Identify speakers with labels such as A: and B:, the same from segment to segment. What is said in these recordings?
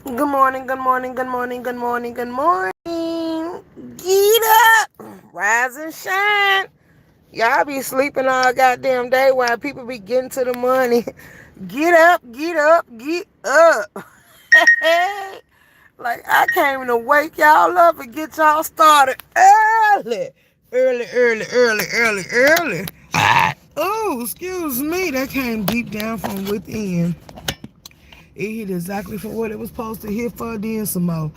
A: Good morning, good morning, good morning, good morning, good morning. Get up, rise and shine. Y'all be sleeping all goddamn day while people be getting to the money. Get up, get up, get up. Like I came to wake y'all up and get y'all started early. Early. Oh, excuse me. That came deep down from within. It hit exactly for what it was supposed to hit for, then some more.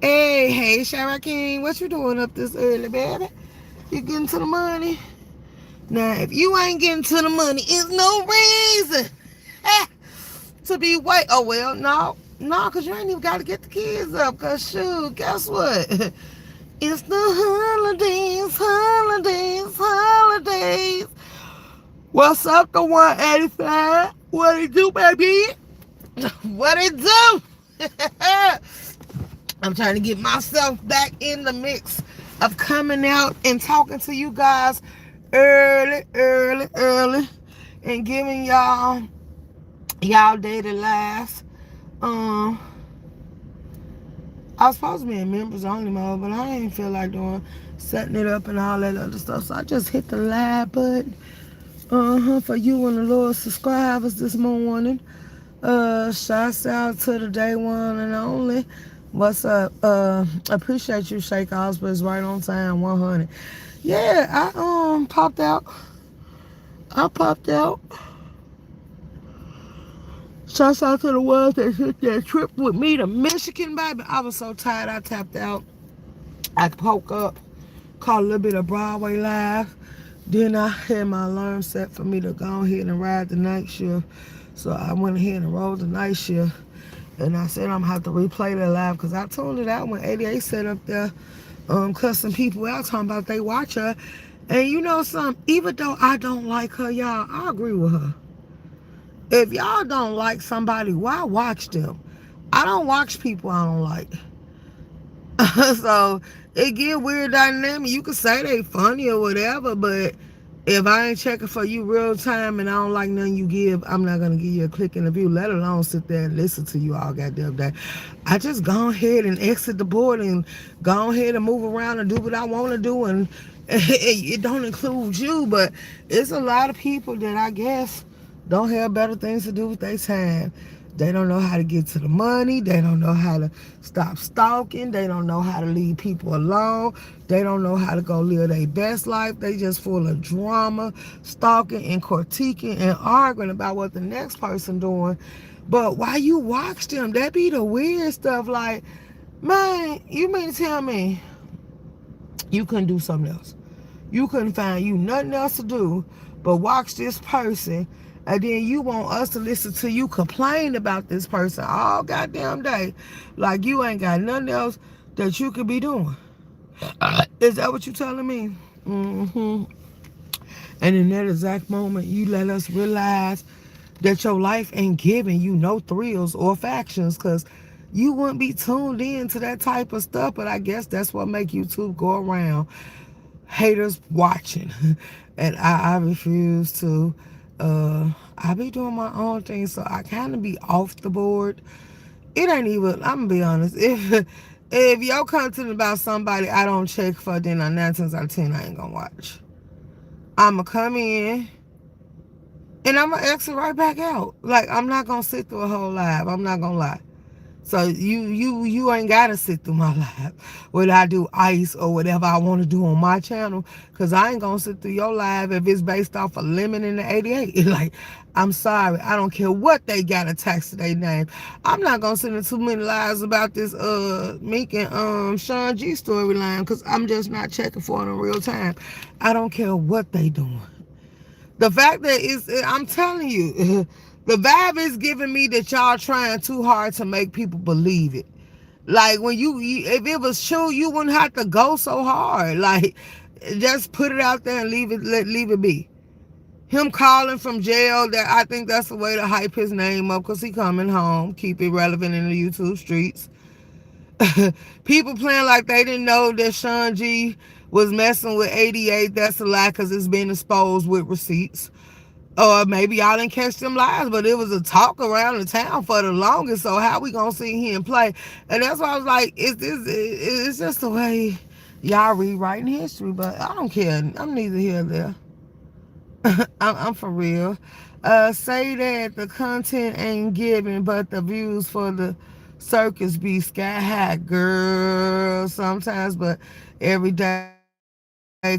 A: Hey, H.L.I.C, what you doing up this early, baby? You getting to the money? Now, if you ain't getting to the money, it's no reason to be wait. Oh, well, no, because you ain't even got to get the kids up, because, shoot, guess what? It's the holidays. What's up, the 185? What it do, baby? What it do? I'm trying to get myself back in the mix of coming out and talking to you guys early, and giving y'all daily lives. Um, I was supposed to be in members only mode, but I ain't feel like doing setting it up and all that other stuff. So I just hit the live button. For you and the Lord subscribers this morning. Shouts out to the day one and only. What's up? Appreciate you, Shake Osborne's right on time, 100. Yeah, I popped out. I popped out. Shouts out to the ones that took that trip with me to Michigan, baby. I was so tired, I tapped out. I woke up, caught a little bit of Broadway Live. Then I had my alarm set for me to go ahead and ride the night shift. So I went ahead and rolled the night shift. And I said I'm gonna have to replay that live because I told it out when 88 set up there cussing people out talking about they watch her. And you know something, even though I don't like her, y'all, I agree with her. If y'all don't like somebody, why watch them? I don't watch people I don't like. So it get weird dynamic. You could say they funny or whatever, but if I ain't checking for you real time and I don't like nothing you give, I'm not gonna give you a click in the view, let alone sit there and listen to you all goddamn day. I just go ahead and exit the board and go ahead and move around and do what I want to do, and it don't include you, but it's a lot of people that I guess don't have better things to do with their time. They don't know how to get to the money. They don't know how to stop stalking. They don't know how to leave people alone. They don't know how to go live their best life. They just full of drama, stalking and critiquing and arguing about what the next person doing. But while you watch them, that be the weird stuff. Like, man, you mean to tell me you couldn't do something else? You couldn't find you nothing else to do but watch this person, and then you want us to listen to you complain about this person all goddamn day, like you ain't got nothing else that you could be doing. Is that what you telling me? Mm-hmm. And in that exact moment, you let us realize that your life ain't giving you no thrills or factions, because you wouldn't be tuned in to that type of stuff. But I guess that's what make YouTube go around. Haters watching. And I refuse to. I be doing my own thing, so I kind of be off the board. It ain't even, I'm gonna be honest, if your content about somebody I don't check for, then 9 times out of 10 I ain't gonna watch. I'm gonna come in and I'm gonna exit right back out. Like, I'm not gonna sit through a whole live. I'm not gonna lie. So you ain't gotta sit through my live, whether I do ice or whatever I want to do on my channel, because I ain't gonna sit through your live if it's based off of Lemon in the 88. Like, I'm sorry, I don't care what they got attached to their name. I'm not gonna sit in too many lives about this Meek and Sean G storyline, because I'm just not checking for it in real time. I don't care what they doing. The fact that I'm telling you, the vibe is giving me that y'all trying too hard to make people believe it. Like, when if it was true, you wouldn't have to go so hard. Like, just put it out there and leave it be. Him calling from jail, that I think that's the way to hype his name up, because he coming home, keep it relevant in the YouTube streets. People playing like they didn't know that Sean G was messing with 88. That's a lie, because it's been exposed with receipts. Or maybe y'all didn't catch them lives, but it was a talk around the town for the longest. So how we gonna sit here and play? And that's why I was like, it's just the way y'all rewriting history. But I don't care. I'm neither here nor there. I'm for real. Say that the content ain't giving, but the views for the circus be sky high, girl. Sometimes, but every day,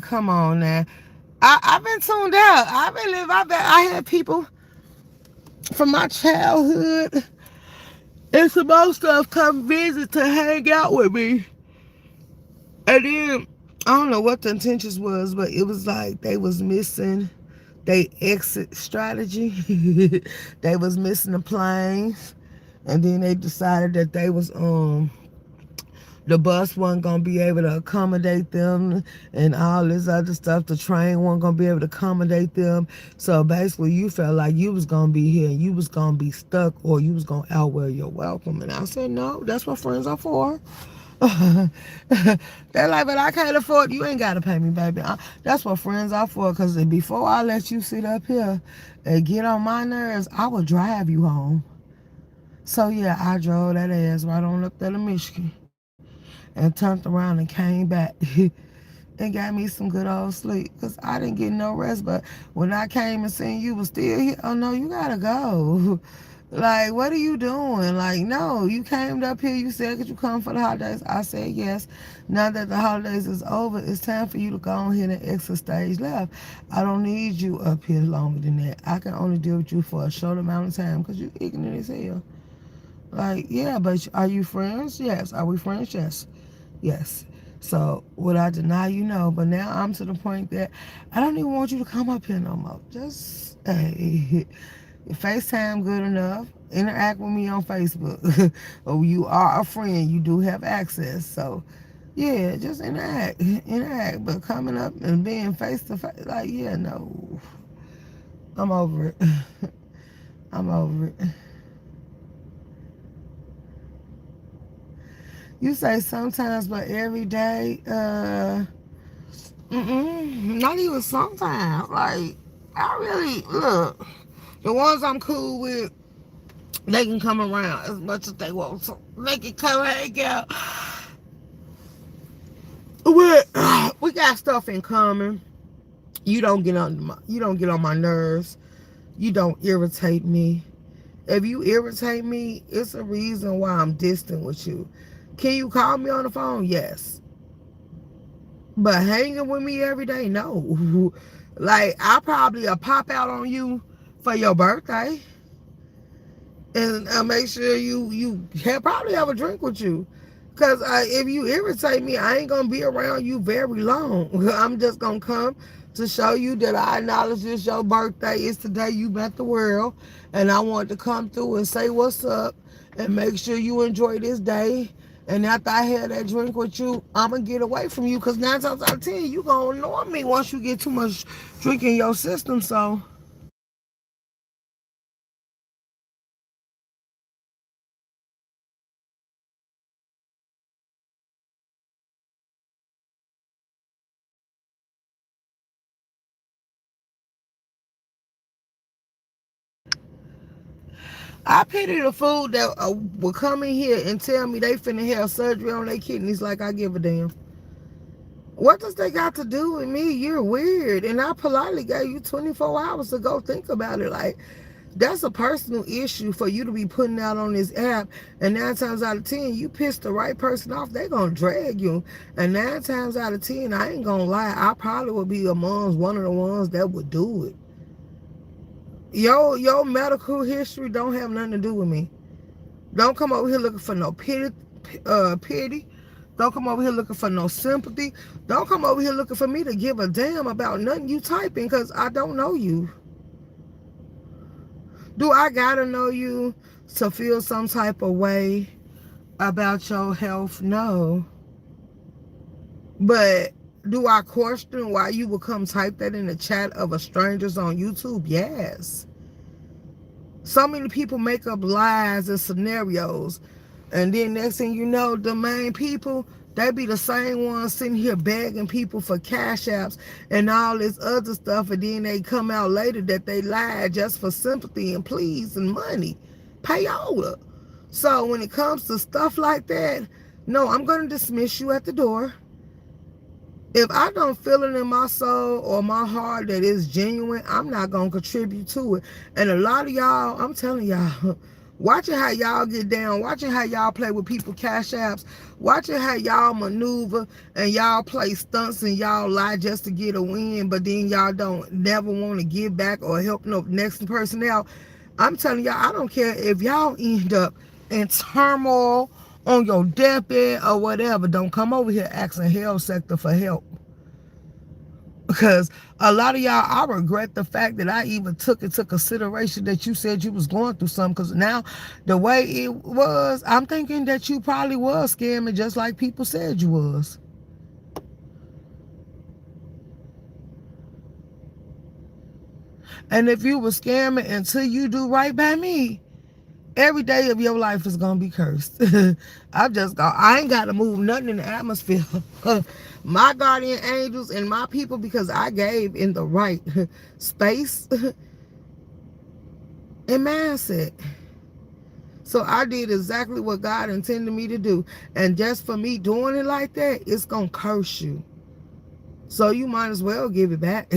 A: come on now. I've been tuned out. I had people from my childhood and some more stuff come visit to hang out with me. And then I don't know what the intentions was, but it was like they was missing they exit strategy. They was missing the planes, and then they decided that they was the bus wasn't gonna be able to accommodate them and all this other stuff. The train wasn't gonna be able to accommodate them. So basically you felt like you was gonna be here and you was gonna be stuck or you was gonna outwear your welcome. And I said, no, that's what friends are for. They're like, but I can't afford. You ain't gotta pay me, baby. That's what friends are for. Cause before I let you sit up here and get on my nerves, I will drive you home. So yeah, I drove that ass right on up there to Michigan and turned around and came back and got me some good old sleep. Cause I didn't get no rest. But when I came and seen you was still here, oh no, you gotta go. Like, what are you doing? Like, no, you came up here, you said, could you come for the holidays? I said, yes. Now that the holidays is over, it's time for you to go on here and exit stage left. I don't need you up here longer than that. I can only deal with you for a short amount of time because you ignorant as hell. Like, yeah, but are you friends? Yes. Are we friends? Yes. Yes. So, would I deny you? No. But now I'm to the point that I don't even want you to come up here no more. Just, hey. FaceTime good enough. Interact with me on Facebook. Or you are a friend. You do have access. So, yeah, just interact. Interact. But coming up and being face to face, like, yeah, no. I'm over it. I'm over it. You say sometimes, but every day, not even sometimes. Like, I really, look, the ones I'm cool with, they can come around as much as they want. So they can come hang out. We got stuff in common. You don't get on my nerves. You don't irritate me. If you irritate me, it's a reason why I'm distant with you. Can you call me on the phone? Yes. But hanging with me every day, no. Like, I probably pop out on you for your birthday and make sure you probably have a drink with you. Because if you irritate me, I ain't going to be around you very long. I'm just going to come to show you that I acknowledge this your birthday. It's the day you met the world. And I want to come through and say what's up and make sure you enjoy this day. And after I had that drink with you, I'm going to get away from you. Because 9 times out of 10, you going to annoy me once you get too much drink in your system. So I pity the fool that will come in here and tell me they finna have surgery on their kidneys like I give a damn. What does they got to do with me? You're weird. And I politely gave you 24 hours to go think about it. Like, that's a personal issue for you to be putting out on this app. And 9 times out of 10, you piss the right person off, they gonna drag you. And 9 times out of 10, I ain't gonna lie, I probably would be amongst one of the ones that would do it. Your medical history don't have nothing to do with me. Don't come over here looking for no pity. Don't come over here looking for no sympathy. Don't come over here looking for me to give a damn about nothing you typing because I don't know you. Do I gotta know you to feel some type of way about your health? No. But do I question why you would come type that in the chat of a strangers on YouTube? Yes. So many people make up lies and scenarios. And then next thing you know, the main people, They be the same ones sitting here begging people for cash apps and all this other stuff, and then they come out later that they lied just for sympathy and pleas and money, payola. So when it comes to stuff like that, no, I'm going to dismiss you at the door. If I don't feel it in my soul or my heart that it's genuine, I'm not going to contribute to it. And a lot of y'all, I'm telling y'all, watching how y'all get down, watching how y'all play with people cash apps, watching how y'all maneuver and y'all play stunts and y'all lie just to get a win, but then y'all don't never want to give back or help no next person out. I'm telling y'all, I don't care if y'all end up in turmoil on your deathbed or whatever. Don't come over here asking H.L.I.C Sector for help. Because a lot of y'all, I regret the fact that I even took into consideration that you said you was going through something. Because now, the way it was, I'm thinking that you probably was scamming just like people said you was. And if you were scamming until you do right by me, every day of your life is gonna be cursed. I ain't gotta move nothing in the atmosphere. My guardian angels and my people, because I gave in the right space and mindset. So I did exactly what God intended me to do. And just for me doing it like that, it's gonna curse you. So you might as well give it back.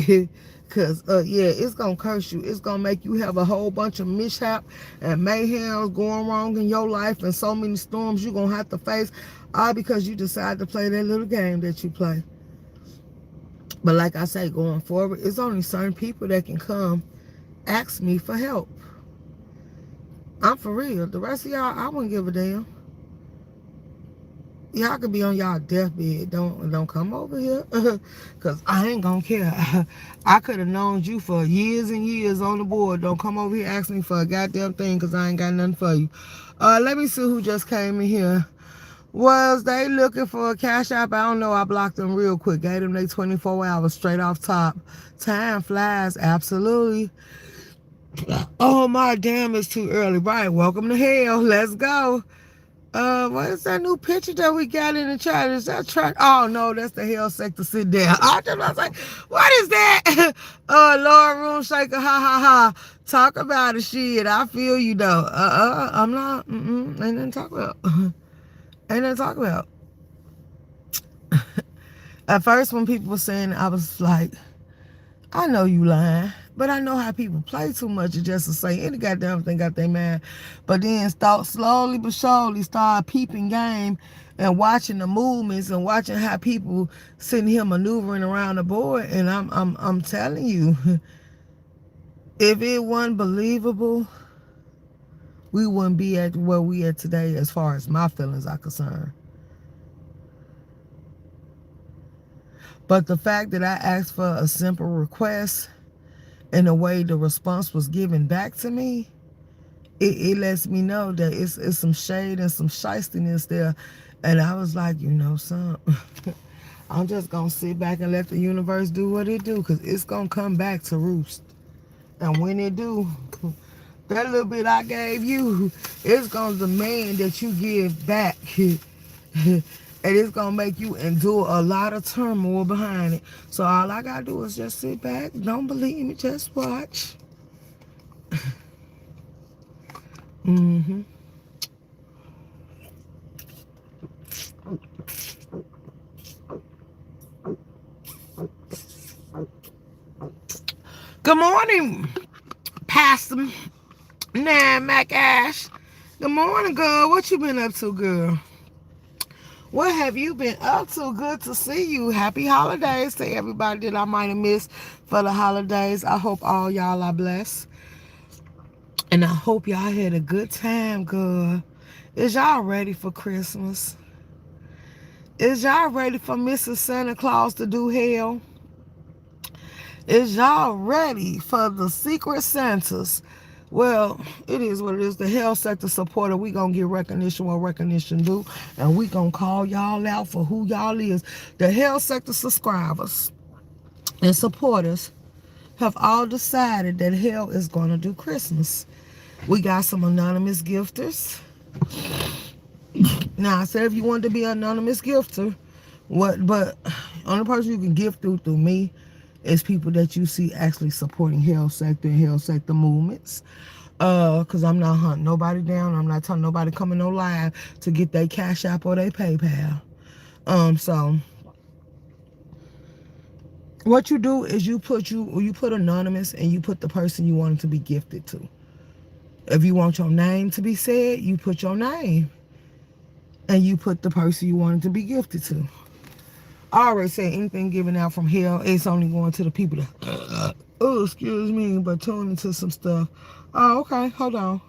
A: Because, yeah, it's going to curse you. It's going to make you have a whole bunch of mishap and mayhem going wrong in your life and so many storms you're going to have to face, all because you decided to play that little game that you play. But like I say, going forward, it's only certain people that can come ask me for help. I'm for real. The rest of y'all, I wouldn't give a damn. Y'all could be on y'all deathbed. Don't come over here. Because I ain't gonna care. I could have known you for years and years on the board. Don't come over here asking me for a goddamn thing because I ain't got nothing for you. Let me see who just came in here. Was they looking for a cash app? I don't know. I blocked them real quick. Gave them they 24 hours straight off top. Time flies. Absolutely. Oh, my damn, it's too early. Right. Welcome to hell. Let's go. What is that new picture that we got in the chat? Is that truck? Oh no, that's the H.L.I.C Sector sit down. I was like, what is that? Lord Room Shaker, ha ha ha. Talk about it, shit. I feel you though. I'm not. Ain't nothing to talk about. Ain't nothing to talk about. At first, when people were saying, I was like, I know you lying, but I know how people play too much just to say any goddamn thing got their mind. But then start slowly but surely start peeping game and watching the movements and watching how people sitting here maneuvering around the board. And I'm telling you, if it wasn't believable, we wouldn't be at where we at today as far as my feelings are concerned. But the fact that I asked for a simple request and the way the response was given back to me, it lets me know that it's some shade and some shystiness there. And I was like, you know something, I'm just going to sit back and let the universe do what it do, because it's going to come back to roost. And when it do, that little bit I gave you, it's going to demand that you give back. And it's going to make you endure a lot of turmoil behind it. So all I got to do is just sit back. Don't believe me, just watch. Mm-hmm. Good morning, Pastor Mac Ash. Good morning, girl. What you been up to, girl? What have you been up to? Good to see you. Happy holidays to everybody that I might have missed for the holidays. I hope all y'all are blessed. And I hope y'all had a good time, girl. Is y'all ready for Christmas? Is y'all ready for Mrs. Santa Claus to do hell? Is y'all ready for the Secret Santas? Well, it is what it is. The H.L.I.C Sector supporter, we going to get recognition what recognition do. And we going to call y'all out for who y'all is. The H.L.I.C Sector subscribers and supporters have all decided that hell is going to do Christmas. We got some anonymous gifters. Now I said if you want to be an anonymous gifter, but only person you can gift through me is people that you see actually supporting health sector and health sector movements. Cause I'm not hunting nobody down. I'm not telling nobody coming no live to get their Cash App or their PayPal. So what you do is you put anonymous and you put the person you want it to be gifted to. If you want your name to be said, you put your name and you put the person you want it to be gifted to. I already said anything given out from hell, it's only going to the people that, oh, excuse me, but tune into some stuff. Oh, okay, hold on.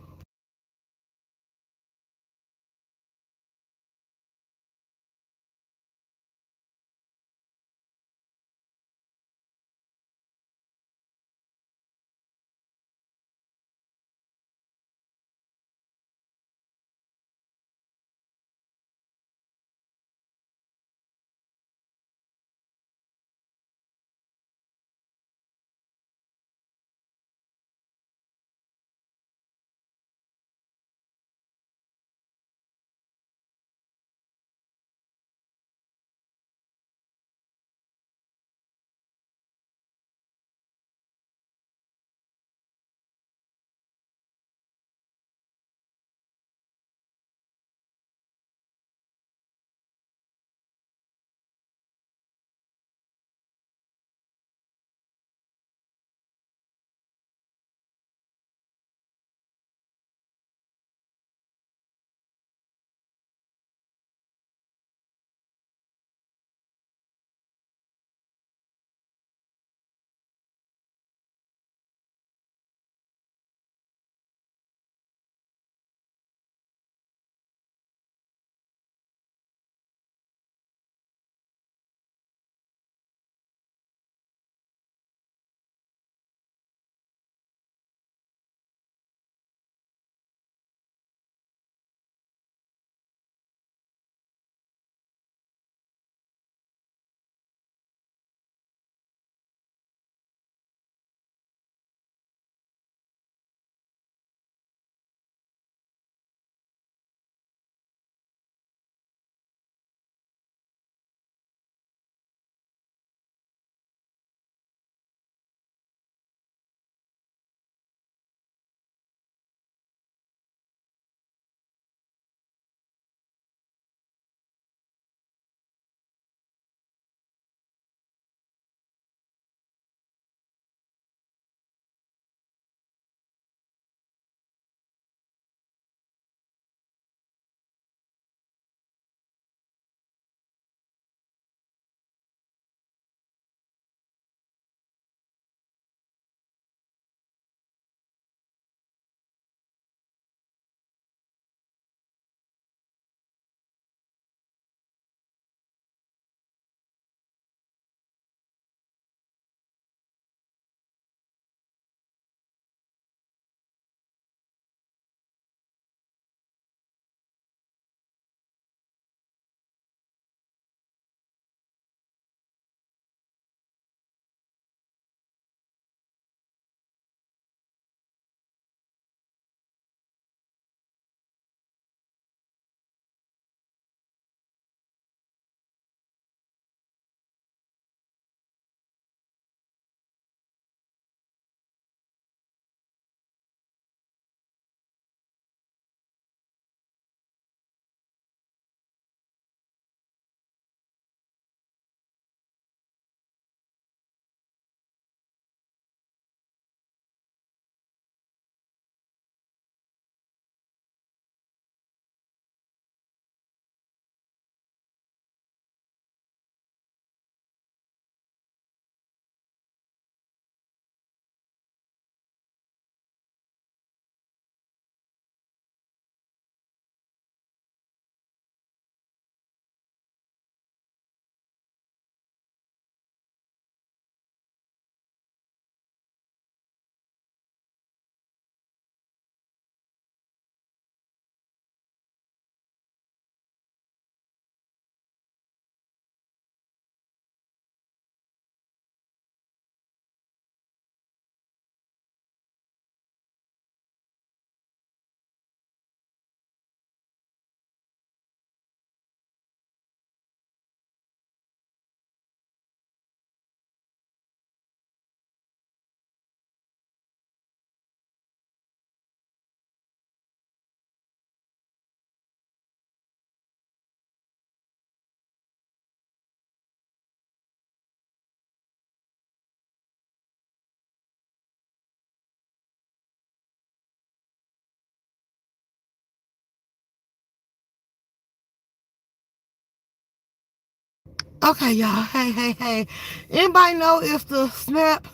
A: Okay, y'all. Hey. Anybody know if the SNAP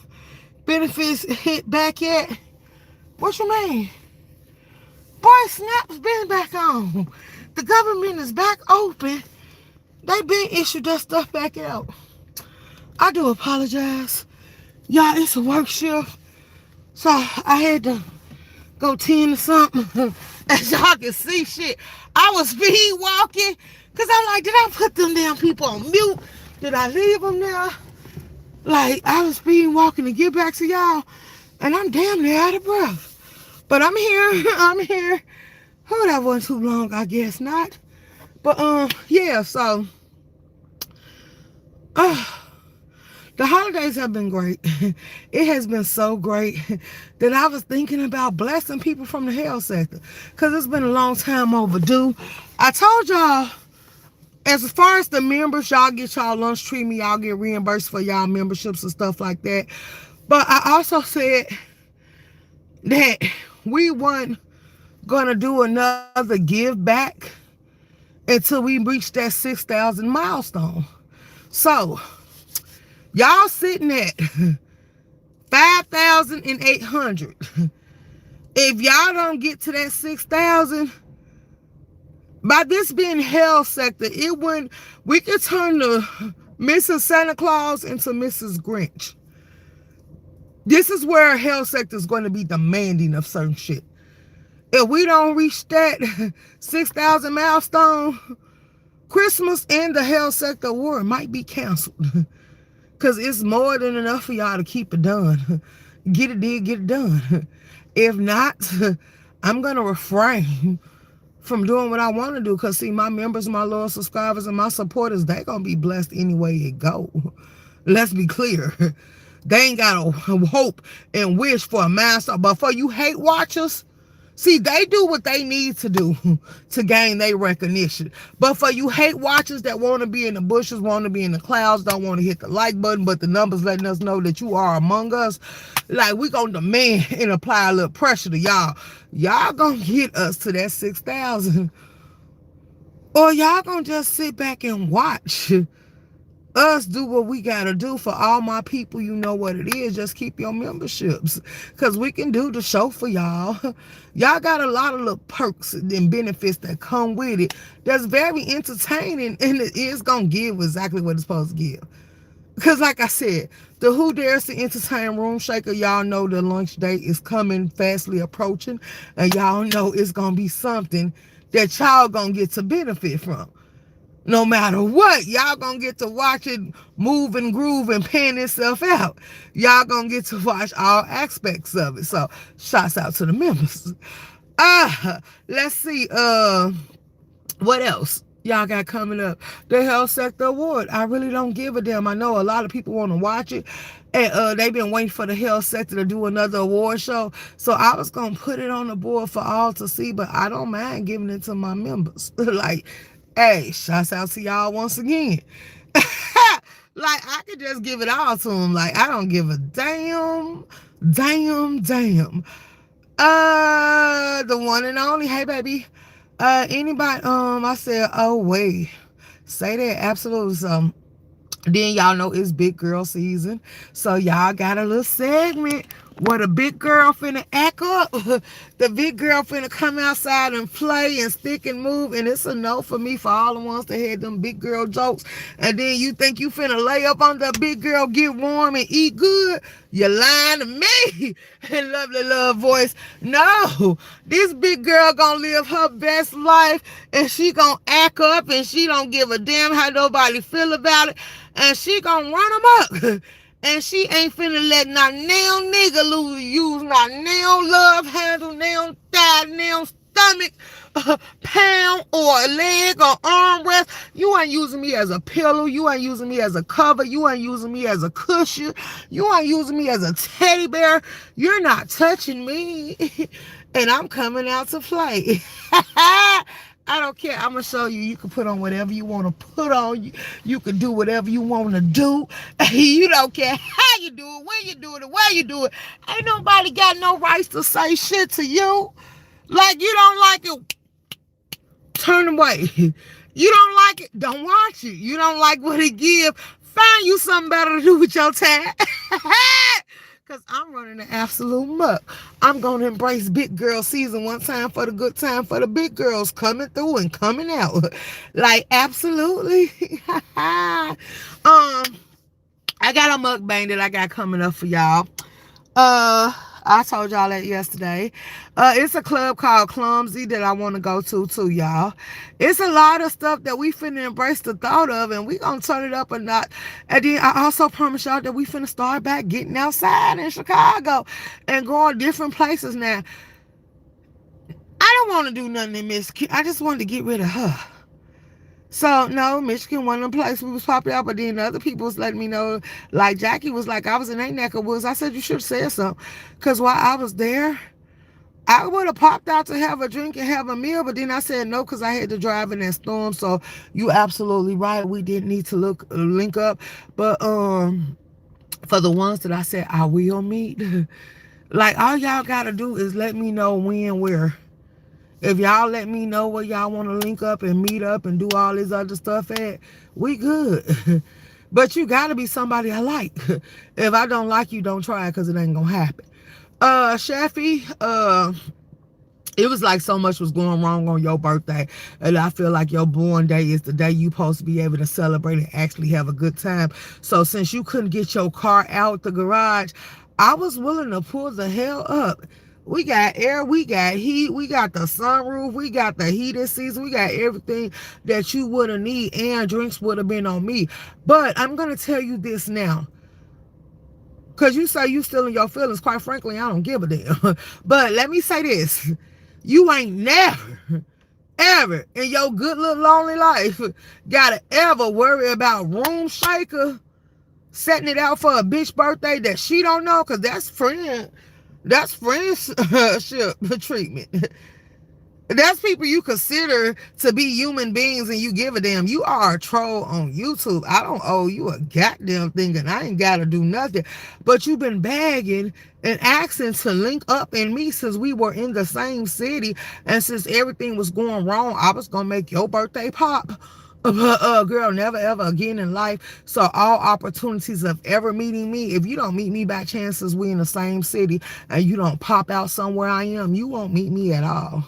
A: benefits hit back yet? What you mean? Boy, SNAP's been back on. The government is back open. They been issued that stuff back out. I do apologize. Y'all, it's a work shift. So I had to go tend to something. As y'all can see shit. I was speed walking. Cause I'm like, did I put them damn people on mute? Did I leave them there? Like, I was speed walking to get back to y'all. And I'm damn near out of breath. But I'm here. I'm here. Oh, that wasn't too long, I guess not. But yeah, so the holidays have been great. It has been so great that I was thinking about blessing people from the health sector because it's been a long time overdue. I told y'all, as far as the members, y'all get y'all lunch treatment, y'all get reimbursed for y'all memberships and stuff like that. But I also said that we weren't gonna do another give back until we reach that 6,000 milestone. So y'all sitting at 5,800. If y'all don't get to that 6,000, by this being health sector, it wouldn't. We could turn the Mrs. Santa Claus into Mrs. Grinch. This is where health sector is going to be demanding of certain shit. If we don't reach that 6,000 milestone, Christmas and the health sector award might be canceled. Because it's more than enough for y'all to keep it done. Get it did, get it done. If not, I'm going to refrain from doing what I want to do. Because, see, my members, my loyal subscribers, and my supporters, they going to be blessed any way it go. Let's be clear. They ain't got to hope and wish for a milestone. But for you hate watchers, see, they do what they need to do to gain their recognition. But for you hate watchers that want to be in the bushes, want to be in the clouds, don't want to hit the like button, but the numbers letting us know that you are among us, like, we going to demand and apply a little pressure to y'all. Y'all going to get us to that 6,000. Or y'all going to just sit back and watch us do what we gotta do. For all my people, you know what it is. Just keep your memberships, because we can do the show for y'all. Y'all got a lot of little perks and benefits that come with it that's very entertaining, and it is gonna give exactly what it's supposed to give. Because like I said, the Who Dares to Entertain Room Shaker, y'all know the lunch date is coming, fastly approaching, and y'all know it's gonna be something that y'all gonna get to benefit from. No matter what, y'all gonna get to watch it move and groove and pan itself out. Y'all gonna get to watch all aspects of it. So, shouts out to the members. Let's see. What else y'all got coming up? The Health Sector Award. I really don't give a damn. I know a lot of people want to watch it, and they've been waiting for the health sector to do another award show. So I was gonna put it on the board for all to see, but I don't mind giving it to my members. Like, hey, shouts out to y'all once again. Like, I could just give it all to them. Like, I don't give a damn. The one and only. Hey, baby. Anybody? I said, oh wait, say that. Absolutely. So then y'all know it's big girl season, so y'all got a little segment where the big girl finna act up. The big girl finna come outside and play and stick and move, and it's a no for me for all the ones that had them big girl jokes. And then you think you finna lay up on the big girl, get warm and eat good? You lying to me. Lovely love voice. No, this big girl gonna live her best life, and she gonna act up, and she don't give a damn how nobody feel about it, and she gonna run amok. And she ain't finna let not nail nigga use not nail love handle, nail thigh, nail stomach, pound or a leg or arm rest. You ain't using me as a pillow. You ain't using me as a cover. You ain't using me as a cushion. You ain't using me as a teddy bear. You're not touching me. And I'm coming out to play. I don't care. I'm going to show you. You can put on whatever you want to put on. You can do whatever you want to do. You don't care how you do it, when you do it, or where you do it. Ain't nobody got no rights to say shit to you. Like, you don't like it, turn away. You don't like it, don't watch it. You don't like what it give, find you something better to do with your time. Because I'm running the absolute muck. I'm going to embrace big girl season one time for the good time for the big girls coming through and coming out. Like, absolutely. I got a mukbang that I got coming up for y'all. I told y'all that yesterday. It's a club called Clumsy that I want to go to too, y'all. It's a lot of stuff that we finna embrace the thought of, and we gonna turn it up a notch. And then I also promise y'all that we finna start back getting outside in Chicago and going different places now. I don't want to do nothing in Michigan. I just wanted to get rid of her. So, no, Michigan, one of the places we was popular, but then other people was letting me know, like Jackie was like, I was in a neck of woods. I said, you should have said something. Because while I was there, I would have popped out to have a drink and have a meal, but then I said no because I had to drive in that storm. So, you absolutely right. We didn't need to link up. But for the ones that I said I will meet, like, all y'all got to do is let me know when, where. If y'all let me know where y'all want to link up and meet up and do all this other stuff at, we good. But you got to be somebody I like. If I don't like you, don't try it because it ain't going to happen. Shafi, it was like so much was going wrong on your birthday. And I feel like your born day is the day you supposed to be able to celebrate and actually have a good time. So since you couldn't get your car out the garage, I was willing to pull the hell up. We got air, we got heat, we got the sunroof, we got the heated seats, we got everything that you would have need, and drinks would have been on me. But I'm going to tell you this now. Because you say you still in your feelings. Quite frankly, I don't give a damn. But let me say this. You ain't never, ever in your good little lonely life got to ever worry about Room Shaker setting it out for a bitch birthday that she don't know, because that's friendship treatment. That's people you consider to be human beings and you give a damn. You are a troll on YouTube. I don't owe you a goddamn thing and I ain't got to do nothing. But you've been begging and asking to link up in me since we were in the same city. And since everything was going wrong, I was going to make your birthday pop. Girl, never ever again in life. So all opportunities of ever meeting me, if you don't meet me by chance since we in the same city and you don't pop out somewhere I am, you won't meet me at all.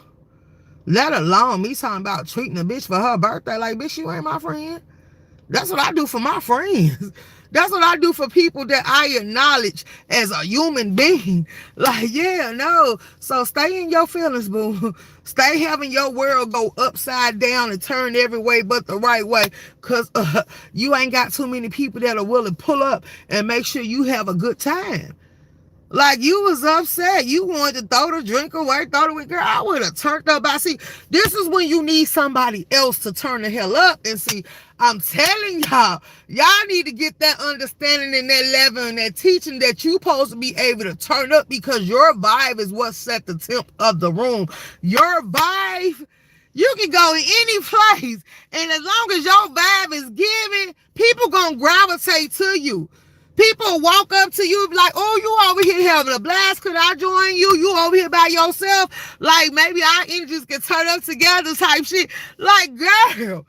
A: Let alone me talking about treating a bitch for her birthday. Like, bitch, you ain't my friend. That's what I do for my friends. That's what I do for people that I acknowledge as a human being. Like, yeah, no. So stay in your feelings, boo. Stay having your world go upside down and turn every way but the right way. Because you ain't got too many people that are willing to pull up and make sure you have a good time. Like, you was upset. You wanted to throw the drink away, throw it away. Girl, I would have turned up. I see, this is when you need somebody else to turn the hell up. And see, I'm telling y'all need to get that understanding and that level and that teaching that you supposed to be able to turn up, because your vibe is what set the temp of the room. Your vibe, you can go in any place. And as long as your vibe is giving, people gonna gravitate to you. People walk up to you like, oh, you over here having a blast. Could I join you? You over here by yourself? Like, maybe our energies can turn up together type shit. Like, girl.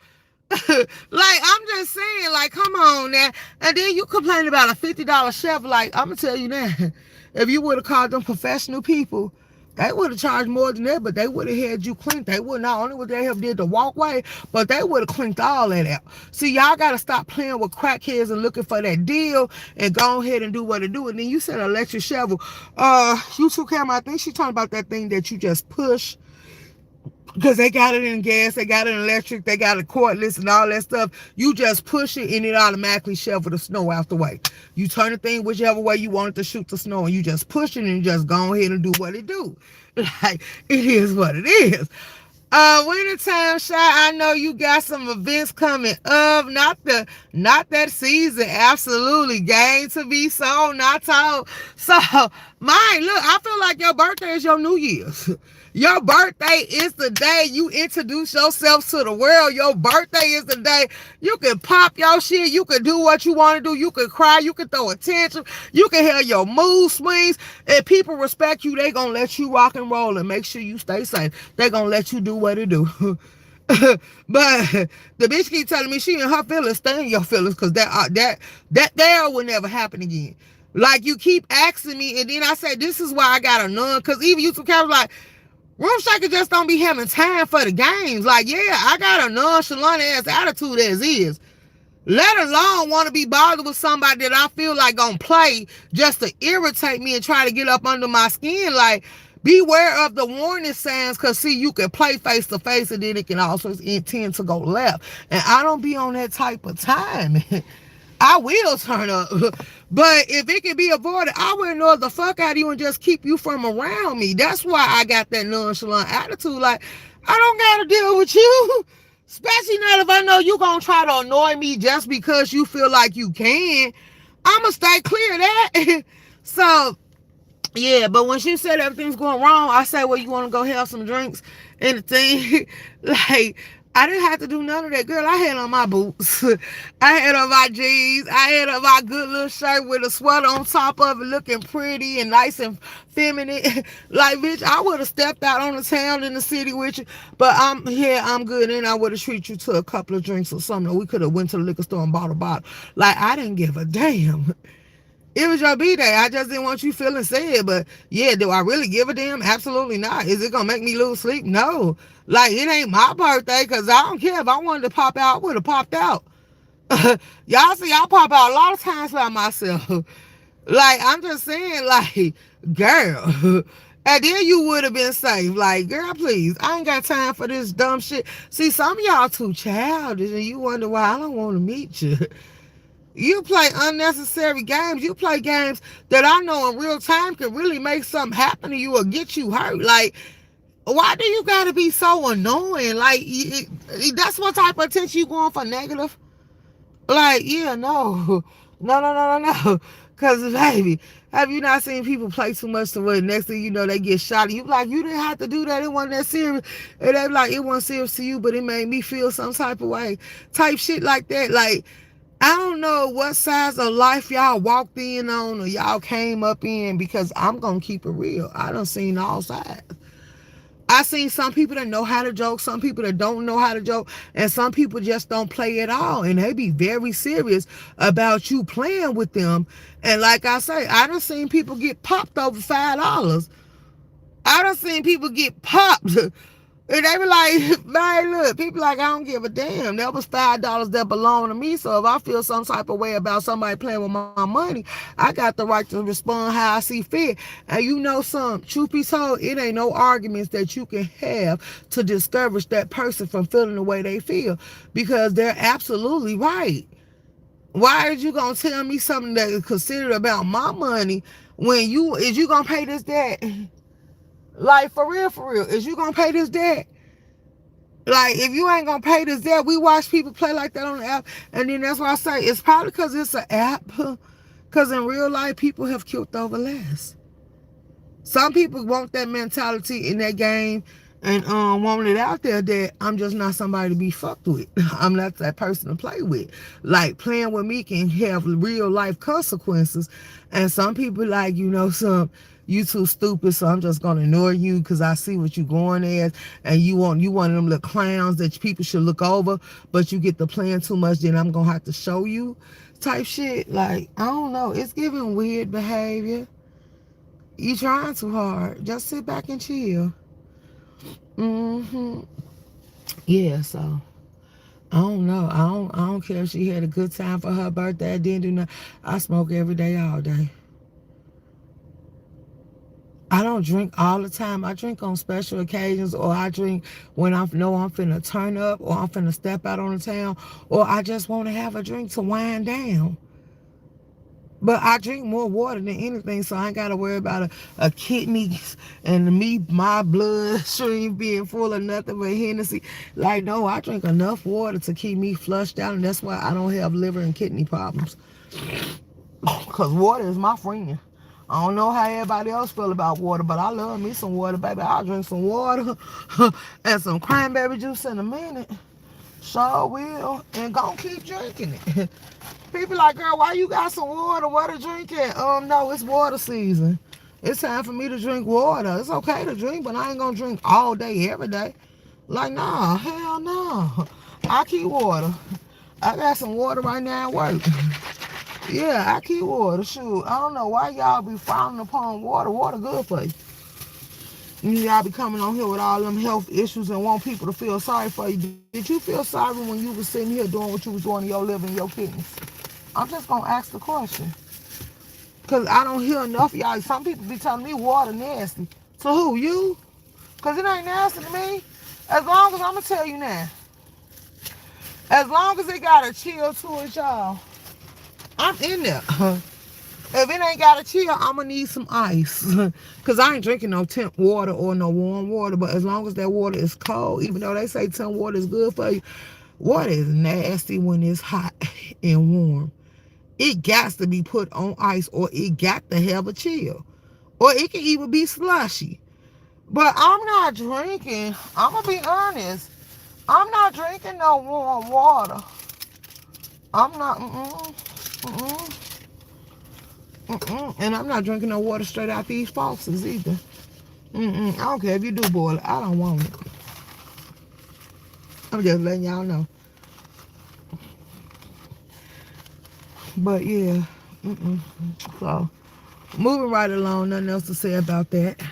A: Like, I'm just saying, like, come on now. And then you complain about a $50 chef. Like, I'm going to tell you that. If you would have called them professional people, they would have charged more than that, but they would have had you cleaned. They would not only would they have did the walkway, but they would have cleaned all that out. See, y'all got to stop playing with crackheads and looking for that deal and go ahead and do what it do. And then you said electric shovel. YouTube camera, I think she's talking about that thing that you just push, because they got it in gas, they got it in electric, they got it cordless and all that stuff. You just push it and it automatically shovel the snow out the way. You turn the thing whichever way you want it to shoot the snow, and you just push it and you just go ahead and do what it do. Like, it is what it is. Wintertime Shy, I know you got some events coming up. Not that season. Absolutely. Game to be sold, not told. So, mine, look, I feel like your birthday is your New Year's. Your birthday is the day you introduce yourself to the world. Your birthday is the day you can pop your shit. You can do what you want to do. You can cry. You can throw a tantrum. You can have your mood swings. If people respect you, they going to let you rock and roll and make sure you stay safe. They going to let you do what it do. But the bitch keep telling me she in her feelings, stay in your feelings, cause that there will never happen again. Like you keep asking me, and then I say this is why I got a none. Cause even YouTube cameras like Room Shaker just don't be having time for the games. Like yeah, I got a nonchalant ass attitude as is. Let alone want to be bothered with somebody that I feel like gonna play just to irritate me and try to get up under my skin. Like, beware of the warning signs, because see, you can play face to face and then it can also intend to go left. And I don't be on that type of time. I will turn up. But if it can be avoided, I will ignore the fuck out of you and just keep you from around me. That's why I got that nonchalant attitude. Like, I don't gotta deal with you. Especially not if I know you gonna try to annoy me just because you feel like you can. I'ma stay clear of that. So yeah, but when she said everything's going wrong, I said, well, you want to go have some drinks and the thing. Like, I didn't have to do none of that. Girl, I had on my boots. I had on my jeans. I had on my good little shirt with a sweater on top of it looking pretty and nice and feminine. Like, bitch, I would have stepped out on the town in the city with you. But I'm good. And I would have treated you to a couple of drinks or something. We could have went to the liquor store and bought a bottle. Like, I didn't give a damn. It was your B-day. I just didn't want you feeling sad. But yeah, do I really give a damn? Absolutely not. Is it gonna make me lose sleep? No. Like, it ain't my birthday, because I don't care. If I wanted to pop out, I would have popped out. Y'all see, I pop out a lot of times by myself. Like, I'm just saying, like, girl. And then you would have been safe. Like, girl, please, I ain't got time for this dumb shit. See, some of y'all too childish, and you wonder why I don't want to meet you. You play unnecessary games. You play games that I know in real time can really make something happen to you or get you hurt. Like, why do you gotta be so annoying? Like, that's what type of attention you going for, negative? Like, yeah, no. No. Because, baby, have you not seen people play too much to where next thing you know, they get shot? You like, you didn't have to do that. It wasn't that serious. And they like, it wasn't serious to you, but it made me feel some type of way. Type shit like that. Like, I don't know what size of life y'all walked in on or y'all came up in, because I'm going to keep it real. I done seen all sides. I seen some people that know how to joke, some people that don't know how to joke, and some people just don't play at all. And they be very serious about you playing with them. And like I say, I done seen people get popped over $5. I done seen people get popped. And they be like, man, look, people like, I don't give a damn. That was $5 that belong to me. So if I feel some type of way about somebody playing with my money, I got the right to respond how I see fit. And you know something, truth be told, it ain't no arguments that you can have to discourage that person from feeling the way they feel, because they're absolutely right. Why are you gonna tell me something that is considered about my money when is you gonna pay this debt? Like, for real, is you gonna pay this debt? Like, if you ain't gonna pay this debt, we watch people play like that on the app, and then that's why I say it's probably because it's an app. Because in real life, people have killed over less. Some people want that mentality in that game and want it out there that I'm just not somebody to be fucked with. I'm not that person to play with. Like, playing with me can have real life consequences. And some people like, you too stupid, so I'm just gonna ignore you because I see what you going as, and you one of them little clowns that people should look over, but you get to playing too much, then I'm gonna have to show you type shit. Like, I don't know, it's giving weird behavior. You trying too hard. Just sit back and chill. Yeah, so I don't know. I don't care if she had a good time for her birthday. I didn't do nothing. I smoke every day, all day. I don't drink all the time. I drink on special occasions, or I drink when I know I'm finna turn up, or I'm finna step out on the town, or I just want to have a drink to wind down. But I drink more water than anything, so I ain't got to worry about a kidney and my bloodstream being full of nothing but Hennessy. Like, no, I drink enough water to keep me flushed out, and that's why I don't have liver and kidney problems. Because water is my friend. I don't know how everybody else feel about water, but I love me some water, baby. I'll drink some water and some cranberry juice in a minute. Sure will. And gon' keep drinking it. People like, girl, why you got some water? What to drink at? No, it's water season. It's time for me to drink water. It's okay to drink, but I ain't gonna drink all day, every day. Like, nah, hell no. I keep water. I got some water right now at work. Yeah, I keep water. Shoot, I don't know why y'all be frowning upon water. Water good for you. Y'all be coming on here with all them health issues and want people to feel sorry for you. Did you feel sorry when you was sitting here doing what you was doing in your liver and your kidneys? I'm just gonna ask the question. Cause I don't hear enough of y'all. Some people be telling me water nasty. To who? You? Cause it ain't nasty to me. As long as I'm gonna tell you now. As long as it got a chill to it, y'all, I'm in there. If it ain't got a chill, I'm gonna need some ice. Cause I ain't drinking no temp water or no warm water. But as long as that water is cold, even though they say temp water is good for you, water is nasty when it's hot and warm. It got to be put on ice or it got to have a chill. Or it can even be slushy. But I'm not drinking, I'm gonna be honest, I'm not drinking no warm water. I'm not, and I'm not drinking no water straight out these faucets either. I don't care if you do boil it, I don't want it. I'm just letting y'all know. But yeah, so moving right along, nothing else to say about that.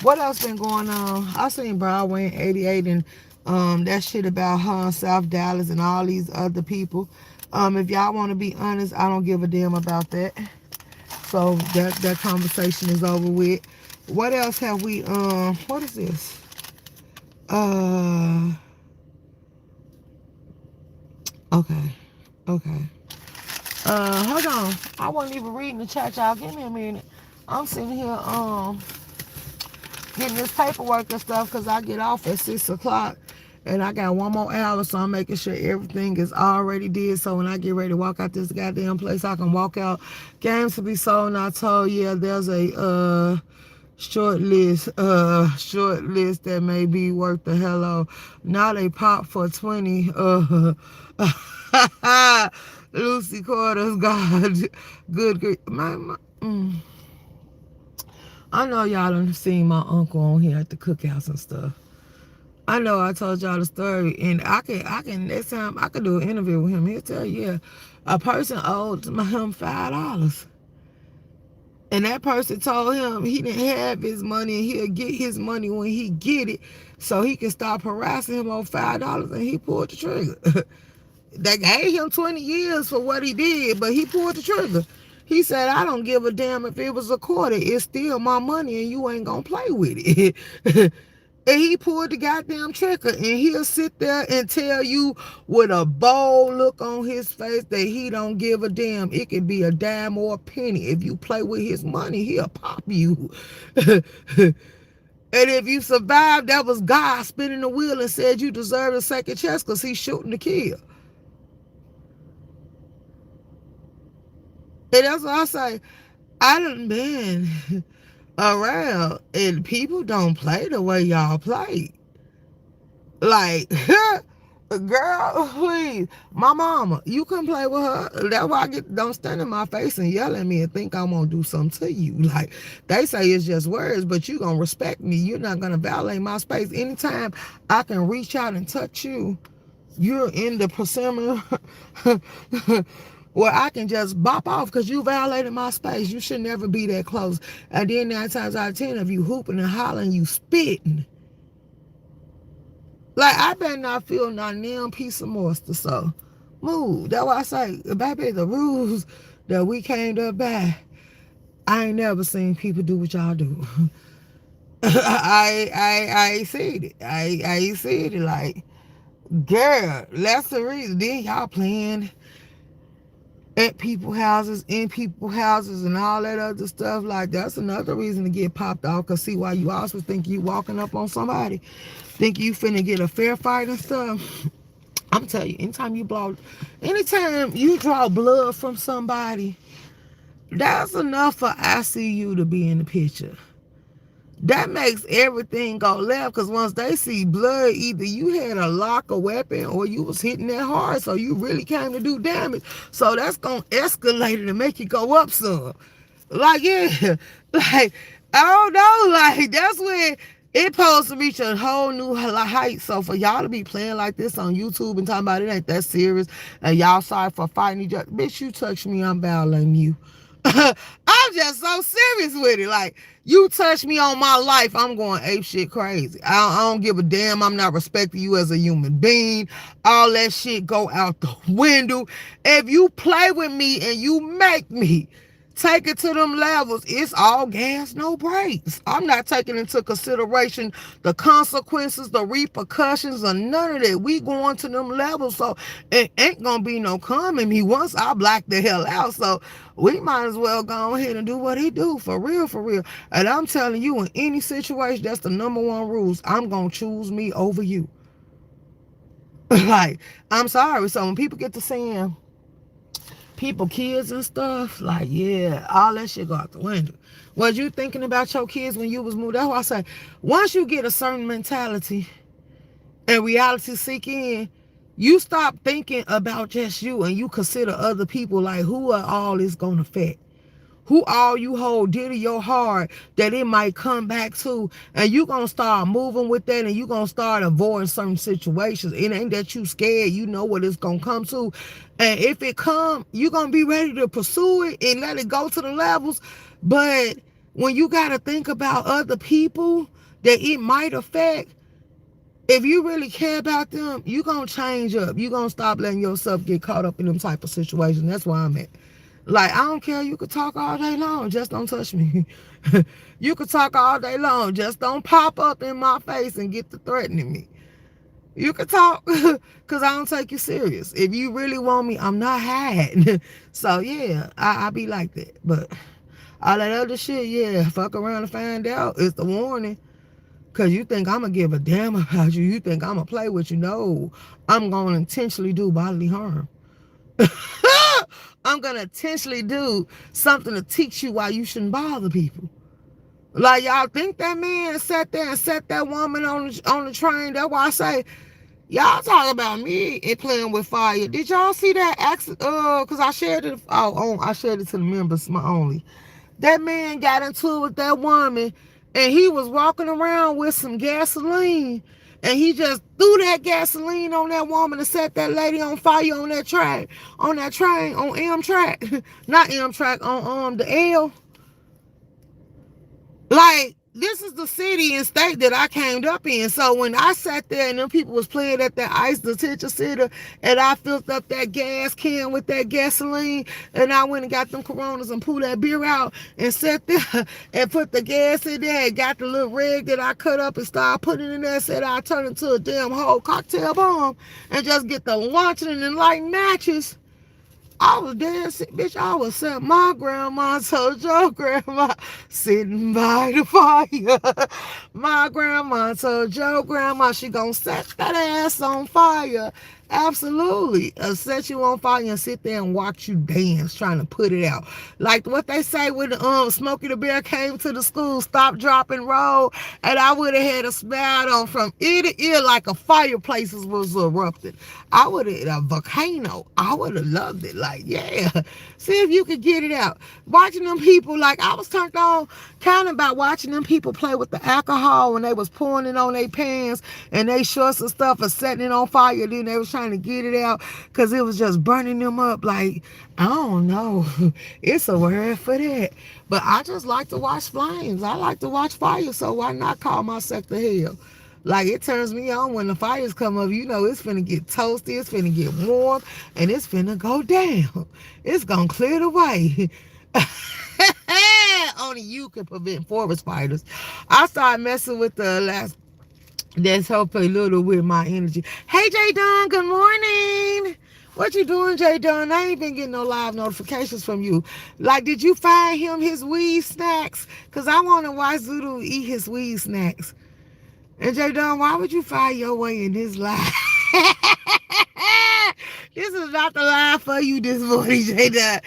A: What else been going on? I seen Broadway and 88 and that shit about her and South Dallas and all these other people. If y'all want to be honest, I don't give a damn about that. So that conversation is over with. What else have we what is this? Okay. Okay. Hold on. I wasn't even reading the chat, y'all. Give me a minute. I'm sitting here getting this paperwork and stuff because I get off at 6 o'clock and I got one more hour, so I'm making sure everything is already did, so when I get ready to walk out this goddamn place, I can walk out. Games to be sold, and I told, yeah, there's a short list that may be worth the hello. Now they pop for 20. Lucy Quarters, God, good grief. I know y'all done seen my uncle on here at the cookhouse and stuff. I know I told y'all the story, and I can next time I could do an interview with him. He'll tell you, yeah, a person owed him $5. And that person told him he didn't have his money and he'll get his money when he get it, so he can stop harassing him on $5, and he pulled the trigger. They gave him 20 years for what he did, but he pulled the trigger. He said, I don't give a damn if it was a quarter. It's still my money and you ain't gonna play with it. And he pulled the goddamn trigger, and he'll sit there and tell you with a bold look on his face that he don't give a damn. It could be a dime or a penny. If you play with his money, he'll pop you. And if you survive, that was God spinning the wheel and said you deserve a second chance because he's shooting to kill. And that's what I say. I done been around, and people don't play the way y'all play. Like, girl, please. My mama, you couldn't play with her. That's why don't stand in my face and yell at me and think I'm gonna do something to you. Like, they say it's just words, but you gonna respect me. You're not gonna violate my space. Anytime I can reach out and touch you, you're in the persimmon where I can just bop off because you violated my space. You should never be that close. And then 9 times out of 10 of you hooping and hollering, you spitting. Like, I better not feel not damn piece of moisture. So, move. That's why I say, baby, the rules that we came up by, I ain't never seen people do what y'all do. I ain't seen it. I ain't seen it. Like, girl, that's the reason. Then y'all playing at people's houses, in people's houses, and all that other stuff. Like, that's another reason to get popped off. Because see, why you also think you walking up on somebody, think you finna get a fair fight and stuff. I'm telling you, anytime you draw blood from somebody, that's enough for ICU to be in the picture. That makes everything go left, because once they see blood, either you had a lock or weapon or you was hitting that hard, so you really came to do damage. So that's going to escalate it and make it go up some. Like, yeah, like, I don't know, like, that's when It supposed to reach a whole new height. So for y'all to be playing like this on YouTube and talking about it ain't that serious, and y'all sorry for fighting each other, bitch, you touch me, I'm battling you. I'm just so serious with it. Like, you touch me on my life, I'm going ape shit crazy. I don't give a damn. I'm not respecting you as a human being. All that shit go out the window. If you play with me and you make me take it to them levels, it's all gas, no brakes. I'm not taking into consideration the consequences, the repercussions, or none of that. We going to them levels, so it ain't gonna be no coming me once I black the hell out. So we might as well go ahead and do what he do, for real, for real. And I'm telling you, in any situation, that's the number one rules. I'm gonna choose me over you. Like, I'm sorry. So when people get to saying people, kids and stuff, like, yeah, all that shit go out the window. Was you thinking about your kids when you was moved? That's why I say, once you get a certain mentality and reality seek in, you stop thinking about just you and you consider other people, like, who are all this gonna affect? Who all you hold dear to your heart that it might come back to, and you gonna start moving with that, and you gonna start avoiding certain situations. It ain't that you scared, you know what it's gonna come to, and if it come, you gonna be ready to pursue it and let it go to the levels. But when you gotta think about other people that it might affect, if you really care about them, you gonna change up. You gonna stop letting yourself get caught up in them type of situations. That's where I'm at. Like, I don't care. You could talk all day long. Just don't touch me. You could talk all day long. Just don't pop up in my face and get to threatening me. You could talk because I don't take you serious. If you really want me, I'm not hiding. So, yeah, I be like that. But all that other shit, yeah, fuck around and find out. It's the warning. Because you think I'm going to give a damn about you. You think I'm going to play with you. No, I'm going to intentionally do bodily harm. I'm going to intentionally do something to teach you why you shouldn't bother people. Like, y'all think that man sat there and set that woman on the train? That's why I say, y'all talk about me and playing with fire. Did y'all see that accident? Because I shared it. I shared it to the members, my only. That man got into it with that woman, and he was walking around with some gasoline, and he just threw that gasoline on that woman and set that lady on fire on that train, on Amtrak, not Amtrak, on the L. Like, this is the city and state that I came up in. So when I sat there and them people was playing at that ICE detention center, and I filled up that gas can with that gasoline, and I went and got them Coronas and pulled that beer out and sat there and put the gas in there and got the little rig that I cut up and started putting it in there, said I turn it into a damn whole cocktail bomb and just get the launching and lighting matches. I was dancing, bitch. I was sitting. My grandma told your grandma sitting by the fire. My grandma told your grandma she gonna set that ass on fire. Absolutely. Set you on fire and sit there and watch you dance trying to put it out. Like what they say when Smokey the Bear came to the school, stop, drop, and roll. And I would have had a smile on from ear to ear like a fireplace was erupting. I would have, a volcano. I would have loved it. Like, yeah. See if you could get it out. Watching them people, like, I was turned on kind of about watching them people play with the alcohol when they was pouring it on their pants and they shorts and stuff and setting it on fire. Then they was trying to get it out because it was just burning them up. Like, I don't know. It's a word for that. But I just like to watch flames. I like to watch fire, so why not call my sector hell? Like, it turns me on when the fires come up. You know, it's finna get toasty, it's finna get warm, and it's finna go down. It's gonna clear the way. Only you can prevent forest fires. I started messing with the last. That's helping a little with my energy. Hey, J Don, good morning. What you doing, J Don? I ain't been getting no live notifications from you. Like, did you find him his weed snacks? Because I want to watch Zudu eat his weed snacks. And J Don, why would you find your way in this live? This is not the live for you this morning, J Don.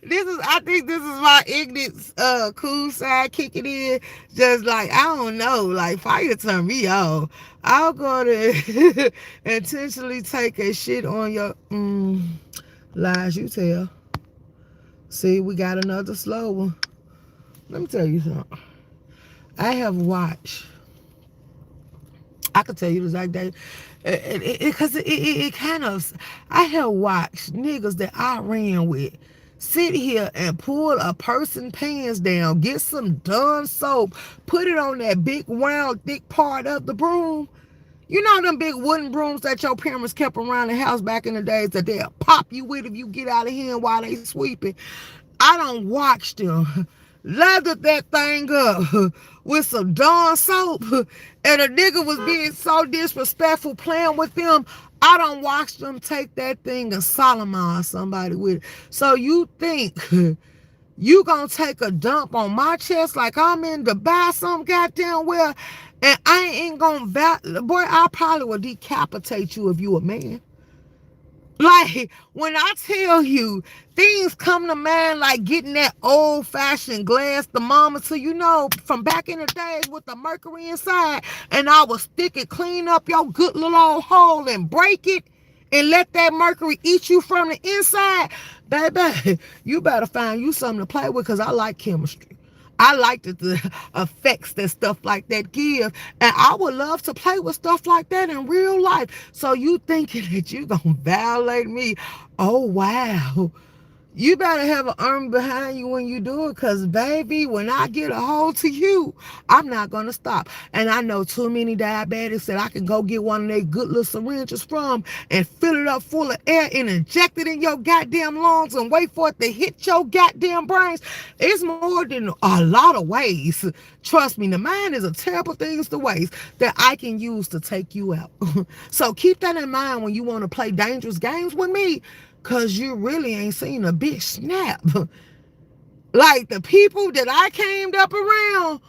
A: I think this is my ignorant, cool side kicking in. Just like, I don't know, like, fire turn me off. I'll go to intentionally take a shit on your, lies you tell. See, we got another slow one. Let me tell you something. I have watched, I could tell you the exact day, because it kind of, I have watched niggas that I ran with sit here and pull a person pants down, get some Dawn soap, put it on that big round thick part of the broom. You know them big wooden brooms that your parents kept around the house back in the days that they'll pop you with if you get out of here while they sweeping. I don't watch them lathered that thing up with some Dawn soap, and a nigga was being so disrespectful playing with them. I don't watch them take that thing and sodomize somebody with it. So you think you gonna take a dump on my chest like I'm in to buy some goddamn well, and I ain't gonna boy, I probably will decapitate you if you a man. Like, when I tell you, things come to mind like getting that old-fashioned glass thermometer, you know, from back in the days with the mercury inside, and I will stick it clean up your good little old hole and break it and let that mercury eat you from the inside. Baby, you better find you something to play with, because I like chemistry. I like the effects that stuff like that give. And I would love to play with stuff like that in real life. So you thinking that you gonna violate me? Oh, wow. You better have an arm behind you when you do it, because, baby, when I get a hold to you, I'm not going to stop. And I know too many diabetics that I can go get one of their good little syringes from and fill it up full of air and inject it in your goddamn lungs and wait for it to hit your goddamn brains. It's more than a lot of ways. Trust me, the mind is a terrible thing to waste that I can use to take you out. So keep that in mind when you want to play dangerous games with me, because you really ain't seen a bitch snap. Like the people that I came up around,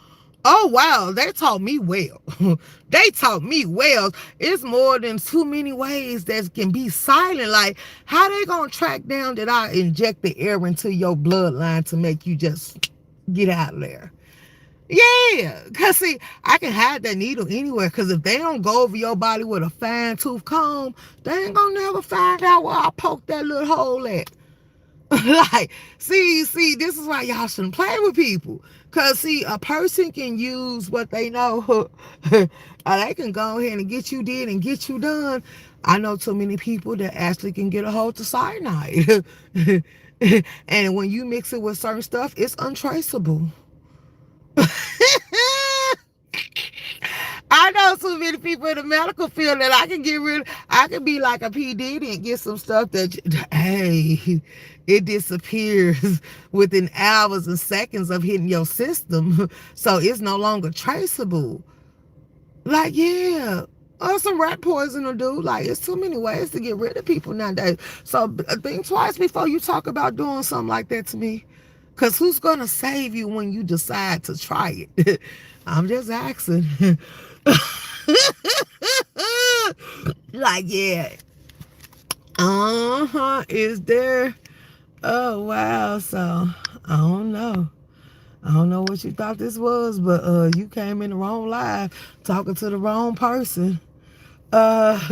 A: oh wow, they taught me well. They taught me well. It's more than too many ways that can be silent. Like, how they gonna track down that I inject the air into your bloodline to make you just get out of there? Yeah, because see, I can hide that needle anywhere, because if they don't go over your body with a fine tooth comb, they ain't gonna never find out where I poked that little hole at. Like, see, this is why y'all shouldn't play with people. Because, see, a person can use what they know. They can go ahead and get you did and get you done. I know too many people that actually can get a hold to cyanide. And when you mix it with certain stuff, it's untraceable. I know so many people in the medical field that I can get rid of. I can be like a P. Diddy and get some stuff that, hey, it disappears within hours and seconds of hitting your system. So it's no longer traceable. Like, yeah. Or some rat poison will do. Like, it's too many ways to get rid of people nowadays. So think twice before you talk about doing something like that to me. Because who's going to save you when you decide to try it? I'm just asking. Like, yeah. Is there? Oh, wow. So, I don't know. I don't know what you thought this was, but you came in the wrong live talking to the wrong person.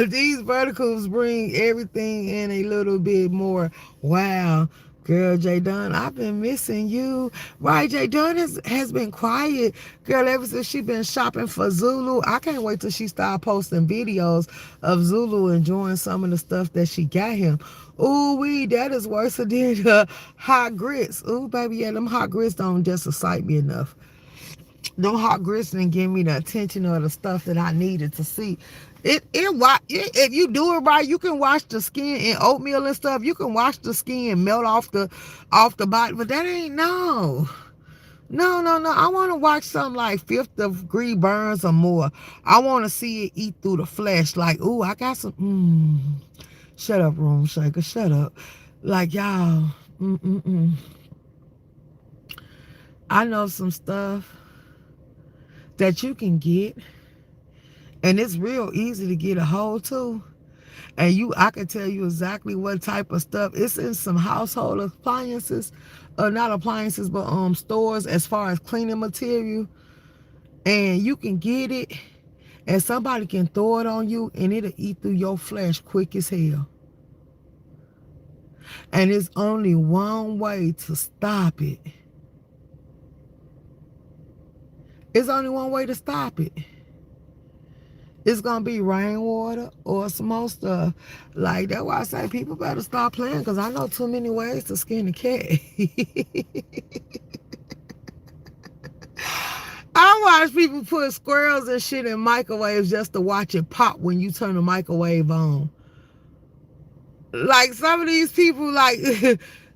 A: These verticals bring everything in a little bit more. Wow. Girl, J Dunn, I've been missing you. Right, J Dunn has been quiet. Girl, ever since she been shopping for Zulu. I can't wait till she start posting videos of Zulu enjoying some of the stuff that she got him. Ooh, that is worse than hot grits. Ooh, baby, yeah, them hot grits don't just excite me enough. Them hot grits didn't give me the attention or the stuff that I needed to see. If you do it right, you can wash the skin in oatmeal and stuff. You can wash the skin, melt off the body, but that ain't no. I want to watch something like fifth degree burns or more. I want to see it eat through the flesh. Like, ooh, I got some. Shut up, Room Shaker. Shut up. Like, y'all. I know some stuff that you can get, and it's real easy to get a hold to. And I can tell you exactly what type of stuff. It's in some household appliances, not appliances, but stores as far as cleaning material. And you can get it, and somebody can throw it on you, and it'll eat through your flesh quick as hell. And it's only one way to stop it. It's only one way to stop it. It's gonna be rainwater or some more stuff. Like that's why I say people better stop playing because I know too many ways to skin a cat. I watch people put squirrels and shit in microwaves just to watch it pop when you turn the microwave on. Like some of these people, like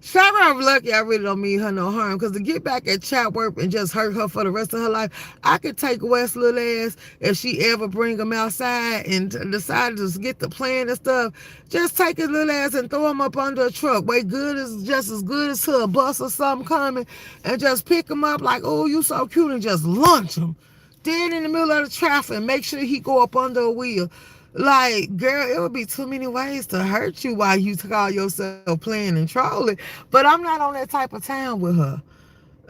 A: Shabba, I'm lucky I really don't mean her no harm. Because to get back at Chatworth and just hurt her for the rest of her life, I could take West little ass if she ever bring him outside and decide to get the plan and stuff. Just take his little ass and throw him up under a truck. Wait, good is just as good as to a bus or something coming, and just pick him up like, oh, you so cute, and just launch him dead in the middle of the traffic and make sure he go up under a wheel. Like, girl, it would be too many ways to hurt you while you call yourself playing and trolling. But I'm not on that type of time with her.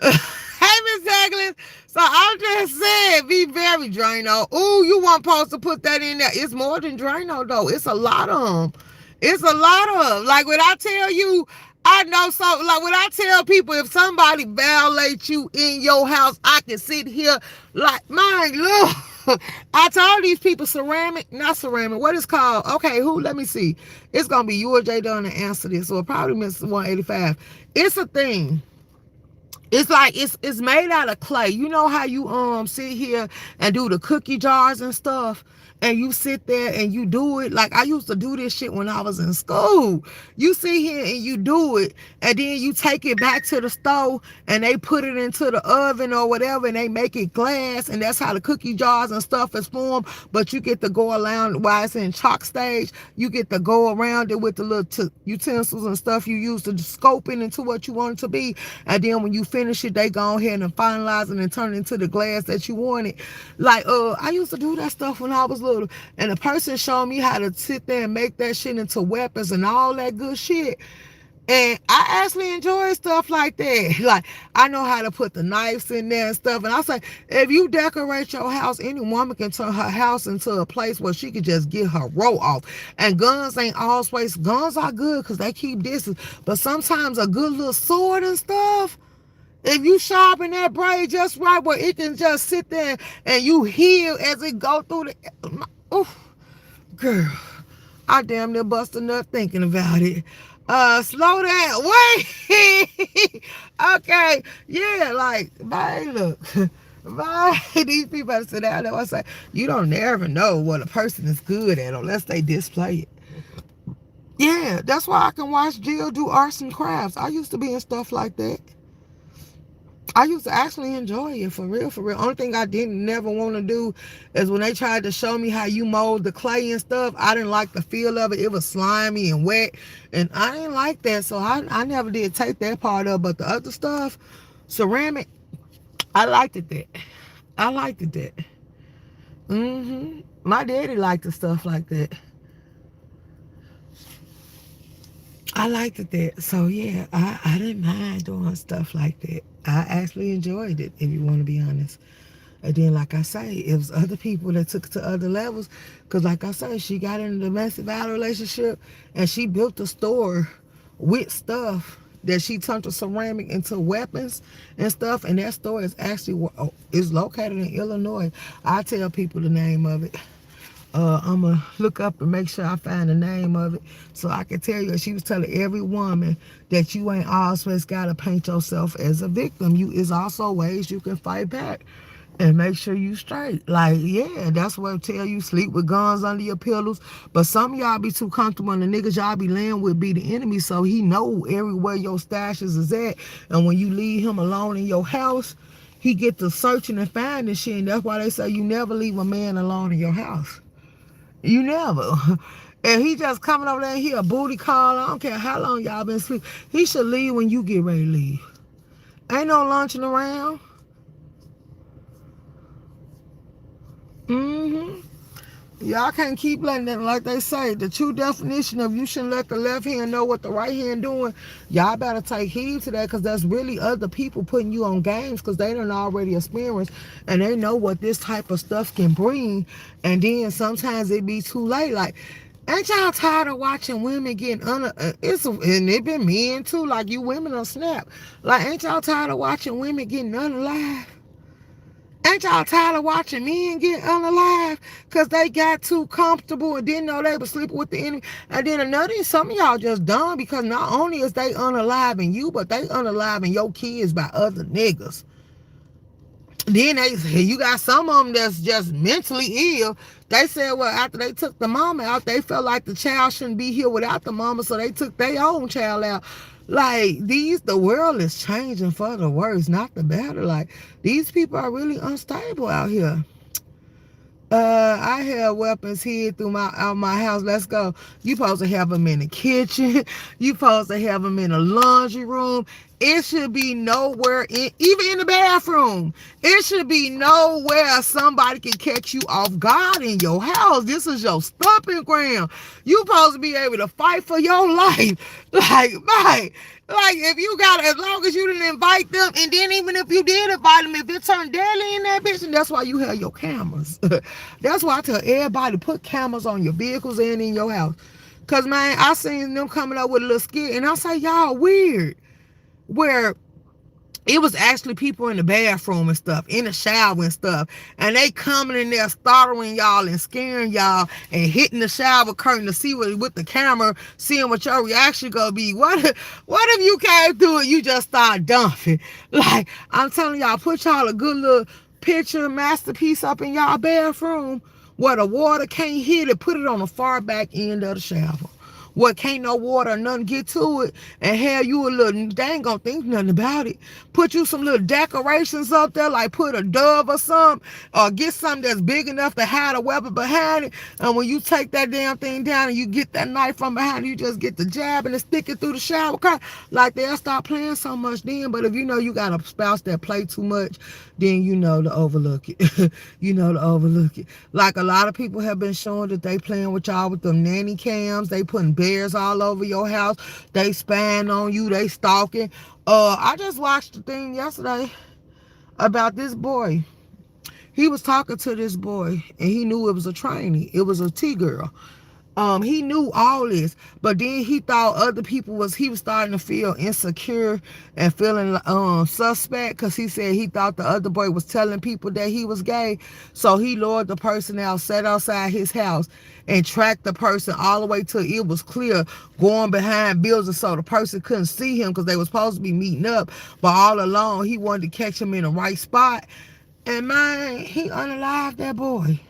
A: Hey, Miss Douglas. So I'm just saying, be very Drano. Ooh, you weren't supposed to put that in there. It's more than Drano, though. It's a lot of them. It's a lot of them. Like, when I tell you, I know so. Like, when I tell people, if somebody violates you in your house, I can sit here like, my Lord. I told these people not ceramic, what is called? Okay, who? Let me see. It's going to be you or J Dunn to answer this, or probably Miss 185. It's a thing. It's like it's made out of clay. You know how you sit here and do the cookie jars and stuff, and you sit there and you do it. Like I used to do this shit when I was in school. You sit here and you do it, and then you take it back to the stove and they put it into the oven or whatever, and they make it glass, and that's how the cookie jars and stuff is formed. But you get to go around while it's in chalk stage. You get to go around it with the little utensils and stuff you use to scope it into what you want it to be, and then when you finish it, they go ahead and finalize it and turn it into the glass that you wanted. Like I used to do that stuff when I was little, and the person showed me how to sit there and make that shit into weapons and all that good shit. And I actually enjoy stuff like that. Like, I know how to put the knives in there and stuff. And I say, if you decorate your house, any woman can turn her house into a place where she could just get her roll off. And guns ain't always, guns are good because they keep distance. But sometimes a good little sword and stuff, if you sharpen that blade just right where it can just sit there and you heal as it go through the... Oof, girl, I damn near bust a nut thinking about it. Slow down. Wait. Okay. Yeah, like, bye, look. Bye. These people have to sit down there and say, you don't never know what a person is good at unless they display it. Yeah, that's why I can watch Jill do arts and crafts. I used to be in stuff like that. I used to actually enjoy it, for real, for real. Only thing I didn't never want to do is when they tried to show me how you mold the clay and stuff, I didn't like the feel of it. It was slimy and wet, and I didn't like that, so I never did take that part of it. But the other stuff, ceramic, I liked it that. I liked it that. My daddy liked the stuff like that. I liked it that. So yeah, I didn't mind doing stuff like that. I actually enjoyed it, if you want to be honest. And then, like I say, it was other people that took it to other levels. Because like I say, she got in a domestic violence relationship and she built a store with stuff that she turned to ceramic into weapons and stuff. And that store is actually is located in Illinois. I tell people the name of it. I'm going to look up and make sure I find the name of it so I can tell you. She was telling every woman that you ain't always got to paint yourself as a victim. Is also ways you can fight back and make sure you straight. Like, yeah, that's what I tell you. Sleep with guns under your pillows. But some of y'all be too comfortable, and the niggas y'all be laying with be the enemy, so he know everywhere your stashes is at. And when you leave him alone in your house, he get to searching and finding shit. And that's why they say you never leave a man alone in your house. You never. And he just coming over there and he a booty call. I don't care how long y'all been asleep. He should leave when you get ready to leave. Ain't no lunching around. Y'all can't keep letting them, like they say, the true definition of you shouldn't let the left hand know what the right hand doing. Y'all better take heed to that, because that's really other people putting you on games because they done already experienced and they know what this type of stuff can bring. And then sometimes it be too late. Like, ain't y'all tired of watching women getting and it been men too, like you women on snap. Like, ain't y'all tired of watching women getting unalive? Ain't y'all tired of watching men get unalive? Because they got too comfortable and didn't know they were sleeping with the enemy. And then another thing, some of y'all just dumb because not only is they unaliving you, but they unaliving your kids by other niggas. Then you got some of them that's just mentally ill. They said, well, after they took the mama out, they felt like the child shouldn't be here without the mama, so they took their own child out. Like, the world is changing for the worse, not the better. Like, these people are really unstable out here. I have weapons hid through out my house. Let's go. You supposed to have them in the kitchen. You supposed to have them in the laundry room. It should be nowhere even in the bathroom. It should be nowhere somebody can catch you off guard in your house. This is your stomping ground. You supposed to be able to fight for your life. Like if you got, as long as you didn't invite them, and then even if you did invite them, if it turned deadly in that bitch, and that's why you have your cameras. That's why I tell everybody, put cameras on your vehicles and in your house. Cause man, I seen them coming up with a little skit, and I say, y'all weird. Where it was actually people in the bathroom and stuff, in the shower and stuff, and they coming in there startling y'all and scaring y'all and hitting the shower curtain to see what with the camera, seeing what your reaction gonna be. What if you came through and you just start dumping? Like, I'm telling y'all, put y'all a good little picture masterpiece up in y'all bathroom where the water can't hit it. Put it on the far back end of the shower. What, can't no water or nothing get to it, and have you a little, they ain't gonna think nothing about it. Put you some little decorations up there, like put a dove or something, or get something that's big enough to hide a weapon behind it, and when you take that damn thing down and you get that knife from behind it, you just get the jab and stick it through the shower curtain. Like, they'll stop playing so much then. But if you know you got a spouse that play too much, then you know to overlook it. You know to overlook it. Like, a lot of people have been showing that they playing with y'all with them nanny cams. They putting bears all over your house. They spying on you. They stalking. I just watched the thing yesterday about this boy. He was talking to this boy, and he knew it was a trainee. It was a T-girl. He knew all this, but then he thought other people he was starting to feel insecure and feeling suspect, because he said he thought the other boy was telling people that he was gay. So he lured the person out, sat outside his house, and tracked the person all the way till it was clear, going behind buildings so the person couldn't see him, because they were supposed to be meeting up, but all along he wanted to catch him in the right spot. And man, he unalived that boy.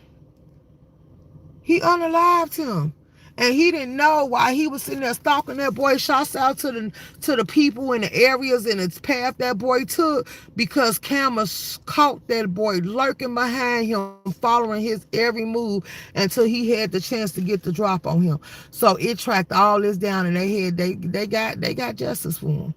A: He unalived him. And he didn't know why he was sitting there stalking that boy. Shouts out to the people in the areas and its path that boy took, because cameras caught that boy lurking behind him, following his every move until he had the chance to get the drop on him. So it tracked all this down, and they got justice for him.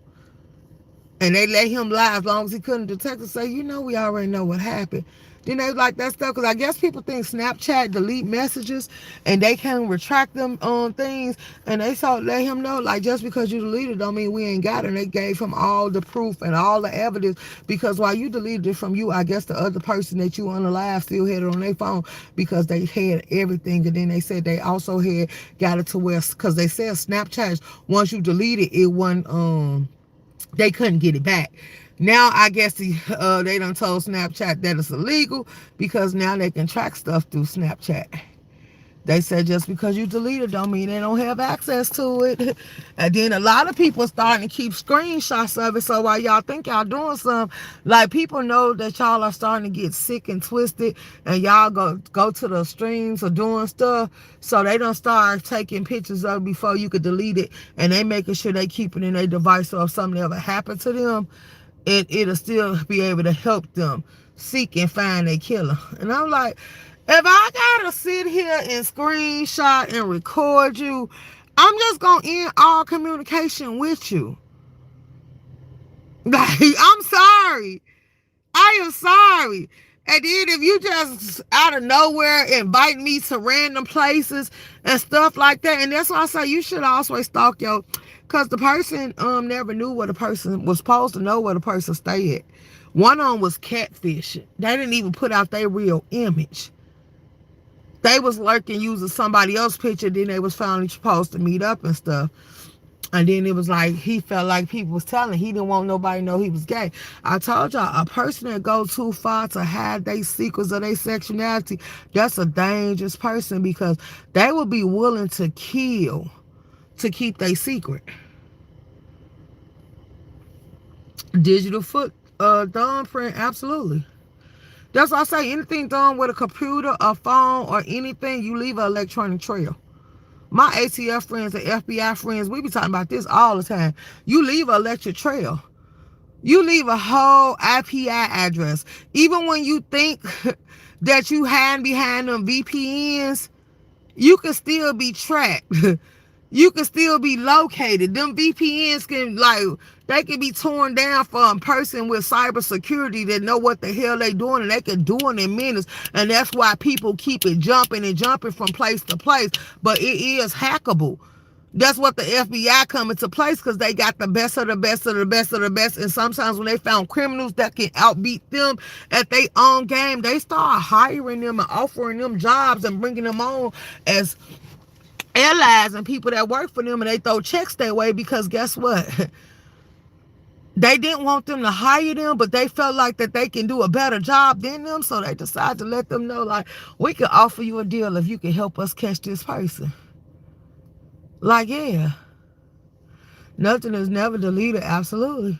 A: And they let him lie as long as he couldn't. Detectives say, we already know what happened. Then they like that stuff, because I guess people think Snapchat delete messages and they can retract them on things. And they let him know, like, just because you deleted don't mean we ain't got it. And they gave him all the proof and all the evidence, because while you deleted it from you, I guess the other person that you unalive still had it on their phone, because they had everything. And then they said they also had got it to where, because they said Snapchat, once you delete it, it wasn't, they couldn't get it back. Now I guess they done told Snapchat that it's illegal, because now they can track stuff through Snapchat. They said just because you delete it don't mean they don't have access to it. And then a lot of people are starting to keep screenshots of it. So while y'all think y'all doing something, like, people know that y'all are starting to get sick and twisted, and y'all go to the streams or doing stuff. So they don't start taking pictures of it before you could delete it, and they making sure they keep it in their device, so if something ever happened to them, it'll still be able to help them seek and find their killer. And I'm like, if I gotta sit here and screenshot and record you, I'm just gonna end all communication with you. Like, I'm sorry. I am sorry. And then if you just out of nowhere invite me to random places and stuff like that, and that's why I say you should always stalk because the person never knew where the person was supposed to know where the person stayed. One of them was catfishing. They didn't even put out their real image. They was lurking using somebody else's picture, then they was finally supposed to meet up and stuff. And then it was like he felt like people was telling. He didn't want nobody to know he was gay. I told y'all, a person that goes too far to hide their secrets or their sexuality, that's a dangerous person because they will be willing to kill to keep their secret. Digital foot thumbprint, absolutely. That's why I say anything done with a computer, a phone, or anything, you leave an electronic trail. My ATF friends and FBI friends, we be talking about this all the time. You leave an electric trail. You leave a whole IP address. Even when you think that you hide behind them VPNs, you can still be tracked. You can still be located. Them VPNs can, like, they can be torn down from a person with cybersecurity that know what the hell they doing, and they can do it in minutes. And that's why people keep it jumping and jumping from place to place. But it is hackable. That's what the FBI come into place, because they got the best of the best of the best of the best. And sometimes when they found criminals that can outbeat them at their own game, they start hiring them and offering them jobs and bringing them on as allies and people that work for them, and they throw checks their way because guess what? They didn't want them to hire them, but they felt like that they can do a better job than them, so they decided to let them know, like, we can offer you a deal if you can help us catch this person. Like, yeah. Nothing is never deleted, absolutely.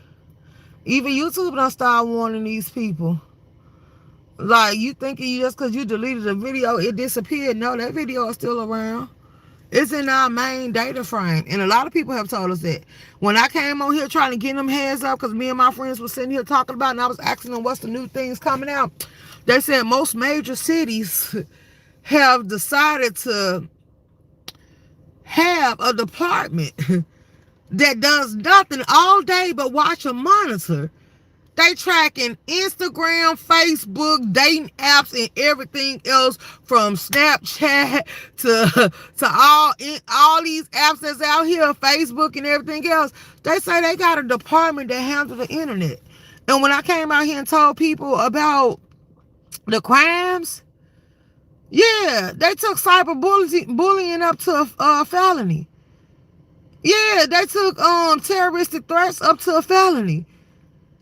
A: Even YouTube don't start warning these people. Like, you thinking just because you deleted a video, it disappeared. No, that video is still around. It's in our main data frame. And a lot of people have told us that. When I came on here trying to get them heads up, because me and my friends were sitting here talking about it, and I was asking them what's the new things coming out, they said most major cities have decided to have a department that does nothing all day but watch and monitor. They tracking Instagram, Facebook, dating apps, and everything else from Snapchat to all these apps that's out here, Facebook and everything else. They say they got a department that handles the internet. And when I came out here and told people about the crimes, yeah, they took cyberbullying up to a felony. Yeah, they took terroristic threats up to a felony.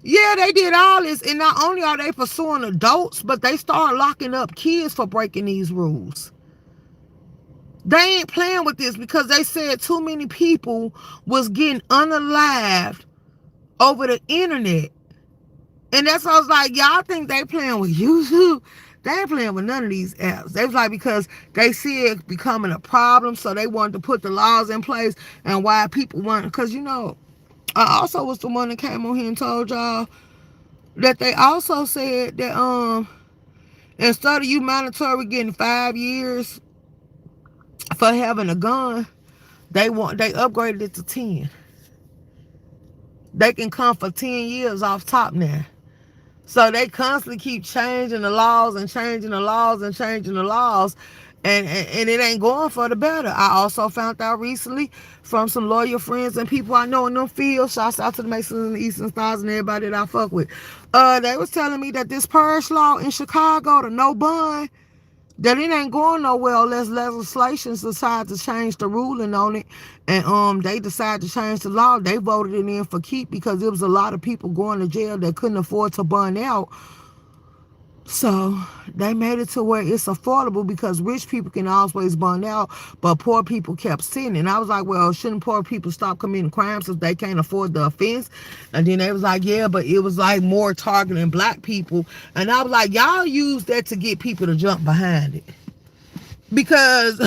A: Yeah, they did all this, and not only are they pursuing adults, but they start locking up kids for breaking these rules. They ain't playing with this because they said too many people was getting unalived over the internet. And that's why I was like, y'all think they playing with YouTube? They ain't playing with none of these apps. They was like, because they see it becoming a problem, so they wanted to put the laws in place, and why people want, because, you know, I also was the one that came on here and told y'all that they also said that instead of you mandatory getting 5 years for having a gun, they upgraded it to 10. They can come for 10 years off top now. So they constantly keep changing the laws and changing the laws and changing the laws. And it ain't going for the better. I also found out recently from some lawyer friends and people I know in them fields, shouts out to the Masons and the Eastern Stars and everybody that I fuck with. They was telling me that this purge law in Chicago, the no bond, that it ain't going nowhere unless legislation decide to change the ruling on it. And they decide to change the law. They voted it in for keep because there was a lot of people going to jail that couldn't afford to bond out. So they made it to where it's affordable because rich people can always bond out, but poor people kept sitting. And I was like, well, shouldn't poor people stop committing crimes if they can't afford the offense? And then they was like, yeah, but it was like more targeting black people. And I was like, y'all use that to get people to jump behind it. Because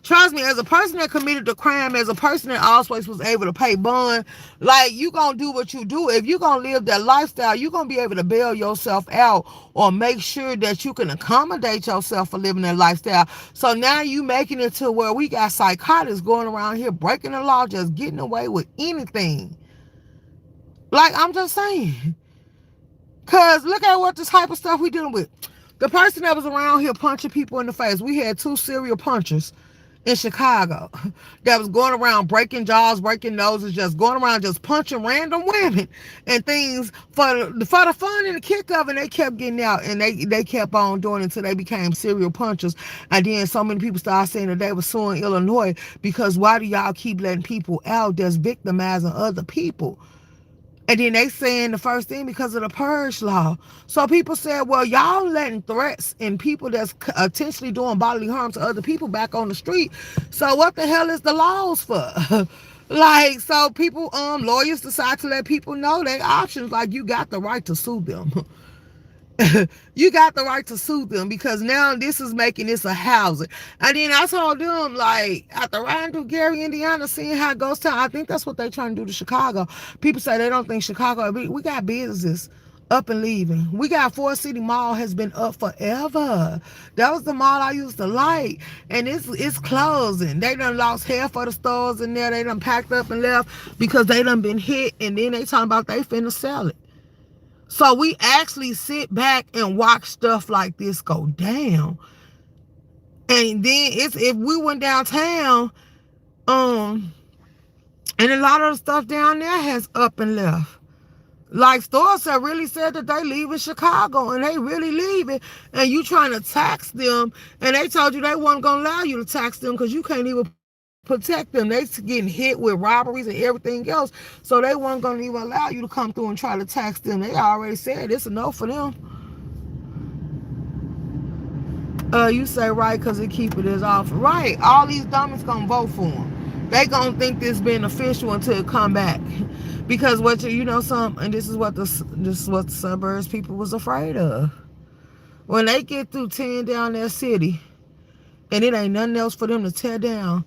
A: trust me, as a person that committed the crime, as a person that always was able to pay bond, like, you gonna do what you do. If you gonna live that lifestyle, you gonna be able to bail yourself out or make sure that you can accommodate yourself for living that lifestyle. So now you making it to where we got psychotics going around here breaking the law, just getting away with anything. Like, I'm just saying, because look at what this type of stuff we dealing with. The person that was around here punching people in the face, we had 2 serial punchers in Chicago that was going around breaking jaws, breaking noses, just going around just punching random women and things for the fun and the kick of it. And they kept getting out, and they kept on doing it until they became serial punchers. And then so many people started saying that they were suing Illinois because why do y'all keep letting people out that's victimizing other people? And then they saying the first thing because of the purge law. So people said, well, y'all letting threats and people that's intentionally doing bodily harm to other people back on the street. So what the hell is the laws for? Like, so people, lawyers decide to let people know their options. Like, you got the right to sue them. You got the right to sue them because now this is making this a housing. And then I told them, like, after riding through Gary, Indiana, seeing how Ghost Town, I think that's what they trying to do to Chicago. People say they don't think Chicago, we got businesses up and leaving. We got Forest City Mall has been up forever. That was the mall I used to like. And it's closing. They done lost half of the stores in there. They done packed up and left because they done been hit. And then they talking about they finna sell it. So we actually sit back and watch stuff like this go down. And then if we went downtown, and a lot of the stuff down there has up and left. Like stores have really said that they leaving Chicago and they really leaving, and you trying to tax them, and they told you they weren't gonna allow you to tax them because you can't even protect them. They getting hit with robberies and everything else, so they weren't gonna even allow you to come through and try to tax them. They already said it's a no for them. You say right because it keep it as off. Right, all these dummies gonna vote for them. They gonna think this beneficial until it come back. Because what you know some, and this is what the suburbs people was afraid of. When they get through tearing down their city, and it ain't nothing else for them to tear down,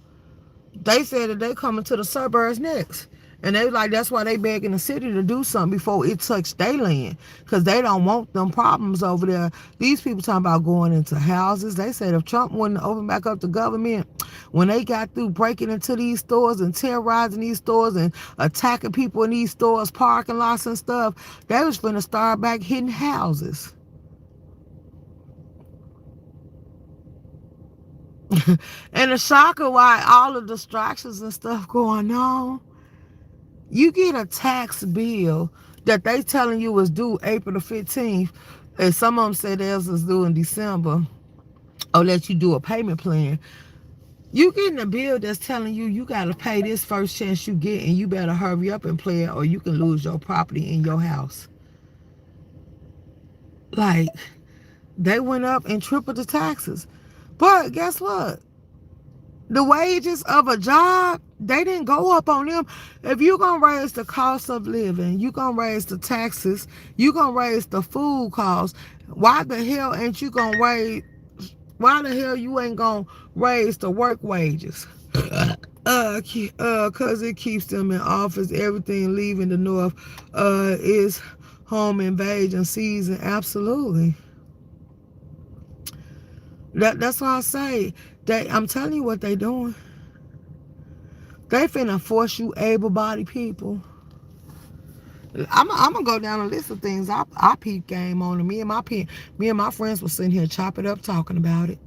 A: they said that they coming to the suburbs next. And they like, that's why they begging the city to do something before it touch their land. Because they don't want them problems over there. These people talking about going into houses. They said if Trump wouldn't open back up the government, when they got through breaking into these stores and terrorizing these stores and attacking people in these stores, parking lots and stuff, they was finna start back hitting houses. And the shocker why all the distractions and stuff going on, you get a tax bill that they telling you was due April the 15th, and some of them said theirs was due in December, or let you do a payment plan. You getting a bill that's telling you you got to pay this first chance you get, and you better hurry up and play it, or you can lose your property in your house. Like, they went up and tripled the taxes. But guess what? The wages of a job, they didn't go up on them. If you're going to raise the cost of living, you're going to raise the taxes, you're going to raise the food costs, why the hell ain't you going to raise, why the hell you ain't going to raise the work wages? Because it keeps them in office. Everything leaving the North is home invasion season. Absolutely. That's why I say, I'm telling you what they doing. They finna force you able-bodied people. I'm gonna go down a list of things I peep game on, and me and my friends were sitting here chopping up talking about it.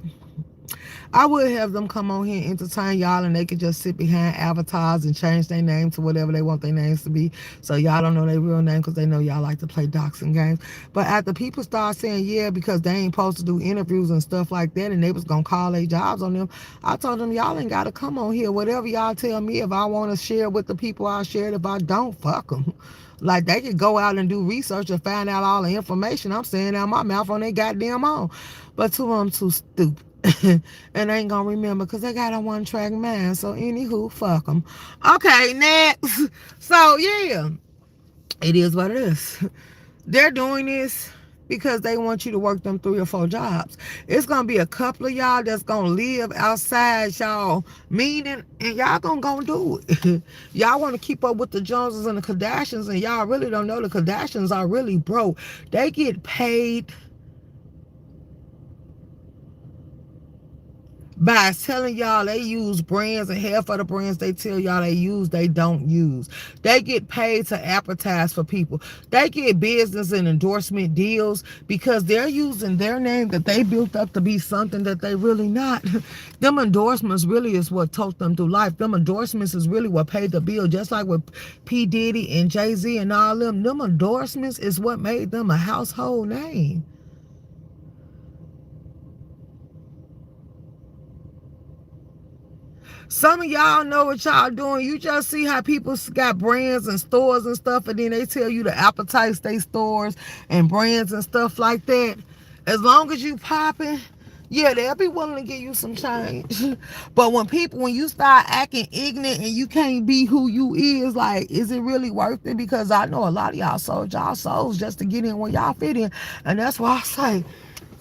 A: I would have them come on here and entertain y'all, and they could just sit behind avatars and change their name to whatever they want their names to be, so y'all don't know their real name because they know y'all like to play doxing games. But after people start saying yeah because they ain't supposed to do interviews and stuff like that, and they was gonna call their jobs on them, I told them y'all ain't gotta come on here. Whatever y'all tell me, if I want to share with the people, I'll share it. If I don't, fuck them. Like, they could go out and do research and find out all the information I'm saying out my mouth on their goddamn own. But two of them too stupid. And they ain't gonna remember because they got a one-track mind. So anywho, fuck them. Okay, next. So yeah, it is what it is. They're doing this because they want you to work them 3 or 4 jobs. It's gonna be a couple of y'all that's gonna live outside y'all meaning, and y'all gonna go do it. Y'all want to keep up with the Joneses and the Kardashians, and y'all really don't know the Kardashians are really broke. They get paid. by telling y'all they use brands, and half of the brands they tell y'all they use, they don't use. They get paid to advertise for people. They get business and endorsement deals because they're using their name that they built up to be something that they really not. Them endorsements really is what took them through life. Them endorsements is really what paid the bill. Just like with P. Diddy and Jay-Z and all them endorsements is what made them a household name. Some of y'all know what y'all doing. You just see how people got brands and stores and stuff, and then they tell you to advertise their stores and brands and stuff like that. As long as you popping, yeah, they'll be willing to give you some change. But when you start acting ignorant and you can't be who you is, like, is it really worth it? Because I know a lot of y'all sold y'all souls just to get in where y'all fit in. And that's why I say,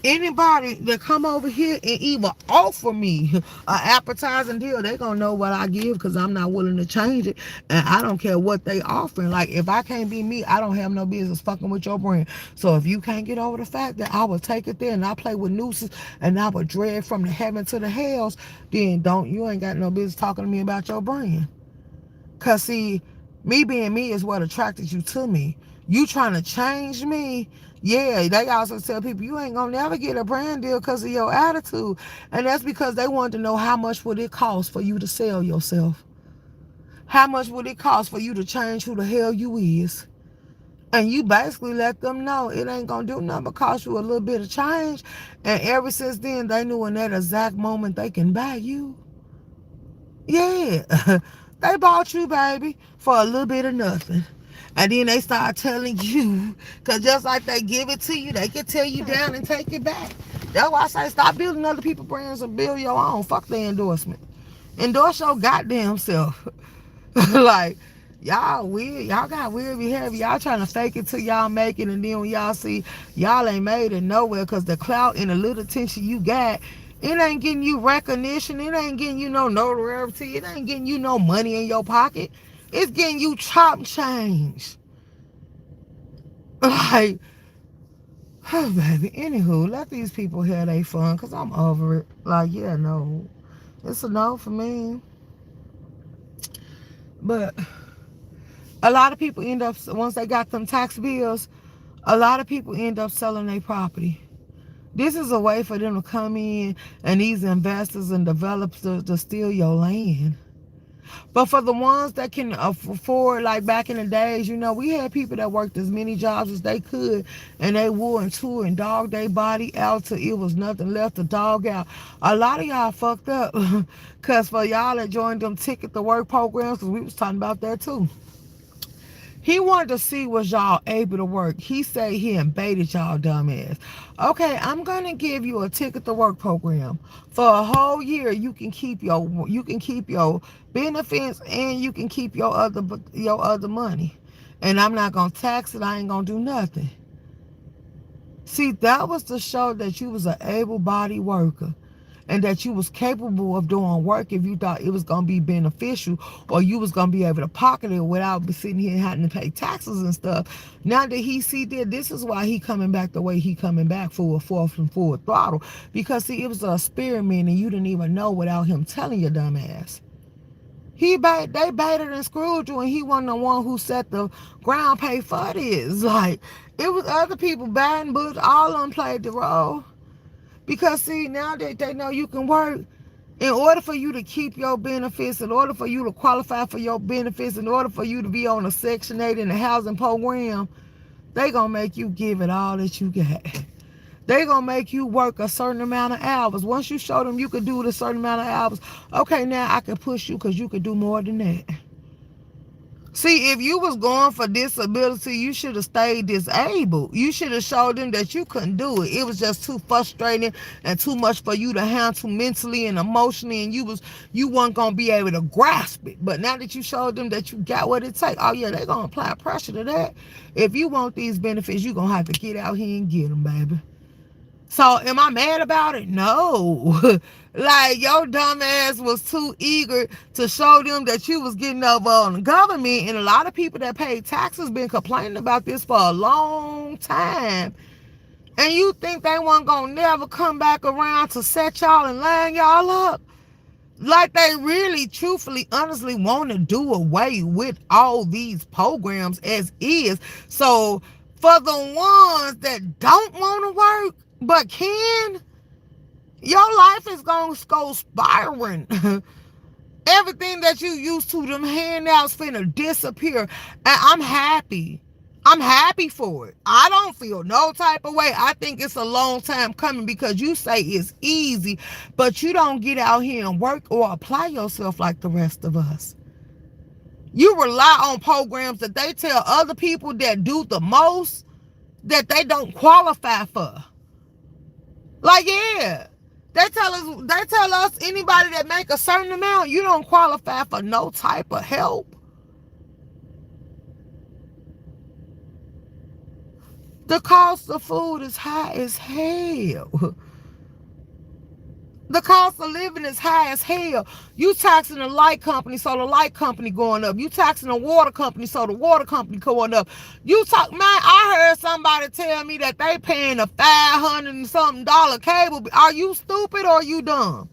A: anybody that come over here and even offer me an appetizing deal, they gonna know what I give because I'm not willing to change it. And I don't care what they offering. Like, if I can't be me, I don't have no business fucking with your brand. So if you can't get over the fact that I will take it there and I play with nooses and I will drag from the heaven to the hells, then you ain't got no business talking to me about your brand. Cause see, me being me is what attracted you to me. You trying to change me. Yeah, they also tell people you ain't gonna never get a brand deal because of your attitude. And that's because they want to know how much would it cost for you to sell yourself. How much would it cost for you to change who the hell you is? And you basically let them know it ain't gonna do nothing but cost you a little bit of change. And ever since then, they knew in that exact moment they can buy you. Yeah, they bought you, baby, for a little bit of nothing. And then they start telling you, because just like they give it to you, they can tear you down and take it back. That's why I say stop building other people's brands and build your own. Fuck the endorsement. Endorse your goddamn self. Like, y'all weird. Y'all got weird behavior. Y'all trying to fake it till y'all make it. And then when y'all see y'all ain't made it nowhere because the clout and the little attention you got, it ain't getting you recognition. It ain't getting you no notoriety. It ain't getting you no money in your pocket. It's getting you chop change. Like, oh, baby. Anywho, let these people have their fun because I'm over it. Like, yeah, no. It's a no for me. But a lot of people end up, once they got them tax bills, a lot of people end up selling their property. This is a way for them to come in and these investors and developers to steal your land. But for the ones that can afford, like back in the days, we had people that worked as many jobs as they could, and they wore and tore and dogged their body out till it was nothing left to dog out. A lot of y'all fucked up, because for y'all that joined them ticket to work programs, because we was talking about that too. He wanted to see was y'all able to work. He said he invaded y'all dumbass. Okay, I'm gonna give you a ticket to work program. For a whole year, you can keep your benefits and you can keep your other money. And I'm not gonna tax it, I ain't gonna do nothing. See, that was to show that you was an able-bodied worker and that you was capable of doing work if you thought it was going to be beneficial or you was going to be able to pocket it without sitting here having to pay taxes and stuff. Now that he see that, this is why he coming back the way he coming back full force and full throttle. Because, see, it was an experiment and you didn't even know without him telling your dumb ass. They baited and screwed you, and he wasn't the one who set the ground pay for this. Like, it was other people buying, but all of them played the role. Because, see, now that they know you can work, in order for you to keep your benefits, in order for you to qualify for your benefits, in order for you to be on a Section 8 in the housing program, they going to make you give it all that you got. They going to make you work a certain amount of hours. Once you show them you could do a certain amount of hours, okay, now I can push you because you could do more than that. See, if you was going for disability, you should have stayed disabled. You should have showed them that you couldn't do it. It was just too frustrating and too much for you to handle mentally and emotionally, and you weren't gonna be able to grasp it. But now that you showed them that you got what it takes, oh yeah, they're gonna apply pressure to that. If you want these benefits, you're gonna have to get out here and get them, baby. So am I mad about it? No. Like, your dumb ass was too eager to show them that you was getting over on the government. And a lot of people that pay taxes been complaining about this for a long time. And you think they weren't gonna never come back around to set y'all and line y'all up? Like they really, truthfully, honestly want to do away with all these programs as is. So for the ones that don't want to work but can, your life is going to go spiraling. Everything that you used to, them handouts finna disappear. And I'm happy. I'm happy for it. I don't feel no type of way. I think it's a long time coming because you say it's easy, but you don't get out here and work or apply yourself like the rest of us. You rely on programs that they tell other people that do the most that they don't qualify for. Like, yeah. They tell us anybody that make a certain amount, you don't qualify for no type of help. The cost of food is high as hell. The cost of living is high as hell. You taxing the light company, so the light company going up. You taxing the water company, so the water company going up. Man, I heard somebody tell me that they paying a $500 and something cable. Are you stupid or are you dumb?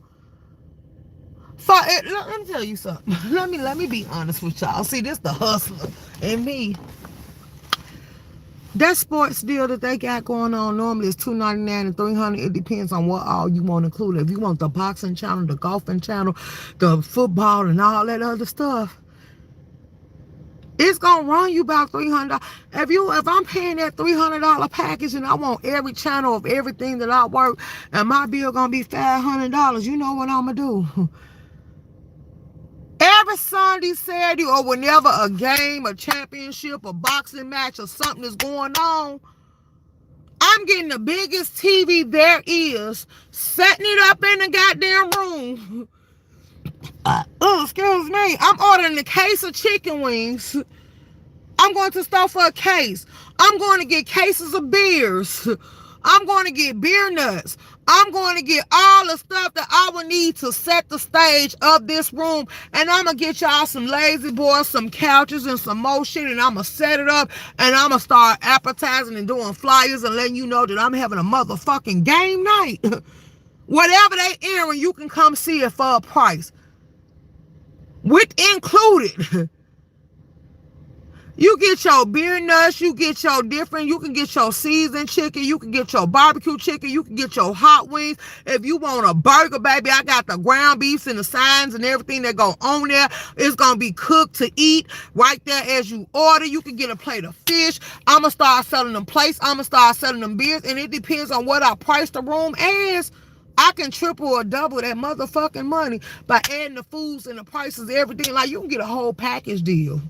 A: Let me tell you something. Let me be honest with y'all. See, this the hustler in me. That sports deal that they got going on normally is $299 and $300. It depends on what all you want to include. If you want the boxing channel, the golfing channel, the football, and all that other stuff, it's gonna run you about $300. If I'm paying that $300 package and I want every channel of everything that I work, and my bill gonna be $500, you know what I'm gonna do? Every Sunday, Saturday, or whenever a game, a championship, a boxing match, or something is going on, I'm getting the biggest TV there is, setting it up in the goddamn room. Excuse me. I'm ordering a case of chicken wings. I'm going to the store for a case. I'm going to get cases of beers. I'm going to get beer nuts. I'm going to get all the stuff that I would need to set the stage of this room. And I'm going to get y'all some lazy boys, some couches, and some more shit. And I'm going to set it up. And I'm going to start advertising and doing flyers and letting you know that I'm having a motherfucking game night. Whatever they airing, you can come see it for a price. With included. You get your beer nuts, you get your you can get your seasoned chicken, you can get your barbecue chicken, you can get your hot wings. If you want a burger, baby, I got the ground beefs and the signs and everything that go on there. It's going to be cooked to eat right there as you order. You can get a plate of fish. I'm going to start selling them plates. I'm going to start selling them beers. And it depends on what I price the room as. I can triple or double that motherfucking money by adding the foods and the prices, everything. Like, you can get a whole package deal.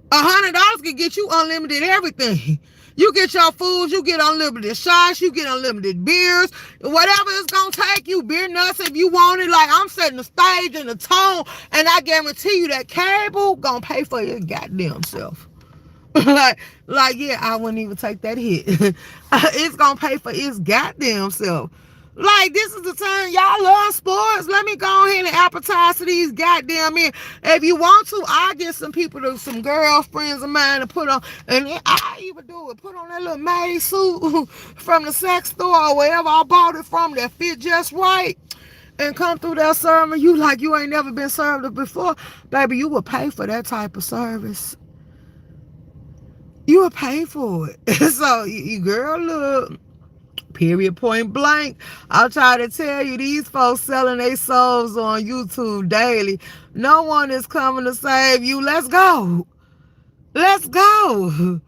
A: $100 can get you unlimited everything. You get your foods, you get unlimited shots, you get unlimited beers, whatever it's gonna take you, beer nuts if you want it. Like, I'm setting the stage and the tone, and I guarantee you that cable gonna pay for your goddamn self. like, yeah, I wouldn't even take that hit. It's gonna pay for its goddamn self. Like, this is the time y'all love sports. Let me go ahead and advertise to these goddamn men. If you want to, I'll get some people, some girlfriends of mine to put on, and I even do it. Put on that little maid suit from the sex store or wherever I bought it from that fit just right, and come through that serving you like you ain't never been served before. Baby, you would pay for that type of service. You would pay for it. So, you girl, look. Period, point blank. I'll try to tell you, these folks selling their souls on YouTube daily. No one is coming to save you. Let's go. Let's go.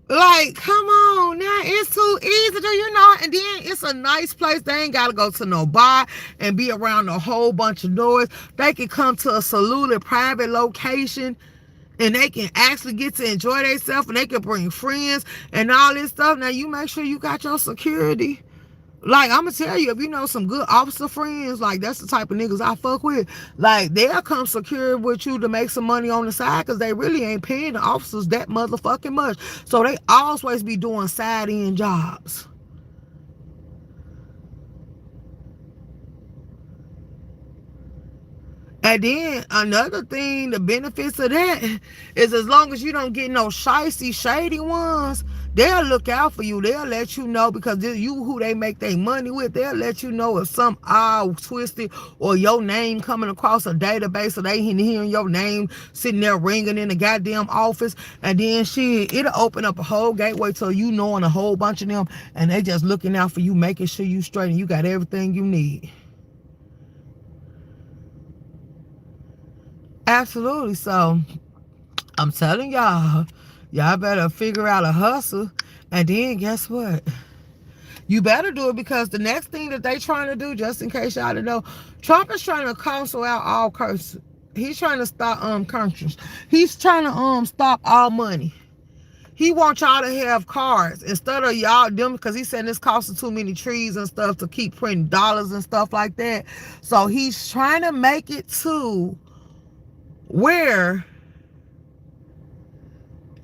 A: Like, come on now. It's too easy to, and then it's a nice place. They ain't got to go to no bar and be around a whole bunch of noise. They can come to a secluded private location and they can actually get to enjoy themselves, and they can bring friends and all this stuff. Now, you make sure you got your security. Like, I'm going to tell you, if you know some good officer friends, like, that's the type of niggas I fuck with. Like, they'll come secure with you to make some money on the side because they really ain't paying the officers that motherfucking much. So they always be doing side-end jobs. And then another thing, the benefits of that is as long as you don't get no shicey, shady ones, they'll look out for you. They'll let you know because you who they make their money with. They'll let you know if some odd twisted or your name coming across a database or they hearing your name sitting there ringing in the goddamn office. And then shit, it'll open up a whole gateway to you knowing a whole bunch of them and they just looking out for you, making sure you straight and you got everything you need. Absolutely. So I'm telling y'all better figure out a hustle. And then guess what? You better do it because the next thing that they trying to do, just in case y'all don't know, Trump is trying to cancel out all curses. He's trying to stop countries. He's trying to stop all money. He wants y'all to have cards instead of y'all them because he said this costing too many trees and stuff to keep printing dollars and stuff like that. So he's trying to make it to where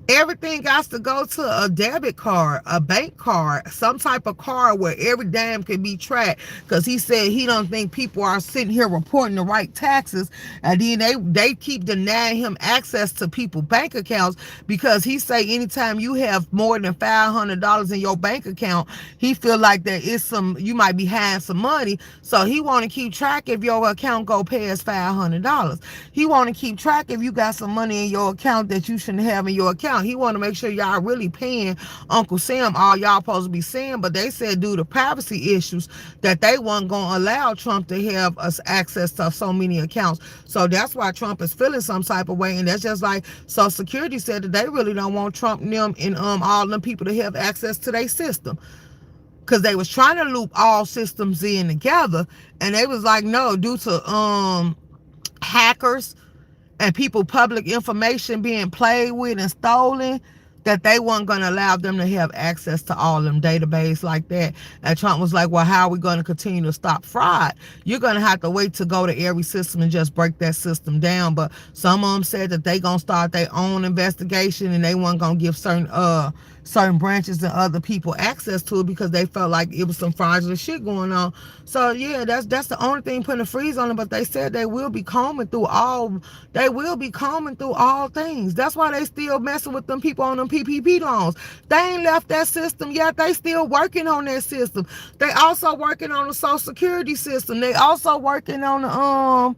A: everything got to go to a debit card, a bank card, some type of card where every dime can be tracked. Because he said he don't think people are sitting here reporting the right taxes, and then they keep denying him access to people's bank accounts because he say anytime you have more than $500 in your bank account, he feel like that it's you might be hiding some money. So he want to keep track if your account go past $500. He want to keep track if you got some money in your account that you shouldn't have in your account. He want to make sure y'all really paying Uncle Sam all y'all supposed to be saying, but they said due to privacy issues that they weren't going to allow Trump to have us access to so many accounts. So that's why Trump is feeling some type of way, and that's just like Social Security said that they really don't want Trump and them and all them people to have access to their system because they was trying to loop all systems in together, and they was like, no, due to hackers and people public information being played with and stolen, that they weren't going to allow them to have access to all them database like that. And Trump was like, well, how are we going to continue to stop fraud? You're going to have to wait to go to every system and just break that system down. But some of them said that they going to start their own investigation and they weren't going to give certain branches and other people access to it because they felt like it was some fraudulent shit going on. So yeah, that's the only thing putting a freeze on it. But they said they will be combing through all things. That's why they still messing with them people on them PPP loans. They ain't left that system yet. They still working on that system. They also working on the Social Security system. They also working on the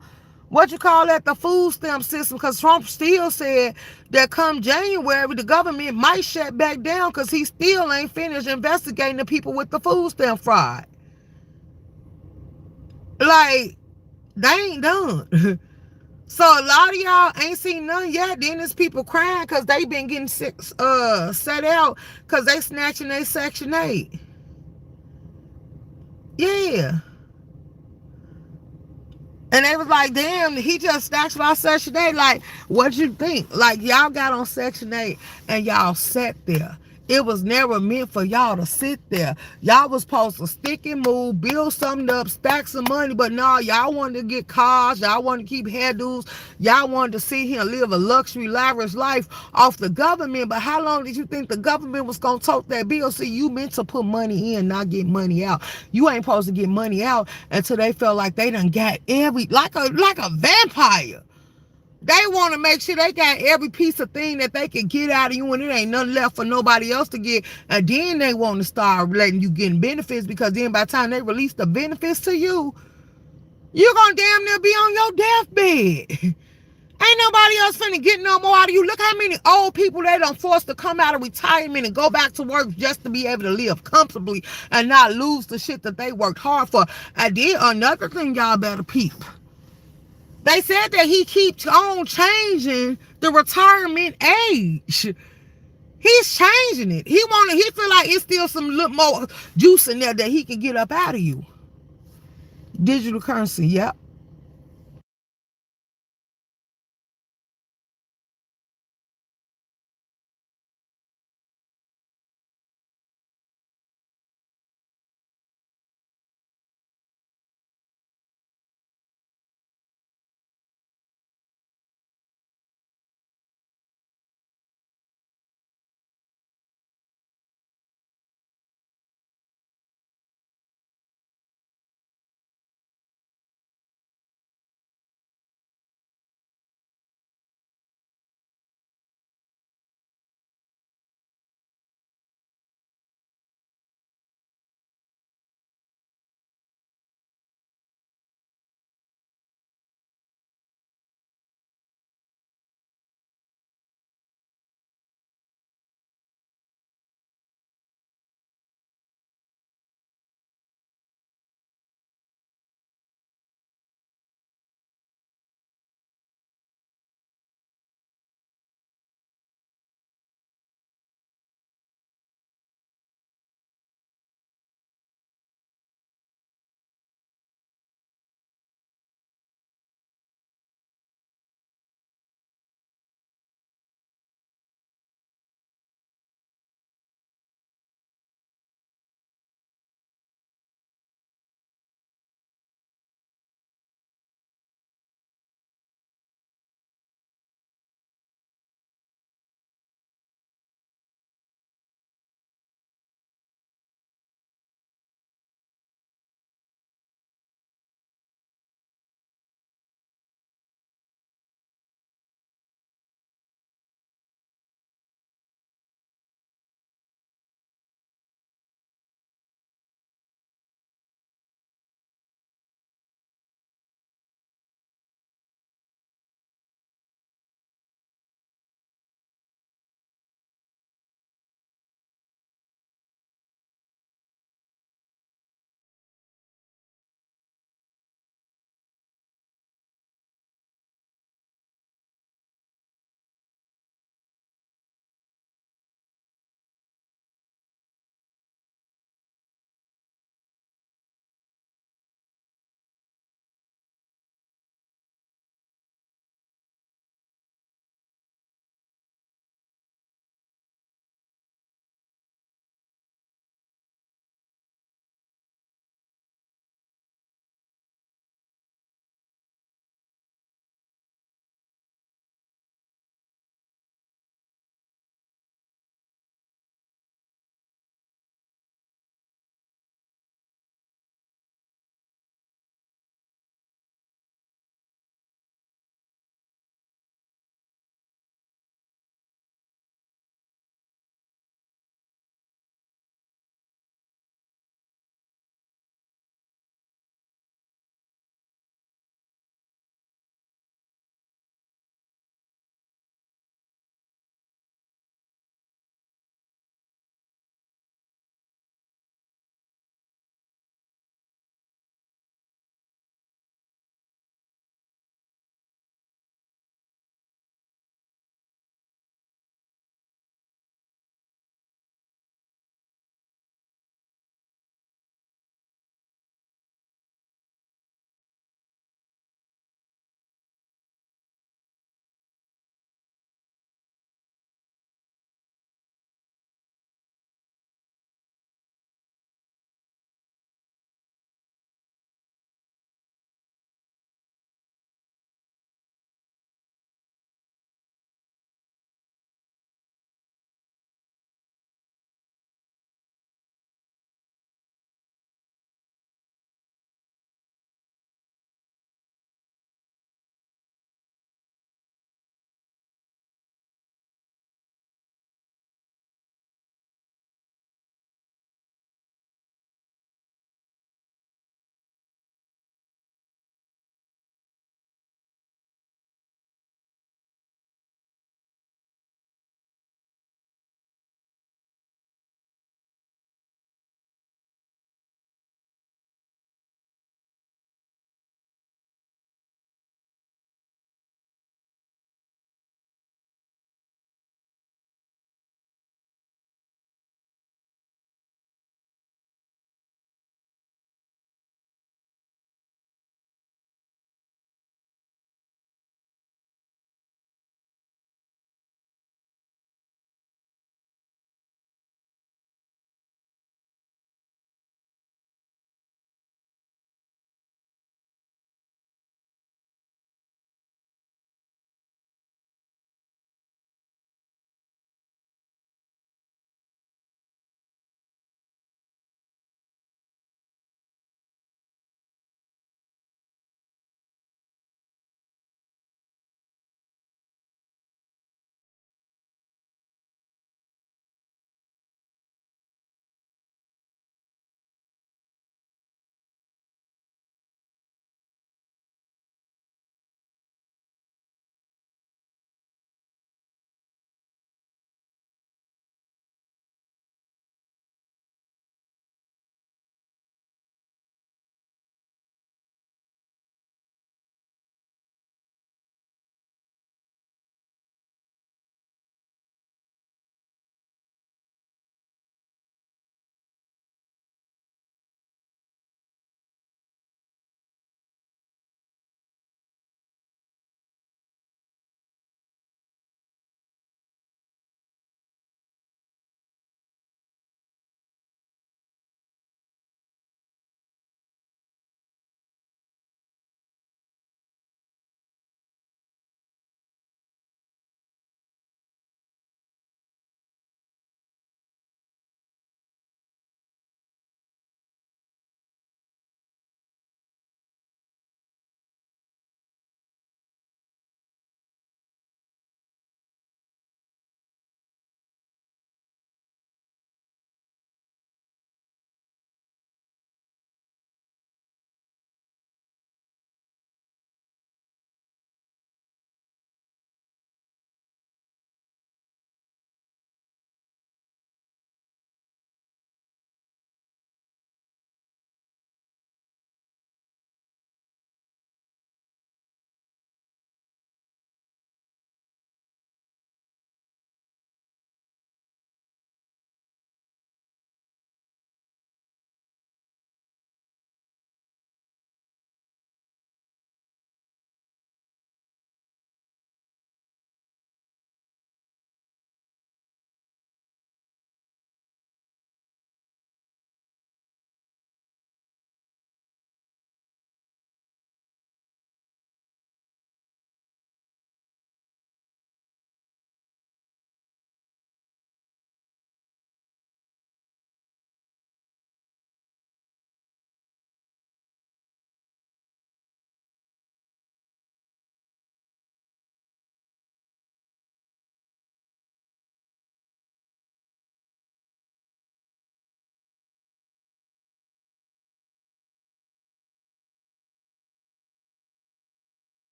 A: what you call that, the food stamp system, because Trump still said that come January the government might shut back down because he still ain't finished investigating the people with the food stamp fraud. Like, they ain't done. So a lot of y'all ain't seen none yet. Then there's people crying because they been getting set out because they snatching their Section 8. Yeah. And they was like, damn, he just snatched my Section 8. Like, what you think? Like, y'all got on Section 8 and y'all sat there. It was never meant for y'all to sit there. Y'all was supposed to stick and move, build something up, stack some money. But no, y'all wanted to get cars. Y'all wanted to keep hairdos. Y'all wanted to sit here and live a luxury, lavish life off the government. But how long did you think the government was going to tote that bill? See, you meant to put money in, not get money out. You ain't supposed to get money out until they felt like they done got like a vampire. They want to make sure they got every piece of thing that they can get out of you, and it ain't nothing left for nobody else to get. And then they want to start letting you get benefits, because then by the time they release the benefits to you, you're going to damn near be on your deathbed. Ain't nobody else finna get no more out of you. Look how many old people they done forced to come out of retirement and go back to work just to be able to live comfortably and not lose the shit that they worked hard for. And then another thing y'all better peep. They said that he keeps on changing the retirement age. He's changing it. He feel like it's still some little more juice in there that he can get up out of you. Digital currency, yep.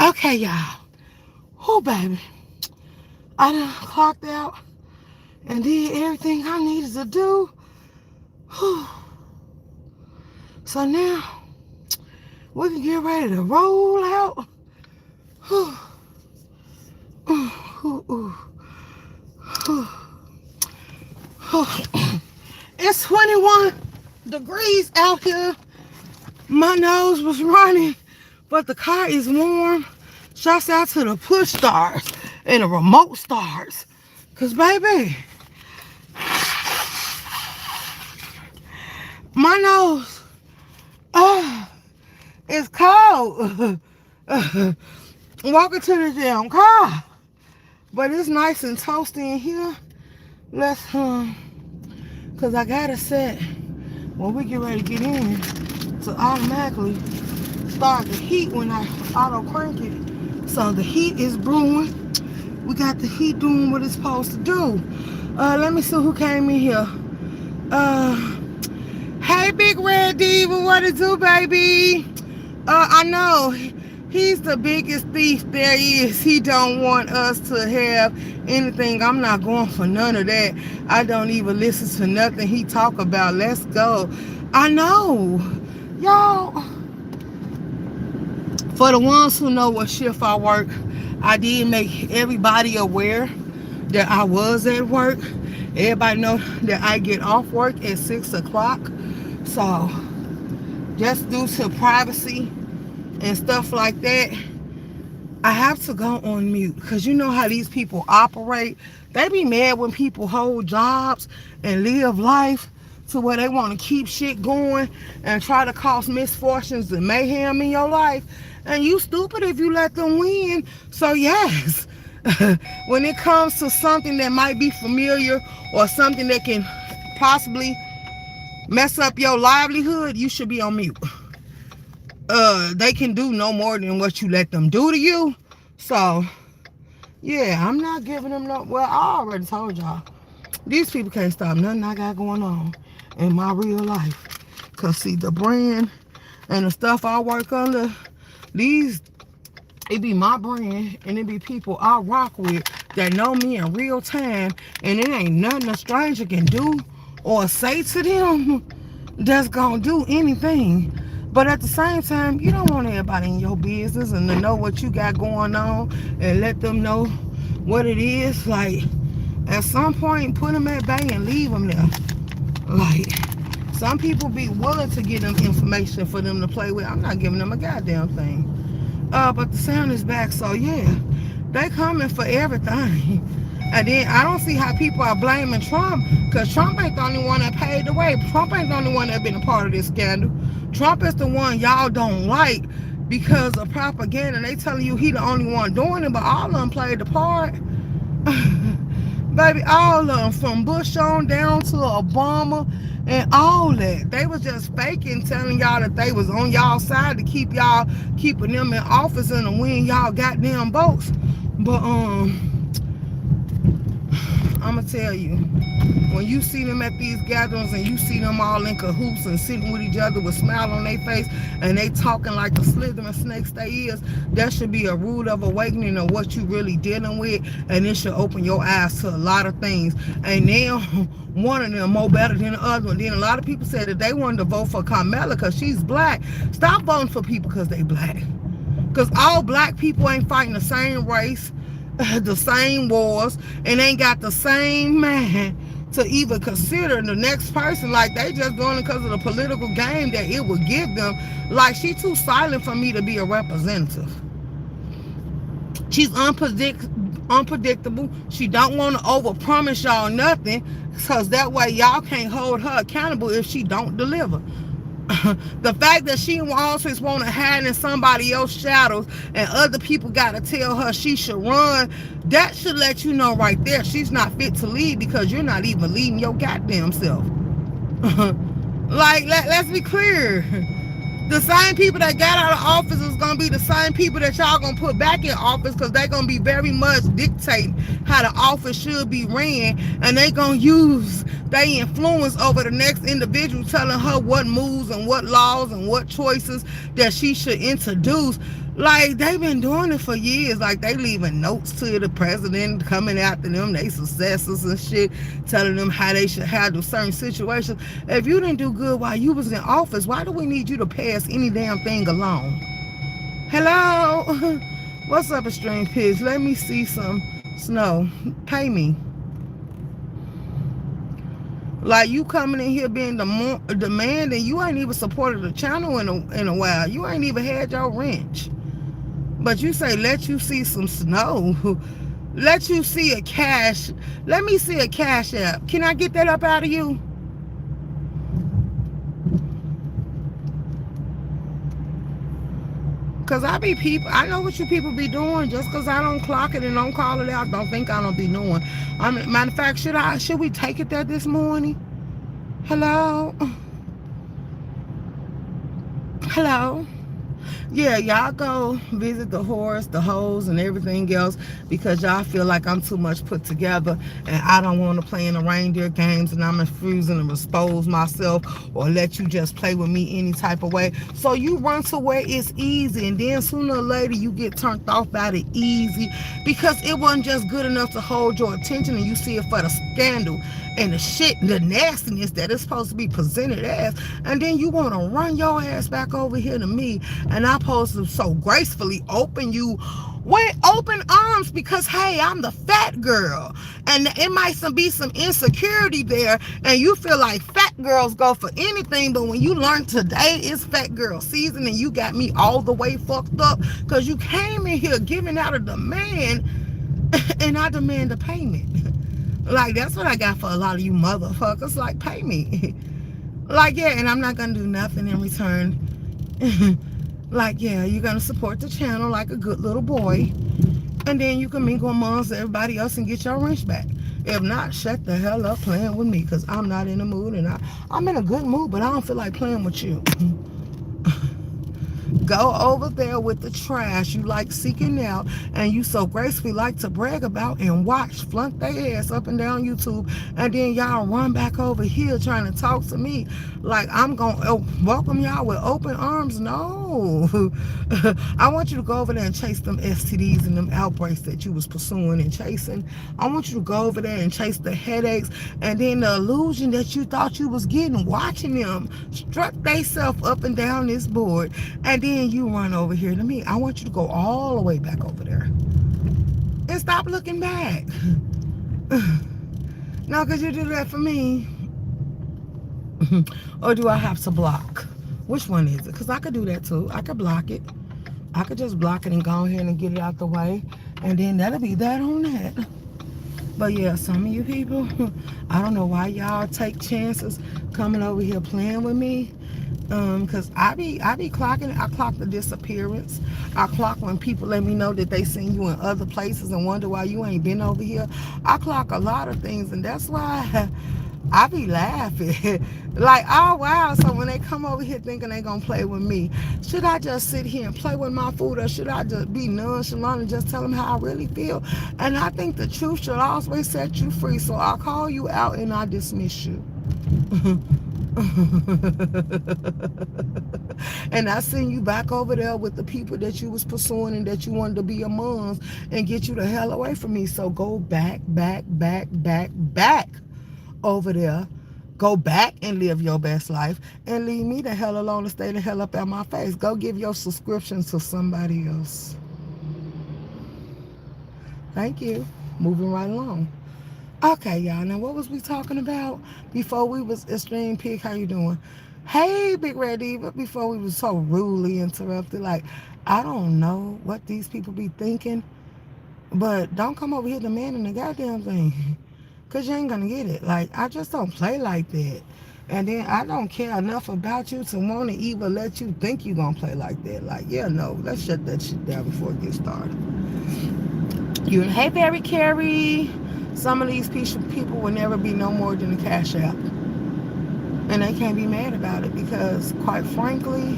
A: Okay, y'all. Oh, baby. I done clocked out and did everything I needed to do. Whew. So now we can get ready to roll out. Whew. Ooh, ooh, ooh. It's 21 degrees out here. My nose was running, but the car is warm. Shouts out to the push stars and the remote stars. Cause baby, my nose is cold. Walking to the damn car. But it's nice and toasty in here. Let's cause I got it set when we get ready to get in to automatically start the heat when I auto crank it. So the heat is brewing. We got the heat doing what it's supposed to do. Let me see who came in here. Hey Big Red Diva, what it do, baby? I know he's the biggest thief there is. He don't want us to have anything. I'm not going for none of that. I don't even listen to nothing he talk about. Let's go. I know. Y'all, for the ones who know what shift I work, I did make everybody aware that I was at work. Everybody know that I get off work at 6 o'clock. So just due to privacy and stuff like that, I have to go on mute. Because you know how these people operate. They be mad when people hold jobs and live life to where they want to keep shit going and try to cause misfortunes and mayhem in your life. And you stupid if you let them win. So yes, when it comes to something that might be familiar or something that can possibly mess up your livelihood, you should be on mute. They can do no more than what you let them do to you. So yeah, I'm not giving them no. Well, I already told y'all, these people can't stop nothing I got going on in my real life. Cause see, the brand and the stuff I work under, these, it be my brand and it be people I rock with that know me in real time, and it ain't nothing a stranger can do or say to them that's gonna do anything. But at the same time, you don't want everybody in your business and to know what you got going on and let them know what it is. Like, at some point, put them at bay and leave them there. Like, some people be willing to give them information for them to play with. I'm not giving them a goddamn thing. But the sound is back, so yeah, they coming for everything. And then I don't see how people are blaming Trump, because Trump ain't the only one that paid the way. Trump ain't the only one that been a part of this scandal. Trump is the one y'all don't like because of propaganda. They telling you he the only one doing it, but all of them played the part. Baby, all of them, from Bush on down to Obama and all that. They was just faking, telling y'all that they was on y'all side to keep y'all, keeping them in office and to win y'all goddamn votes. But I'ma tell you, when you see them at these gatherings and you see them all in cahoots and sitting with each other with a smile on their face and they talking like the slithering snakes they is, that should be a rude of awakening of what you really dealing with, and it should open your eyes to a lot of things. And now one of them more better than the other one. Then a lot of people said that they wanted to vote for Kamala because she's black. Stop voting for people because they black. Because all black people ain't fighting the same race, the same wars, and ain't got the same man to even consider the next person. Like, they just doing it because of the political game that it would give them. Like, she too silent for me to be a representative. She's unpredictable. She don't want to overpromise y'all nothing, because that way y'all can't hold her accountable if she don't deliver. The fact that she always want to hide in somebody else's shadows and other people got to tell her she should run, that should let you know right there she's not fit to lead, because you're not even leading your goddamn self. Like, let's be clear. The same people that got out of office is going to be the same people that y'all going to put back in office, because they're going to be very much dictating how the office should be ran, and they going to use their influence over the next individual, telling her what moves and what laws and what choices that she should introduce. Like, they've been doing it for years. Like, they leaving notes to the president coming after them, they successors and shit, telling them how they should handle certain situations. If you didn't do good while you was in office, why do we need you to pass any damn thing along? Hello? What's up, Extreme Pigs? Let me see some snow. Pay me. Like, you coming in here being the man, and you ain't even supported the channel in a while. You ain't even had your wrench. But you say, let you see some snow. Let you see a cash. Let me see a cash app. Can I get that up out of you? Cause I know what you people be doing. Just cause I don't clock it and don't call it out, don't think I don't be knowing. Matter of fact, should we take it there this morning? Hello? Hello? Yeah, y'all go visit the horse, the hoes, and everything else because y'all feel like I'm too much put together and I don't want to play in the reindeer games and I'm refusing to expose myself or let you just play with me any type of way. So you run to where it's easy, and then sooner or later you get turned off by the easy because it wasn't just good enough to hold your attention and you see it for the scandal and the shit, the nastiness that it's supposed to be presented as, and then you want to run your ass back over here to me, and I'm supposed to so gracefully open you with open arms because, hey, I'm the fat girl, and it might be some insecurity there, and you feel like fat girls go for anything, but when you learn today it's fat girl season and you got me all the way fucked up because you came in here giving out a demand and I demand a payment. Like, that's what I got for a lot of you motherfuckers. Like, pay me. Like, yeah, and I'm not going to do nothing in return. Like, yeah, you're going to support the channel like a good little boy. And then you can mingle amongst everybody else and get your wrench back. If not, shut the hell up playing with me because I'm not in the mood. And I'm in a good mood, but I don't feel like playing with you. Go over there with the trash you like seeking out and you so gracefully like to brag about and watch flunk their ass up and down YouTube, and then y'all run back over here trying to talk to me like I'm gonna welcome y'all with open arms. No. I want you to go over there and chase them STDs and them outbreaks that you was pursuing and chasing. I want you to go over there and chase the headaches and then the illusion that you thought you was getting watching them struck theyself up and down this board, and then you run over here to me. I want you to go all the way back over there and stop looking back. Now, could you do that for me? Or do I have to block? Which one is it? Because I could do that too. I could block it. I could just block it and go ahead and get it out the way. And then that'll be that on that. But yeah, some of you people, I don't know why y'all take chances coming over here playing with me. Cause I be clocking. I clock the disappearance. I clock when people let me know that they seen you in other places and wonder why you ain't been over here. I clock a lot of things, and that's why I be laughing. Like, oh wow, so when they come over here thinking they gonna play with me, should I just sit here and play with my food, or should I just be nonchalant and just tell them how I really feel? And I think the truth should always set you free, so I'll call you out and I dismiss you. And I send you back over there with the people that you was pursuing and that you wanted to be amongst and get you the hell away from me. So go back over there. Go back and live your best life and leave me the hell alone and stay the hell up out my face. Go give your subscription to somebody else. Thank you. Moving right along. Okay, y'all. Now, what was we talking about before we was Extreme Pig? How you doing? Hey, Big Red Diva. Before we was so rudely interrupted. Like, I don't know what these people be thinking, but don't come over here demanding the goddamn thing, because you ain't going to get it. Like, I just don't play like that. And then I don't care enough about you to want to even let you think you going to play like that. Like, yeah, no, let's shut that shit down before it gets started. Hey, Barry Carey. Some of these people will never be no more than a cash app. And they can't be mad about it because, quite frankly,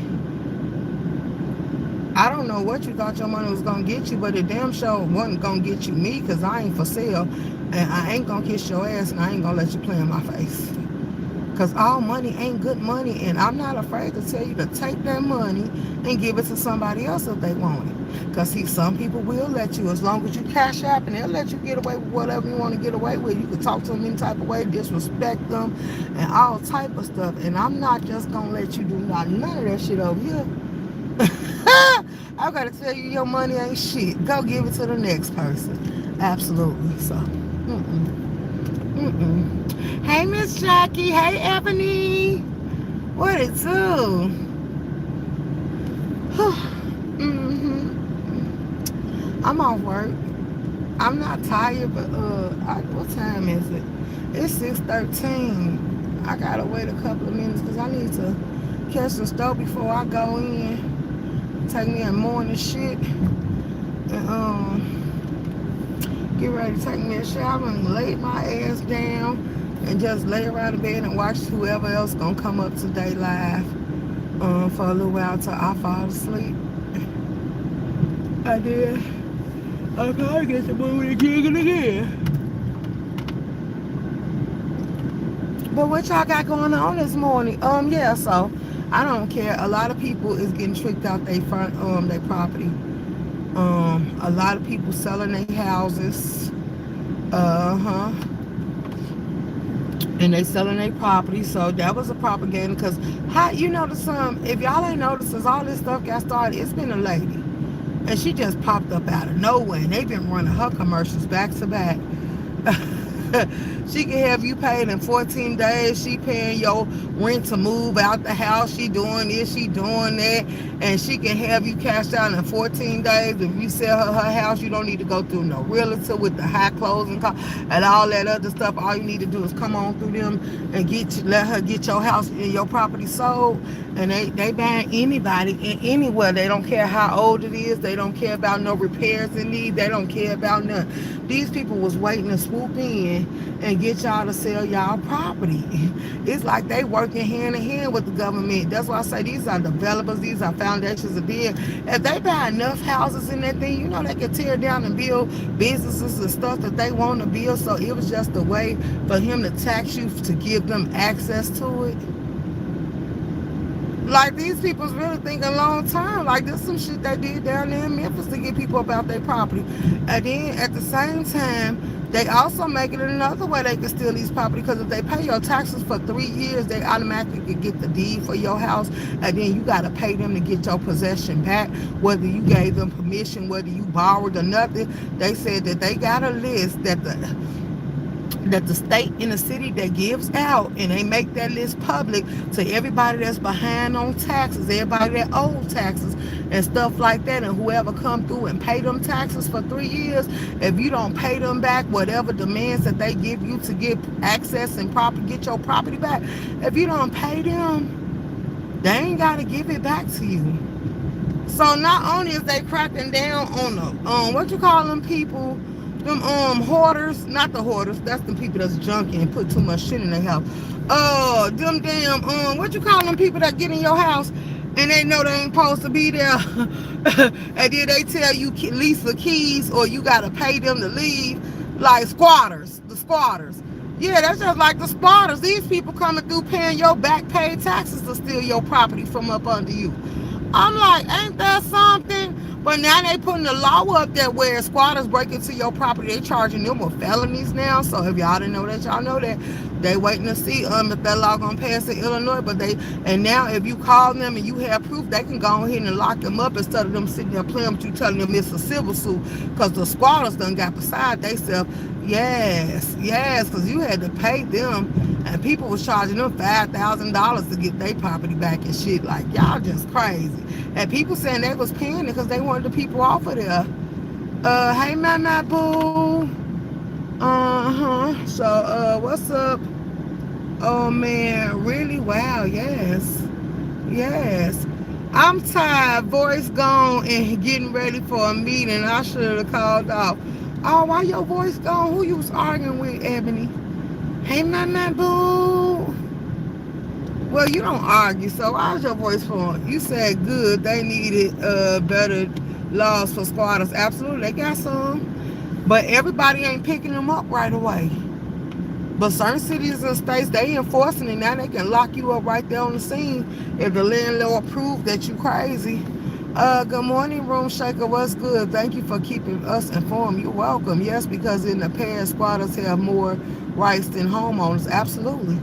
A: I don't know what you thought your money was going to get you, but it damn sure wasn't going to get you me, because I ain't for sale. And I ain't going to kiss your ass, and I ain't going to let you play in my face. Because Because all money ain't good money. And I'm not afraid to tell you to take that money and give it to somebody else if they want it. Because, see, some people will let you, as long as you cash out, and they'll let you get away with whatever you want to get away with. You can talk to them any type of way, disrespect them, and all type of stuff. And I'm not just going to let you do none of that shit over here. I gotta tell you, your money ain't shit. Go give it to the next person. Absolutely. So, hey, Miss Jackie. Hey, Ebony. What it do? I'm off work. I'm not tired, but what time is it? It's 6:13. I gotta wait a couple of minutes because I need to catch some stuff before I go in. Take me a morning shit and get ready to take me a shower and lay my ass down and just lay around the bed and watch whoever else gonna come up today live for a little while till I fall asleep. I did. I probably get the movie again. But what y'all got going on this morning? Yeah, so I don't care. A lot of people is getting tricked out their property. A lot of people selling their houses. And they selling their property. So that was a propaganda. Because how you notice if y'all ain't noticed, since all this stuff got started, it's been a lady. And she just popped up out of nowhere. And they've been running her commercials back to back. She can have you paid in 14 days. She paying your rent to move out the house. She doing this, she doing that. And she can have you cashed out in 14 days. If you sell her house, you don't need to go through no realtor with the high closing cost and all that other stuff. All you need to do is come on through them and let her get your house and your property sold. And they buying anybody and anywhere. They don't care how old it is. They don't care about no repairs in need. They don't care about none. These people was waiting to swoop in and get y'all to sell y'all property. It's like they working hand in hand with the government. That's why I say these are developers, these are foundations of being. If they buy enough houses in that thing, you know they can tear down and build businesses and stuff that they want to build. So it was just a way for him to tax you to give them access to it. Like, these people's really thinking long term. Like, there's some shit they did down there in Memphis to get people about their property. And then at the same time, they also make it another way they can steal these property, because if they pay your taxes for 3 years, they automatically get the deed for your house, and then you got to pay them to get your possession back, whether you gave them permission, whether you borrowed or nothing. They said that they got a list that the state in the city that gives out, and they make that list public to everybody that's behind on taxes, everybody that owes taxes and stuff like that. And whoever come through and pay them taxes for 3 years, if you don't pay them back whatever demands that they give you to get access and get your property back, if you don't pay them, they ain't got to give it back to you. So not only is they cracking down on the what you call them people, them hoarders, not the hoarders, that's the people that's junky and put too much shit in their house. Them damn what you call them people that get in your house and they know they ain't supposed to be there, and then they tell you lease the keys or you gotta pay them to leave, like squatters, the squatters. Yeah, that's just like the squatters. These people coming through paying your back paid taxes to steal your property from up under you. I'm like, ain't that something? But now they putting the law up there where squatters break into your property, they charging them with felonies now. So if y'all didn't know that, y'all know that. They waiting to see if that law gonna pass in Illinois. And now if you call them and you have proof, they can go ahead and lock them up instead of them sitting there playing with you, telling them it's a civil suit, because the squatters done got beside themselves. Yes, because you had to pay them, and people was charging them $5,000 to get their property back and shit. Like, y'all just crazy. And people saying they was paying it because they wanted the people off of there. Hey, my boo. So, what's up? Oh, man, really? Wow, yes. I'm tired, voice gone, and getting ready for a meeting. I should have called off. Oh, why your voice gone? Who you was arguing with, Ebony? Hey, my boo. Well, you don't argue, so why's your voice for? You said good, they needed better laws for squatters. Absolutely, they got some. But everybody ain't picking them up right away. But certain cities and states, they enforcing it now. They can lock you up right there on the scene if the landlord prove that you crazy. Good morning, Room Shaker. What's good? Thank you for keeping us informed. You're welcome. Yes, because in the past, squatters have more rights than homeowners. Absolutely.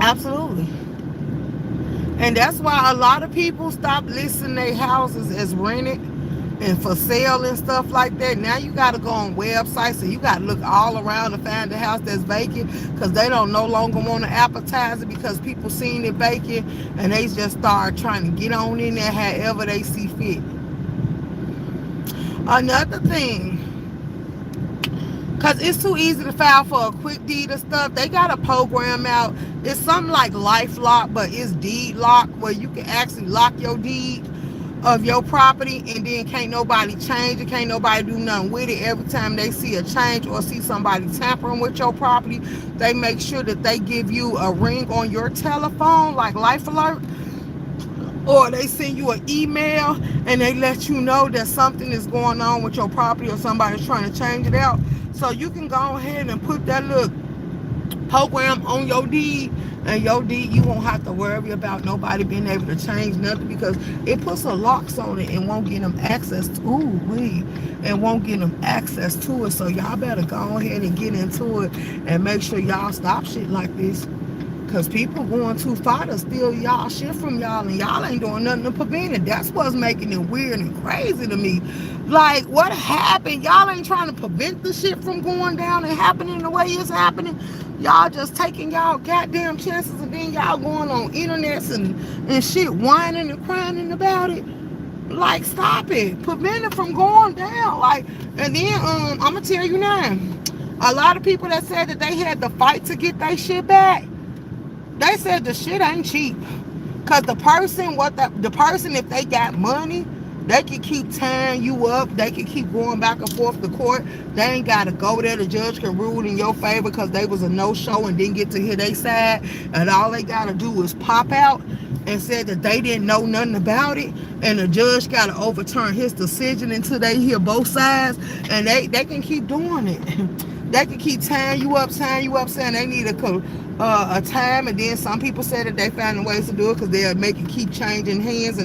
A: Absolutely. And that's why a lot of people stop listing their houses as rented and for sale and stuff like that. Now you got to go on websites and you got to look all around to find the house that's vacant because they don't no longer want to advertise it because people seen it vacant and they just start trying to get on in there however they see fit. Another thing, because it's too easy to file for a quick deed of stuff, they got a program out. It's something like Life Lock, but it's Deed Lock, where you can actually lock your deed of your property and then can't nobody change it, can't nobody do nothing with it. Every time they see a change or see somebody tampering with your property, they make sure that they give you a ring on your telephone, like Life Alert, or they send you an email and they let you know that something is going on with your property or somebody's trying to change it out. So you can go ahead and put that little program on your deed, and your deed, you won't have to worry about nobody being able to change nothing because it puts a locks on it and won't get them access to and won't get them access to it. So y'all better go ahead and get into it and make sure y'all stop shit like this. Because people going too far to steal y'all shit from y'all, and y'all ain't doing nothing to prevent it. That's what's making it weird and crazy to me. Like, what happened? Y'all ain't trying to prevent the shit from going down and happening the way it's happening. Y'all just taking y'all goddamn chances, and then y'all going on internets and shit, whining and crying about it. Like, stop it. Prevent it from going down. Like, and then I'm gonna tell you now, a lot of people that said that they had to fight to get their shit back, they said the shit ain't cheap. Cause the person, if they got money, they can keep tying you up. They can keep going back and forth to court. They ain't gotta go there. The judge can rule in your favor because they was a no-show and didn't get to hear their side. And all they gotta do is pop out and said that they didn't know nothing about it. And the judge gotta overturn his decision until they hear both sides. And they can keep doing it. They can keep tying you up, saying they need a time, and then some people said that they found ways to do it because they'll make it keep changing hands.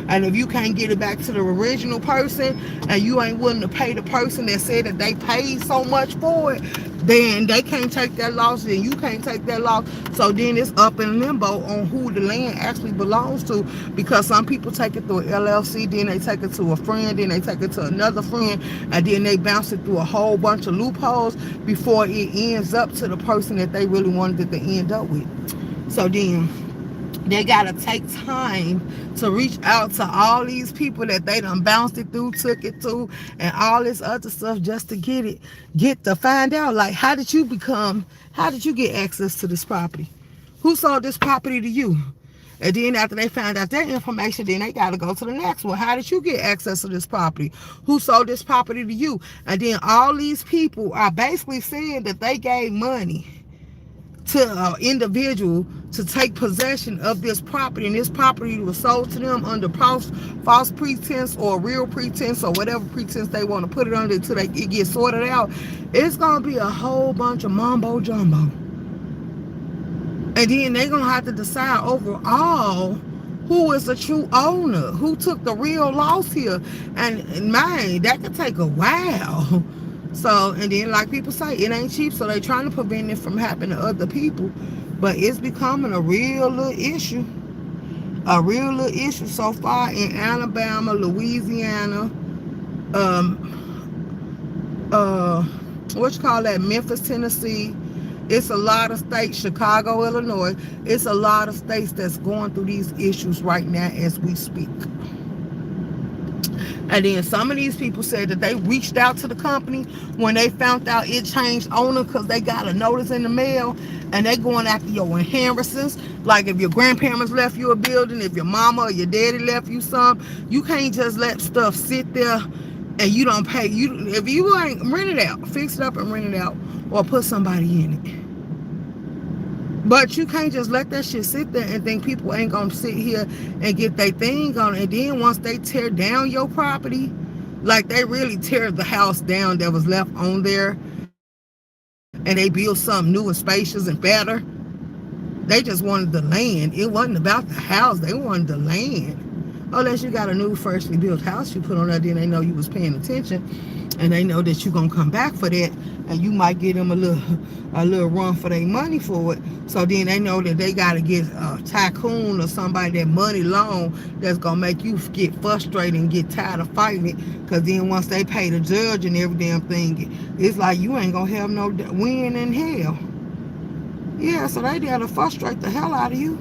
A: And if you can't get it back to the original person and you ain't willing to pay the person that said that they paid so much for it, then they can't take that loss, and you can't take that loss. So then it's up in limbo on who the land actually belongs to, because some people take it through an LLC, then they take it to a friend, then they take it to another friend, and then they bounce it through a whole bunch of loopholes before it ends up to the person that they really wanted it to end up with. So then they gotta take time to reach out to all these people that they done bounced it through, took it to, and all this other stuff just to get to find out, like, how did you get access to this property? Who sold this property to you? And then after they found out that information, then they got to go to the next one. How did you get access to this property? Who sold this property to you? And then all these people are basically saying that they gave money to an individual to take possession of this property, and this property was sold to them under false pretense or real pretense or whatever pretense they want to put it under until it gets sorted out. It's going to be a whole bunch of mumbo jumbo. And then they're going to have to decide overall who is the true owner, who took the real loss here. And man, that could take a while. So, and then like people say, it ain't cheap, so they trying to prevent it from happening to other people. But it's becoming a real little issue. A real little issue so far in Alabama, Louisiana, Memphis, Tennessee. It's a lot of states, Chicago, Illinois. It's a lot of states that's going through these issues right now as we speak. And then some of these people said that they reached out to the company when they found out it changed owner because they got a notice in the mail, and they going after your inheritances. Like if your grandparents left you a building, if your mama or your daddy left you some, you can't just let stuff sit there and you don't pay. If you ain't, rent it out, fix it up and rent it out, or put somebody in it. But you can't just let that shit sit there and think people ain't gonna sit here and get their thing on. And then once they tear down your property, like they really tear the house down that was left on there, and they built something new and spacious and better. They just wanted the land. It wasn't about the house. They wanted the land. Unless you got a new freshly built house you put on there, then they know you was paying attention, and they know that you're gonna come back for that, and you might get them a little run for their money for it. So then they know that they gotta get a tycoon or somebody that money long that's gonna make you get frustrated and get tired of fighting it. Cause then once they pay the judge and every damn thing, it's like you ain't gonna have no win in hell. Yeah, so they there to frustrate the hell out of you.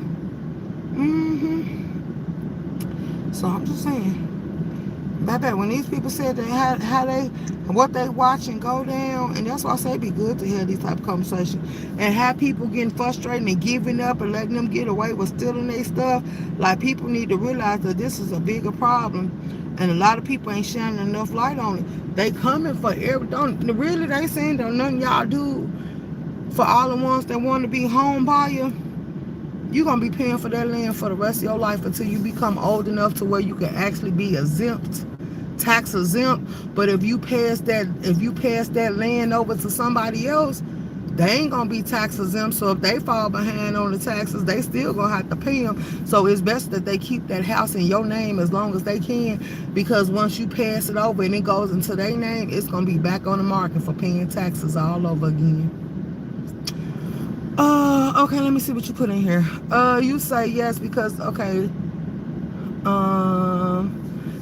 A: So I'm just saying, baby, when these people said that how they what they watch and go down, and that's why I say it'd be good to hear these type of conversations and have people getting frustrated and giving up and letting them get away with stealing their stuff. Like, people need to realize that this is a bigger problem, and a lot of people ain't shining enough light on it. They coming for everything. Really, they saying don't nothing y'all do for all the ones that want to be home buyer. You're going to be paying for that land for the rest of your life until you become old enough to where you can actually be exempt, tax exempt. But if you pass that land over to somebody else, they ain't going to be tax exempt. So if they fall behind on the taxes, they still going to have to pay them. So it's best that they keep that house in your name as long as they can, because once you pass it over and it goes into their name, it's going to be back on the market for paying taxes all over again. Okay, let me see what you put in here. You say yes because, okay.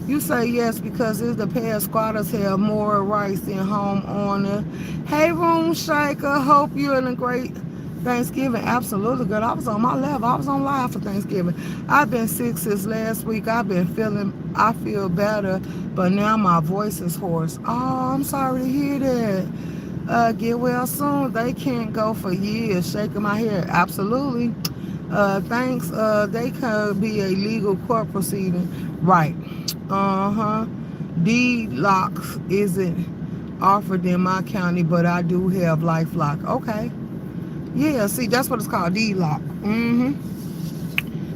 A: You say yes because it's the past squatters have more rights than homeowner. Hey, Room Shaker, hope you're in a great Thanksgiving. Absolutely, girl. I was on my level. I was on live for Thanksgiving. I've been sick since last week. I feel better, but now my voice is hoarse. Oh, I'm sorry to hear that. Get well soon. They can't go for years. Shaking my head. Absolutely. Thanks. They could be a legal court proceeding. Right. Deed locks isn't offered in my county, but I do have LifeLock. Okay. Yeah, see, that's what it's called, deed lock.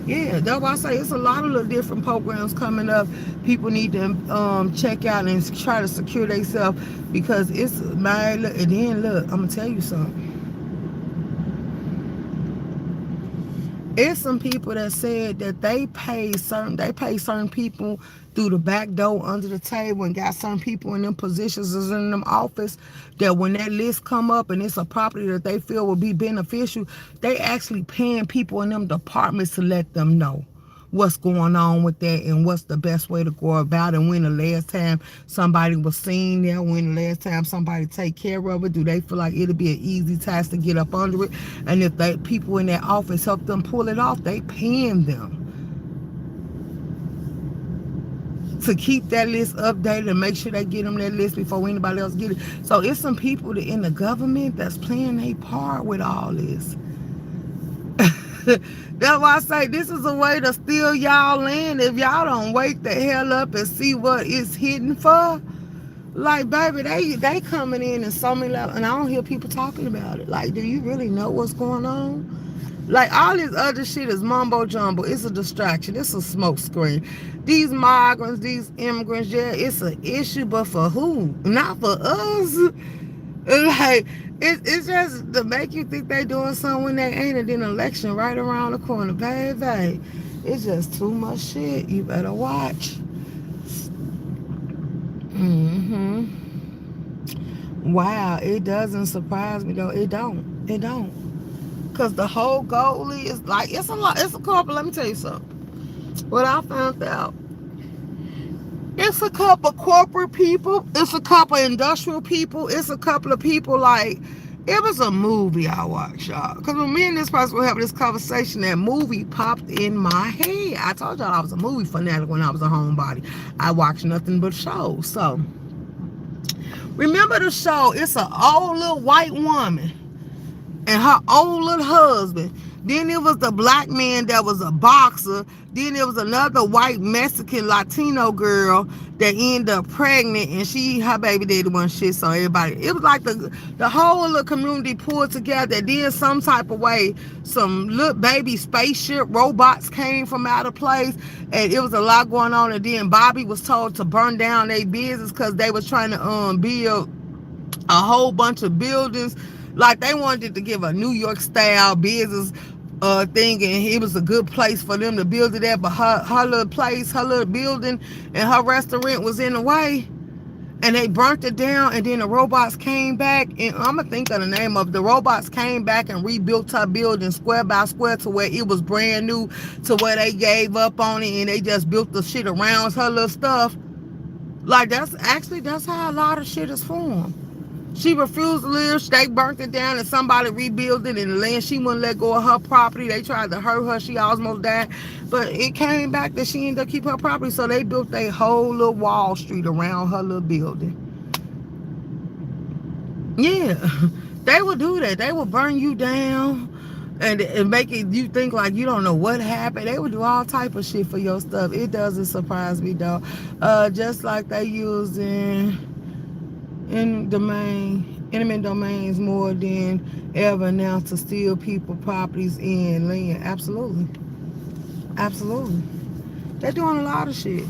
A: Yeah, that's why I say it's a lot of little different programs coming up. People need to check out and try to secure themselves, because it's my. And then look, I'm gonna tell you something. It's some people that said that they pay certain people through the back door under the table, and got certain people in them positions as in them office, that when that list come up and it's a property that they feel will be beneficial, they actually paying people in them departments to let them know what's going on with that and what's the best way to go about it. And when the last time somebody was seen there, when the last time somebody take care of it, do they feel like it'll be an easy task to get up under it? And if they people in that office help them pull it off, they paying them to keep that list updated and make sure they get them that list before anybody else get it. So it's some people that in the government that's playing their part with all this. That's why I say this is a way to steal y'all land if y'all don't wake the hell up and see what it's hidden for. Like, baby, they coming in so many levels, and I don't hear people talking about it. Like, do you really know what's going on? Like, all this other shit is mumbo jumbo. It's a distraction. It's a smoke screen. These migrants, these immigrants, yeah, it's an issue, but for who? Not for us. Like, it's just to make you think they doing something when they ain't. And then election right around the corner, baby. It's just too much shit. You better watch. Wow, it doesn't surprise me though. It don't. Cause the whole goal is like, it's a couple. Let me tell you something. What I found out, it's a couple corporate people, it's a couple industrial people, it's a couple of people. Like, it was a movie I watched, y'all. Because when me and this person were having this conversation, that movie popped in my head. I told y'all I was a movie fanatic when I was a homebody. I watched nothing but shows. So, remember the show? It's an old little white woman and her old little husband. Then it was the black man that was a boxer. Then there was another white Mexican Latino girl that ended up pregnant, and her baby daddy wasn't shit. So everybody, it was like the whole little community pulled together. Then some type of way, some little baby spaceship robots came from out of place, and it was a lot going on. And then Bobby was told to burn down their business because they was trying to build a whole bunch of buildings Like they wanted to give a New York style business thing, and it was a good place for them to build it at, but her little place, her little building, and her restaurant was in the way, and they burnt it down. And then the robots came back, and I'm gonna think of the name of the robots came back and rebuilt her building square by square to where it was brand new, to where they gave up on it and they just built the shit around her little stuff. Like that's how a lot of shit is formed. She refused to live. They burnt it down and somebody rebuilt it. And the land, she wouldn't let go of her property. They tried to hurt her. She almost died. But it came back that she ended up keeping her property. So they built a whole little Wall Street around her little building. Yeah. They would do that. They would burn you down and make it you think like you don't know what happened. They would do all type of shit for your stuff. It doesn't surprise me though. Just like they use in enemy domains more than ever now to steal people properties and land. Absolutely. Absolutely. They're doing a lot of shit.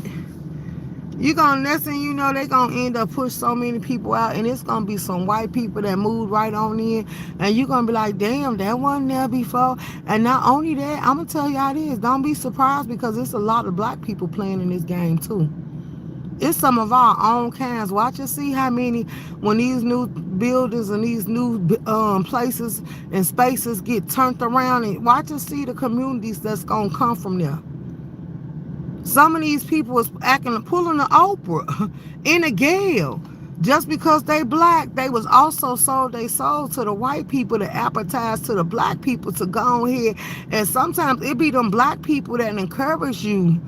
A: You gonna, next thing you know, they gonna end up push so many people out, and it's gonna be some white people that moved right on in, and you gonna be like, damn, that wasn't there before. And not only that, I'm gonna tell you how it is. Don't be surprised, because it's a lot of black people playing in this game too. It's some of our own kinds. Watch and see how many, when these new buildings and these new places and spaces get turned around, and watch and see the communities that's gonna come from there. Some of these people was pulling the Oprah in a gale. Just because they black, they was also sold they sold to the white people to advertise to the black people to go ahead. And sometimes it be them black people that encourage you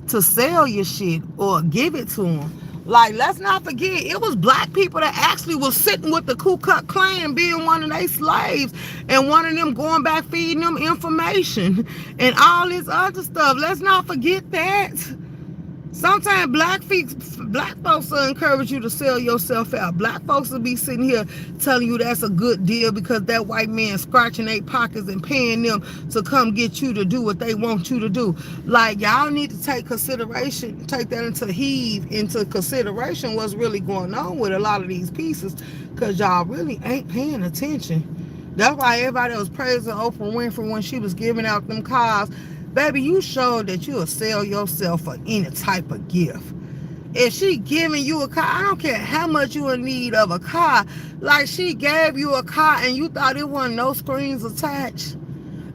A: to sell your shit or give it to them. Like, let's not forget, it was black people that actually was sitting with the Ku Klux Klan being one of their slaves, and one of them going back feeding them information and all this other stuff. Let's not forget that. Sometimes black folks will encourage you to sell yourself out. Black folks will be sitting here telling you that's a good deal because that white man scratching their pockets and paying them to come get you to do what they want you to do. Like, y'all need to take that into consideration what's really going on with a lot of these pieces, because y'all really ain't paying attention. That's why everybody was praising Oprah Winfrey when she was giving out them cars. Baby, you showed that you'll sell yourself for any type of gift. If she giving you a car, I don't care how much you in need of a car. Like, she gave you a car and you thought it wasn't no screens attached.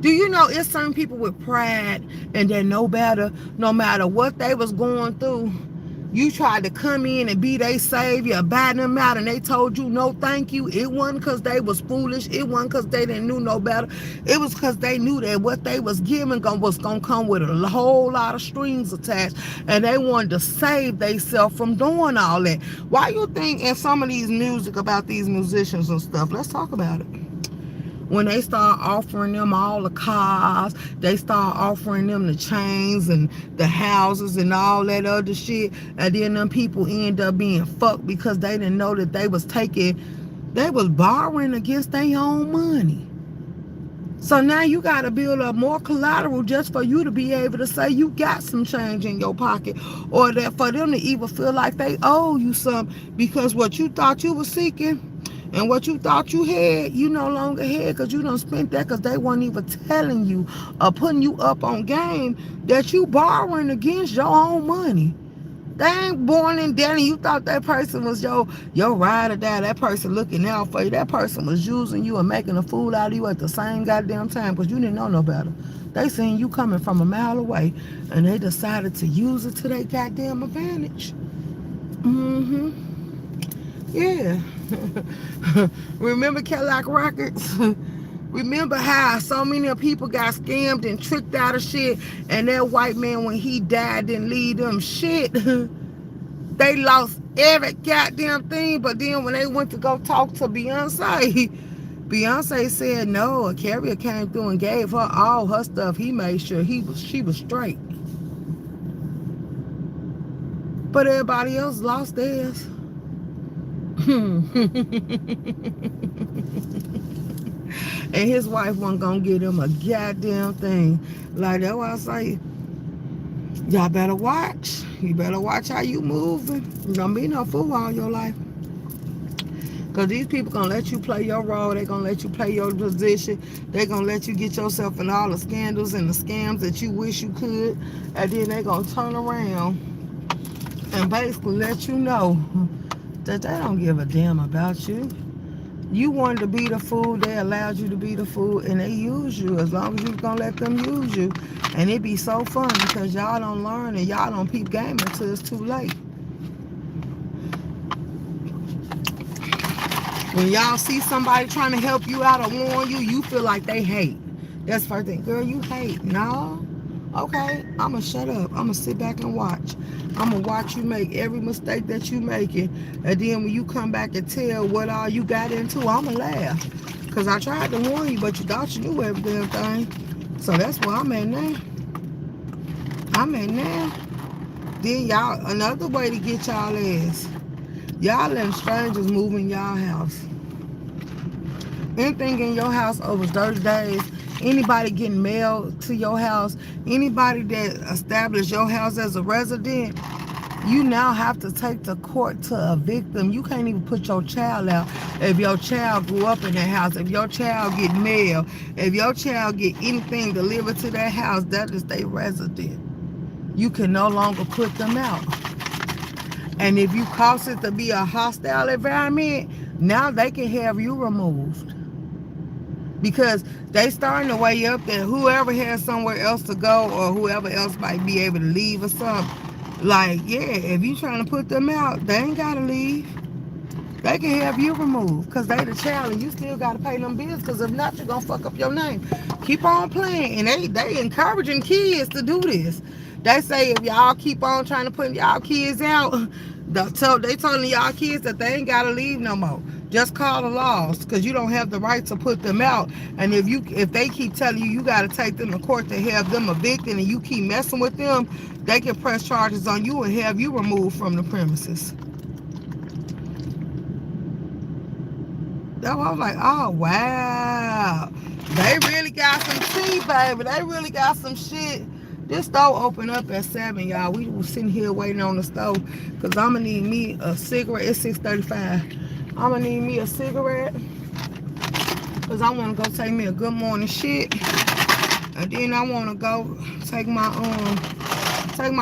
A: Do you know it's certain people with pride and they know better, no matter what they was going through? You tried to come in and be their savior, buy them out, and they told you no thank you. It wasn't because they was foolish. It wasn't because they didn't know no better. It was because they knew that what they was giving was going to come with a whole lot of strings attached, and they wanted to save themselves from doing all that. Why you think in some of these music about these musicians and stuff, let's talk about it. When they start offering them all the cars, they start offering them the chains and the houses and all that other shit, and then them people end up being fucked because they didn't know that they was borrowing against their own money. So now you got to build up more collateral just for you to be able to say you got some change in your pocket, or that for them to even feel like they owe you some, because what you thought you were seeking and what you thought you had, you no longer had, because you done spent that, because they weren't even telling you or putting you up on game that you borrowing against your own money. They ain't born in debt, and you thought that person was your ride or die. That person looking out for you. That person was using you and making a fool out of you at the same goddamn time, because you didn't know no better. They seen you coming from a mile away, and they decided to use it to their goddamn advantage. Yeah. Remember Cadillac Records? Remember how so many people got scammed and tricked out of shit, and that white man, when he died, didn't leave them shit. They lost every goddamn thing. But then when they went to go talk to Beyonce, Beyonce said no. A carrier came through and gave her all her stuff. He made sure she was straight. But everybody else lost theirs. And his wife wasn't gonna give him a goddamn thing. Like, that's why I say, y'all better watch. You better watch how you moving. You don't be no fool all your life. Because these people going to let you play your role. They're going to let you play your position. They're going to let you get yourself in all the scandals and the scams that you wish you could. And then they're going to turn around and basically let you know that they don't give a damn about you. You wanted to be the fool, they allowed you to be the fool, and they use you as long as you're going to let them use you. And it be so fun because y'all don't learn and y'all don't peep game until it's too late. When y'all see somebody trying to help you out or warn you, you feel like they hate. That's the first thing. Girl, you hate. No. Okay, I'm going to shut up. I'm going to sit back and watch. I'm going to watch you make every mistake that you making. And then when you come back and tell what all you got into, I'm going to laugh. Because I tried to warn you, but you thought you knew every damn thing. So that's where I'm at now. I'm at now. Then y'all, another way to get y'all ass. Y'all letting strangers move in y'all house. Anything in your house over 30 days, anybody getting mail to your house, anybody that established your house as a resident, you now have to take to court to evict them. You can't even put your child out if your child grew up in that house, if your child get mail, if your child get anything delivered to that house, that is their resident. You can no longer put them out. And if you cause it to be a hostile environment, now they can have you removed. Because they starting to weigh up that whoever has somewhere else to go or whoever else might be able to leave or something, like, yeah, if you trying to put them out, they ain't got to leave. They can have you removed because they the child and you still got to pay them bills because if not, you're going to fuck up your name. Keep on playing. And they encouraging kids to do this. They say if y'all keep on trying to put y'all kids out, they telling y'all kids that they ain't got to leave no more. Just call the laws because you don't have the right to put them out. And if they keep telling you you got to take them to court to have them evicted and you keep messing with them, they can press charges on you and have you removed from the premises. I was like, oh, wow. They really got some tea, baby. They really got some shit. This stove opened up at 7, y'all. We were sitting here waiting on the stove because I'm going to need me a cigarette. It's 6:35. I'm going to need me a cigarette because I want to go take me a good morning shit. And then I want to go take my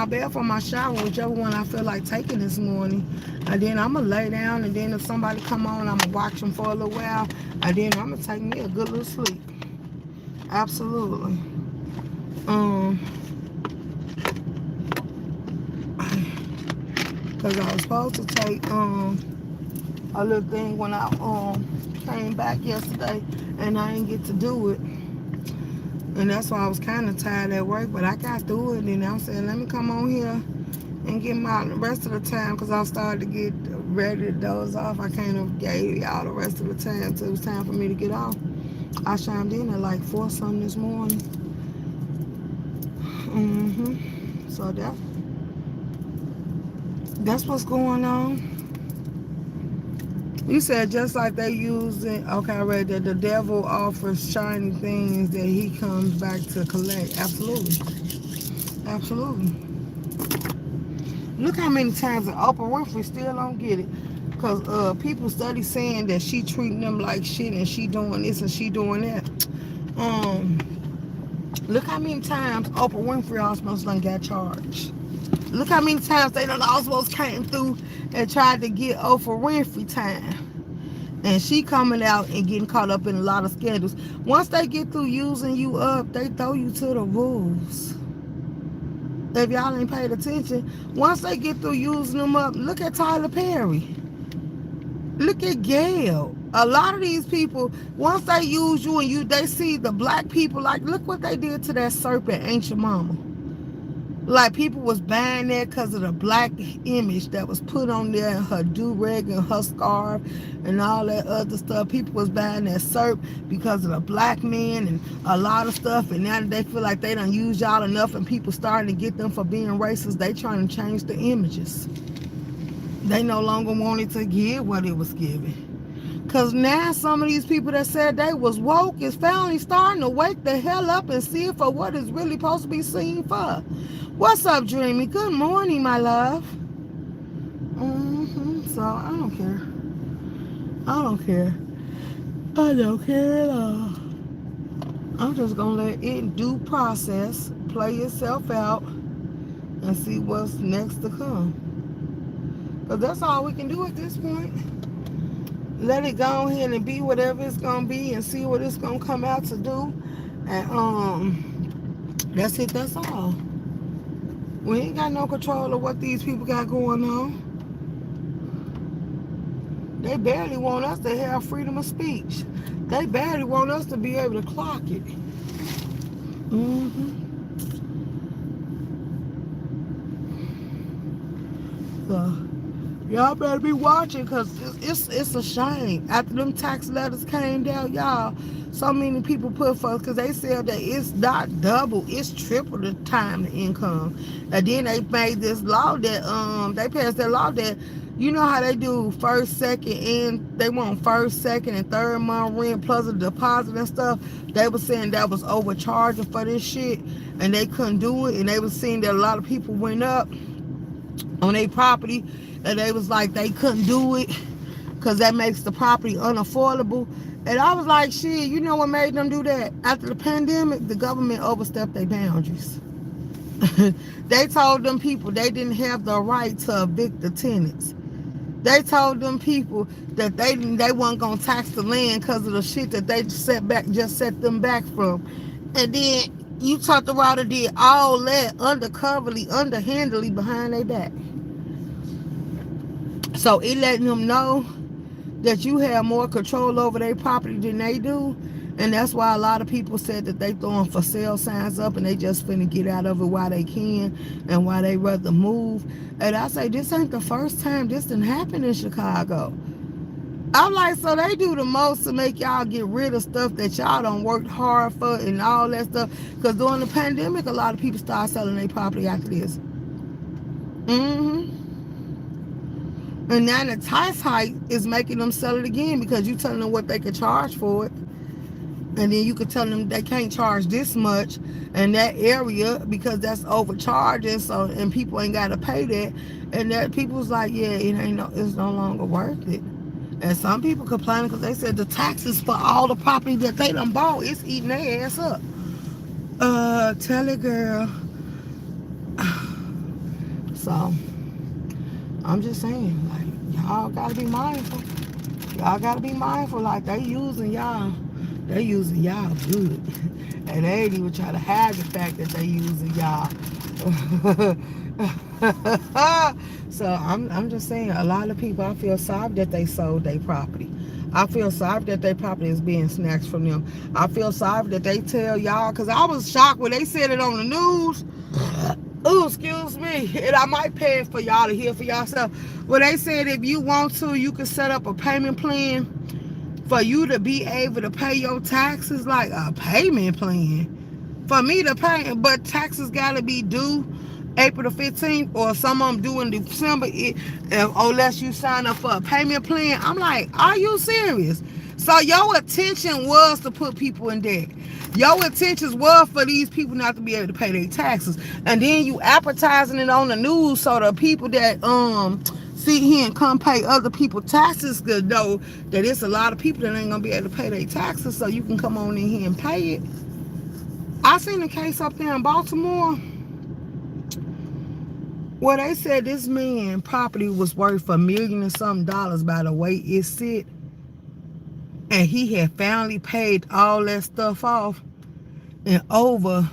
A: bath or my shower, whichever one I feel like taking this morning. And then I'm going to lay down, and then if somebody come on, I'm going to watch them for a little while. And then I'm going to take me a good little sleep. Absolutely. Because I was supposed to take a little thing when I came back yesterday, and I didn't get to do it. And that's why I was kind of tired at work, but I got through it. And I said, let me come on here and get my rest of the time because I started to get ready to doze off. I can't have gave y'all the rest of the time until it was time for me to get off. I chimed in at like 4 something this morning. So that's what's going on. You said just like they use it. Okay, I read that the devil offers shiny things that he comes back to collect. Absolutely. Absolutely. Look how many times that Oprah Winfrey still don't get it. Because people study saying that she treating them like shit and she doing this and she doing that. Look how many times Oprah Winfrey almost done got charged. Look how many times they done almost came through and tried to get Oprah Winfrey time. And she coming out and getting caught up in a lot of scandals. Once they get through using you up, they throw you to the wolves. If y'all ain't paid attention, once they get through using them up, look at Tyler Perry. Look at Gail. A lot of these people, once they use you and they see the black people, like, look what they did to that serpent, Ain't Your Mama. Like, people was buying that because of the black image that was put on there, and her do-rag and her scarf and all that other stuff. People was buying that serp because of the black man and a lot of stuff. And now that they feel like they done used y'all enough and people starting to get them for being racist, they trying to change the images. They no longer wanted to give what it was given. Because now some of these people that said they was woke is finally starting to wake the hell up and see it for what it's really supposed to be seen for. What's up, Dreamy? Good morning, my love. So, I don't care. I don't care. I don't care at all. I'm just gonna let it due process, play itself out, and see what's next to come. Cause that's all we can do at this point. Let it go ahead and be whatever it's gonna be, and see what it's gonna come out to do. And that's it. That's all. We ain't got no control of what these people got going on. They barely want us to have freedom of speech. They barely want us to be able to clock it. So y'all better be watching, because it's a shame. After them tax letters came down, y'all, so many people put for, because they said that it's not double, it's triple the time the income. And then they made this law that they passed that law that, you know how they do first, second, and they want first, second, and third month rent plus a deposit and stuff. They were saying that was overcharging for this shit, and they couldn't do it. And they were seeing that a lot of people went up on their property, and they was like they couldn't do it because that makes the property unaffordable. And I was like, shit, you know what made them do that? After the pandemic, the government overstepped their boundaries. They told them people they didn't have the right to evict the tenants. They told them people that they weren't gonna tax the land because of the shit that they just set them back from. And then you turned around and did all that undercoverly, underhandedly behind their back. So it letting them know that you have more control over their property than they do. And that's why a lot of people said that they throwing for sale signs up, and they just finna get out of it while they can, and why they rather move. And I say, this ain't the first time this done happened in Chicago. I'm like, so they do the most to make y'all get rid of stuff that y'all done worked hard for and all that stuff. Because during the pandemic, a lot of people started selling their property after this. And now the tax hike is making them sell it again, because you telling them what they could charge for it. And then you could tell them they can't charge this much in that area because that's overcharging. So, and people ain't got to pay that. And that people's like, yeah, it's no longer worth it. And some people complaining because they said the taxes for all the property that they done bought, it's eating their ass up. Tell it, girl. So I'm just saying, like, y'all gotta be mindful. Y'all gotta be mindful. Like, they using y'all good. And they ain't even try to hide the fact that they using y'all. So I'm just saying, a lot of people, I feel sorry that they sold their property. I feel sorry that their property is being snatched from them. I feel sorry that they tell y'all, because I was shocked when they said it on the news. Oh, excuse me. And I might pay it for y'all to hear for yourself. Well, they said if you want to, you can set up a payment plan for you to be able to pay your taxes. Like a payment plan for me to pay, but taxes gotta be due April the 15th, or some of them due in December, unless you sign up for a payment plan. I'm like, are you serious? So your intention was to put people in debt. Your intentions were for these people not to be able to pay their taxes. And then you advertising it on the news so the people that sit here and come pay other people taxes could know that it's a lot of people that ain't gonna be able to pay their taxes, so you can come on in here and pay it. I seen a case up there in Baltimore where they said this man property was worth $1 million and something by the way it sit, and he had finally paid all that stuff off, and over,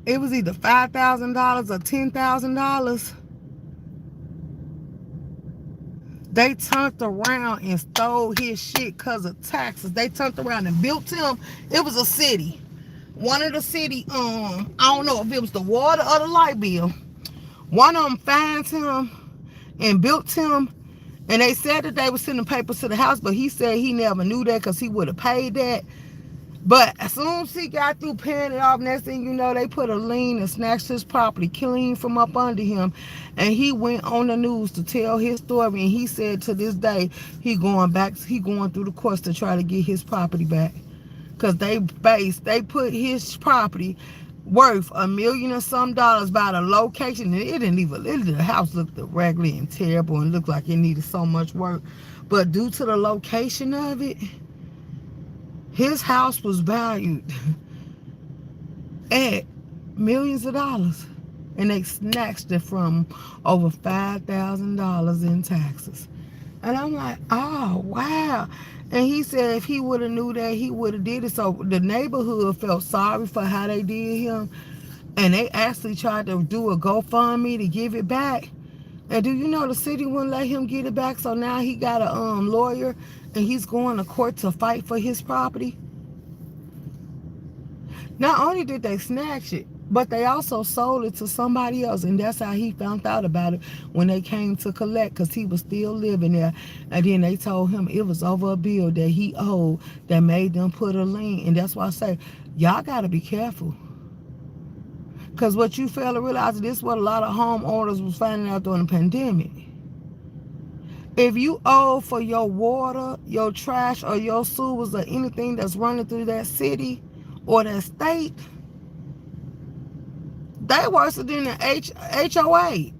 A: it was either $5,000 or $10,000. They turned around and stole his shit because of taxes. They turned around and built him. It was a city. One of the city, I don't know if it was the water or the light bill. One of them fined him and built him. And they said that they were sending papers to the house, but he said he never knew that because he would have paid that. But as soon as he got through paying it off, next thing you know, they put a lien and snatched his property clean from up under him. And he went on the news to tell his story. And he said to this day, he going through the courts to try to get his property back. Because they put his property worth $1 million or some dollars by the location. It didn't even, the house looked raggedy and terrible and looked like it needed so much work. But due to the location of it, his house was valued at millions of dollars. And they snatched it from over $5,000 in taxes. And I'm like, oh, wow. And he said if he would have knew that, he would have did it. So the neighborhood felt sorry for how they did him. And they actually tried to do a GoFundMe to give it back. And do you know the city wouldn't let him get it back? So now he got a lawyer and he's going to court to fight for his property. Not only did they snatch it, but they also sold it to somebody else. And that's how he found out about it when they came to collect, because he was still living there. And then they told him it was over a bill that he owed that made them put a lien. And that's why I say, y'all got to be careful. Because what you fail to realize, this is what a lot of homeowners was finding out during the pandemic. If you owe for your water, your trash, or your sewers, or anything that's running through that city or that state, they worse than the HOA.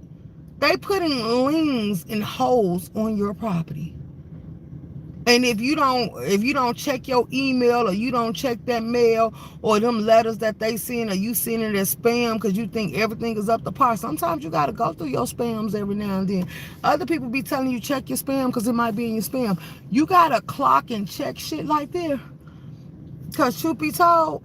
A: They putting liens and holes on your property. And if you don't check your email, or you don't check that mail, or them letters that they send, or you send it as spam because you think everything is up to par, sometimes you got to go through your spams every now and then. Other people be telling you check your spam because it might be in your spam. You got to clock and check shit like there. Because truth be told,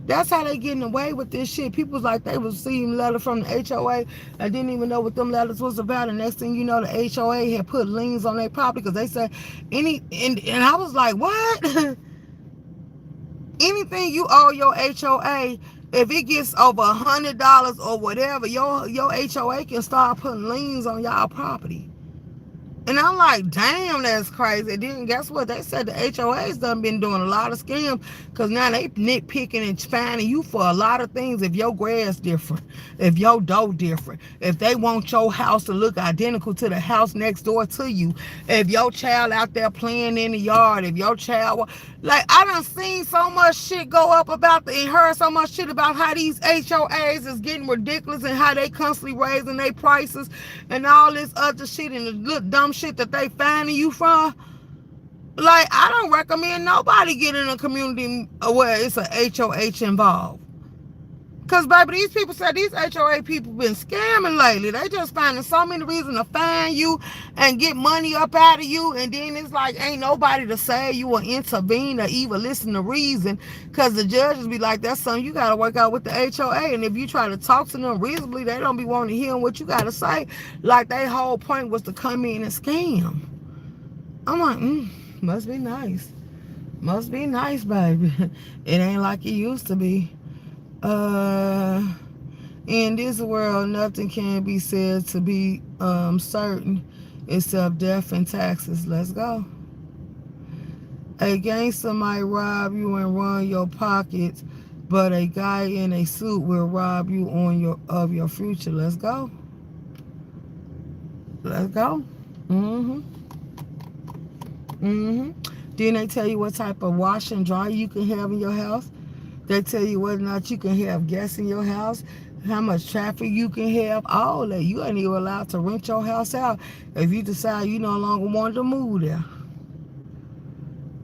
A: that's how they getting away with this shit. People's like, they was seeing letters from the HOA and didn't even know what them letters was about. And next thing you know, the HOA had put liens on their property because they said and I was like, what? Anything you owe your HOA, if it gets over $100 or whatever, your HOA can start putting liens on y'all property. And I'm like, damn, that's crazy. Then guess what? They said the HOA's done been doing a lot of scams, because now they nitpicking and finding you for a lot of things. If your grass different, if your door different, if they want your house to look identical to the house next door to you, if your child out there playing in the yard, if your child, like, I done seen so much shit go up about and heard so much shit about how these HOAs is getting ridiculous and how they constantly raising their prices and all this other shit and the little dumb shit that they finding you from. Like, I don't recommend nobody get in a community where it's a HOH involved. Because, baby, these people said these HOA people been scamming lately. They just finding so many reasons to find you and get money up out of you. And then it's like, ain't nobody to say you or intervene or even listen to reason. Because the judges be like, that's something you got to work out with the HOA. And if you try to talk to them reasonably, they don't be wanting to hear what you got to say. Like, their whole point was to come in and scam. I'm like, must be nice. Must be nice, baby. It ain't like it used to be. In this world, nothing can be said to be certain except death and taxes. Let's go. A gangster might rob you and run your pockets, but a guy in a suit will rob you of your future. Let's go. Let's go. Then they tell you what type of wash and dry you can have in your house. They tell you whether or not you can have gas in your house, how much traffic you can have, all that. You ain't even allowed to rent your house out if you decide you no longer want to move there.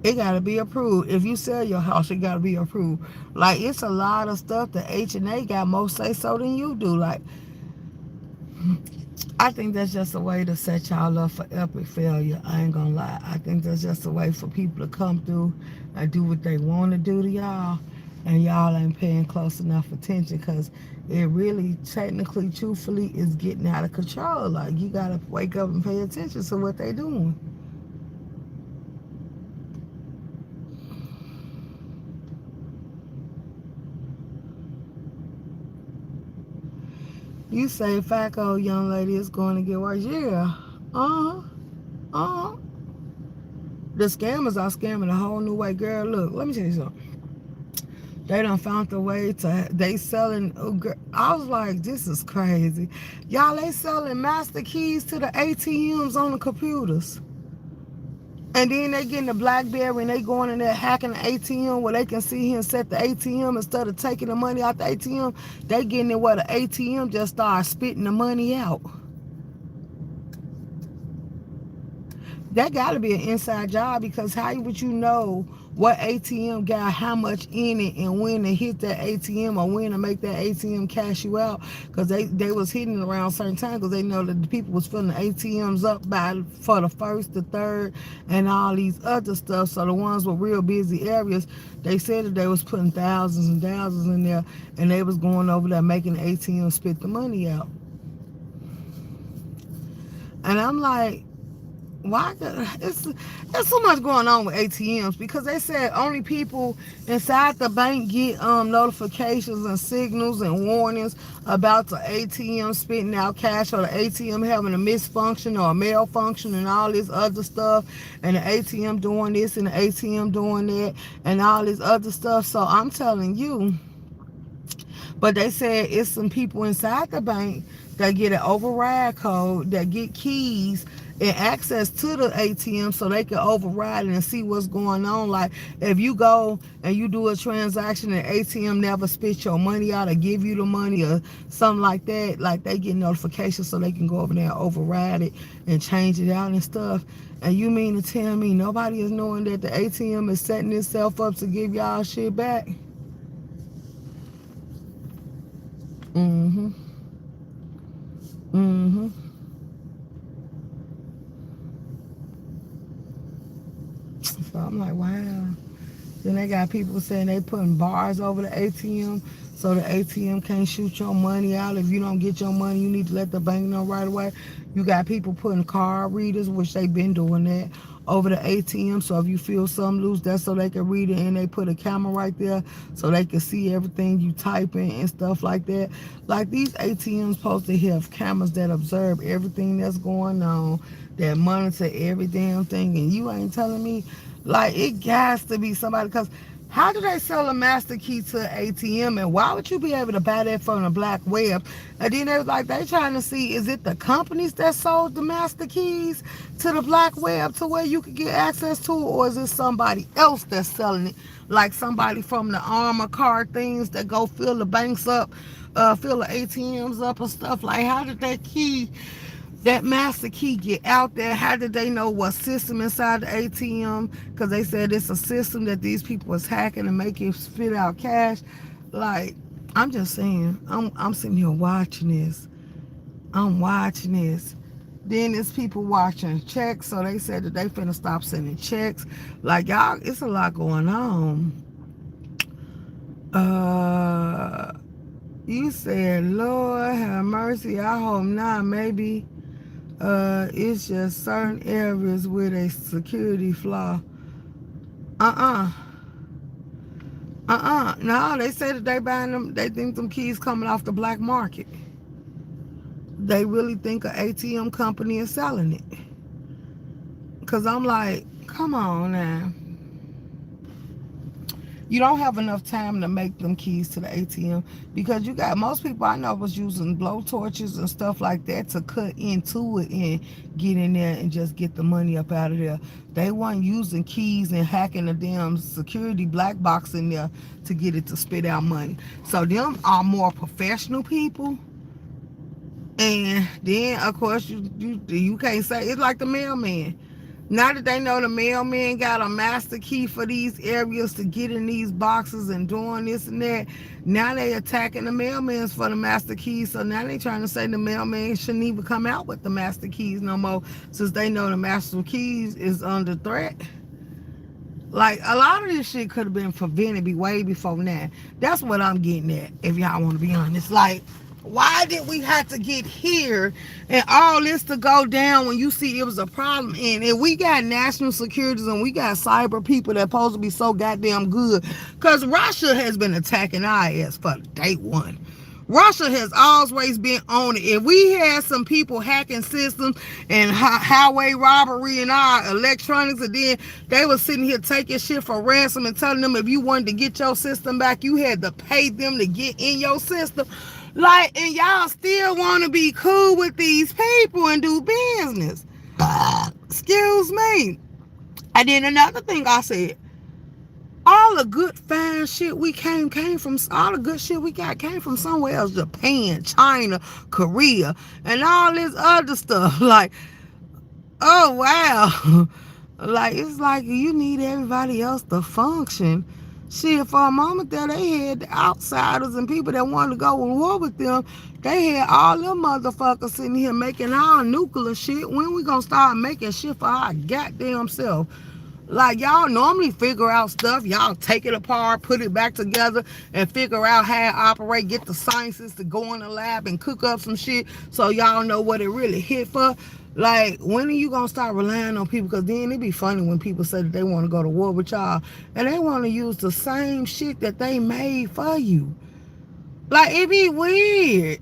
A: It got to be approved. If you sell your house, it got to be approved. Like, it's a lot of stuff that H&A got more say-so than you do. Like, I think that's just a way to set y'all up for epic failure. I ain't gonna lie. I think that's just a way for people to come through and do what they want to do to y'all. And y'all ain't paying close enough attention, because it really, technically, truthfully, is getting out of control. Like, you gotta wake up and pay attention to what they doing. You say, FACO, young lady, it's going to get worse. Yeah. The scammers are scamming a whole new way. Girl, look, let me tell you something. They done found the way to, they selling, I was like, this is crazy. Y'all, they selling master keys to the ATMs on the computers. And then they getting the BlackBerry and they going in there hacking the ATM where they can see him set the ATM instead of taking the money out the ATM. They getting it where the ATM just starts spitting the money out. That got to be an inside job, because how would you know what ATM got how much in it and when to hit that ATM or when to make that ATM cash you out? Because they was hitting it around certain times, because they know that the people was filling the ATMs up by for the first, the third, and all these other stuff. So the ones with real busy areas, they said that they was putting thousands and thousands in there, and they was going over there making the ATM spit the money out. And I'm like, why? It's so much going on with ATMs, because they said only people inside the bank get notifications and signals and warnings about the ATM spitting out cash, or the ATM having a misfunction or a malfunction and all this other stuff, and the ATM doing this and the ATM doing that and all this other stuff. So I'm telling you, but they said it's some people inside the bank that get an override code, that get keys and access to the ATM so they can override it and see what's going on. Like if you go and you do a transaction and ATM never spit your money out or give you the money or something like that, like they get notifications so they can go over there and override it and change it out and stuff. And you mean to tell me nobody is knowing that the ATM is setting itself up to give y'all shit back? Mm-hmm. Mm-hmm. So I'm like, wow. Then they got people saying they putting bars over the ATM so the ATM can't shoot your money out. If you don't get your money, you need to let the bank know right away. You got people putting card readers, which they've been doing that, over the ATM. So if you feel something loose, that's so they can read it, and they put a camera right there so they can see everything you type in and stuff like that. Like these ATMs supposed to have cameras that observe everything that's going on, that monitor every damn thing, and you ain't telling me. Like, it has to be somebody, because how do they sell a master key to an ATM, and why would you be able to buy that from the black web? And then they was like, they trying to see, is it the companies that sold the master keys to the black web to where you could get access to it, or is it somebody else that's selling it? Like somebody from the armor car things that go fill the banks up, fill the ATMs up and stuff. Like, how did that master key get out there? How did they know what system inside the ATM? Because they said it's a system that these people was hacking and making spit out cash. Like, I'm just saying, I'm sitting here watching this. I'm watching this. Then there's people watching checks, so they said that they finna stop sending checks. Like, y'all, it's a lot going on. You said, Lord have mercy. I hope not. Maybe it's just certain areas with a security flaw. No, they say that they buying them. They think them keys coming off the black market. They really think an ATM company is selling it. Cause I'm like, come on now. You don't have enough time to make them keys to the ATM, because you got, most people I know was using blow torches and stuff like that to cut into it and get in there and just get the money up out of there. They weren't using keys and hacking the damn security black box in there to get it to spit out money. So them are more professional people. And then of course you can't say, it's like the mailman. Now that they know the mailman got a master key for these areas to get in these boxes and doing this and that, now they attacking the mailmans for the master keys. So now they trying to say the mailman shouldn't even come out with the master keys no more, since they know the master keys is under threat. Like, a lot of this shit could have been prevented way before now. That's what I'm getting at, if y'all want to be honest. Like, why did we have to get here and all this to go down when you see it was a problem? And if we got national securities and we got cyber people that supposed to be so goddamn good, because Russia has been attacking our ass for day one. Russia has always been on it. If we had some people hacking systems and highway robbery and our electronics, and then they were sitting here taking shit for ransom and telling them if you wanted to get your system back, you had to pay them to get in your system. Like, and y'all still want to be cool with these people and do business. Excuse me. And then another thing I said, all the good fine shit we came from, all the good shit we got came from somewhere else, Japan, China, Korea, and all this other stuff. Like, oh wow. Like, it's like you need everybody else to function. Shit, for a moment there, they had outsiders and people that wanted to go to war with them. They had all them motherfuckers sitting here making our nuclear shit. When we gonna start making shit for our goddamn self? Like, y'all normally figure out stuff. Y'all take it apart, put it back together, and figure out how it operate. Get the scientists to go in the lab and cook up some shit so y'all know what it really hit for. Like, when are you gonna start relying on people? Because then it be funny when people say that they want to go to war with y'all and they want to use the same shit that they made for you. Like, it be weird.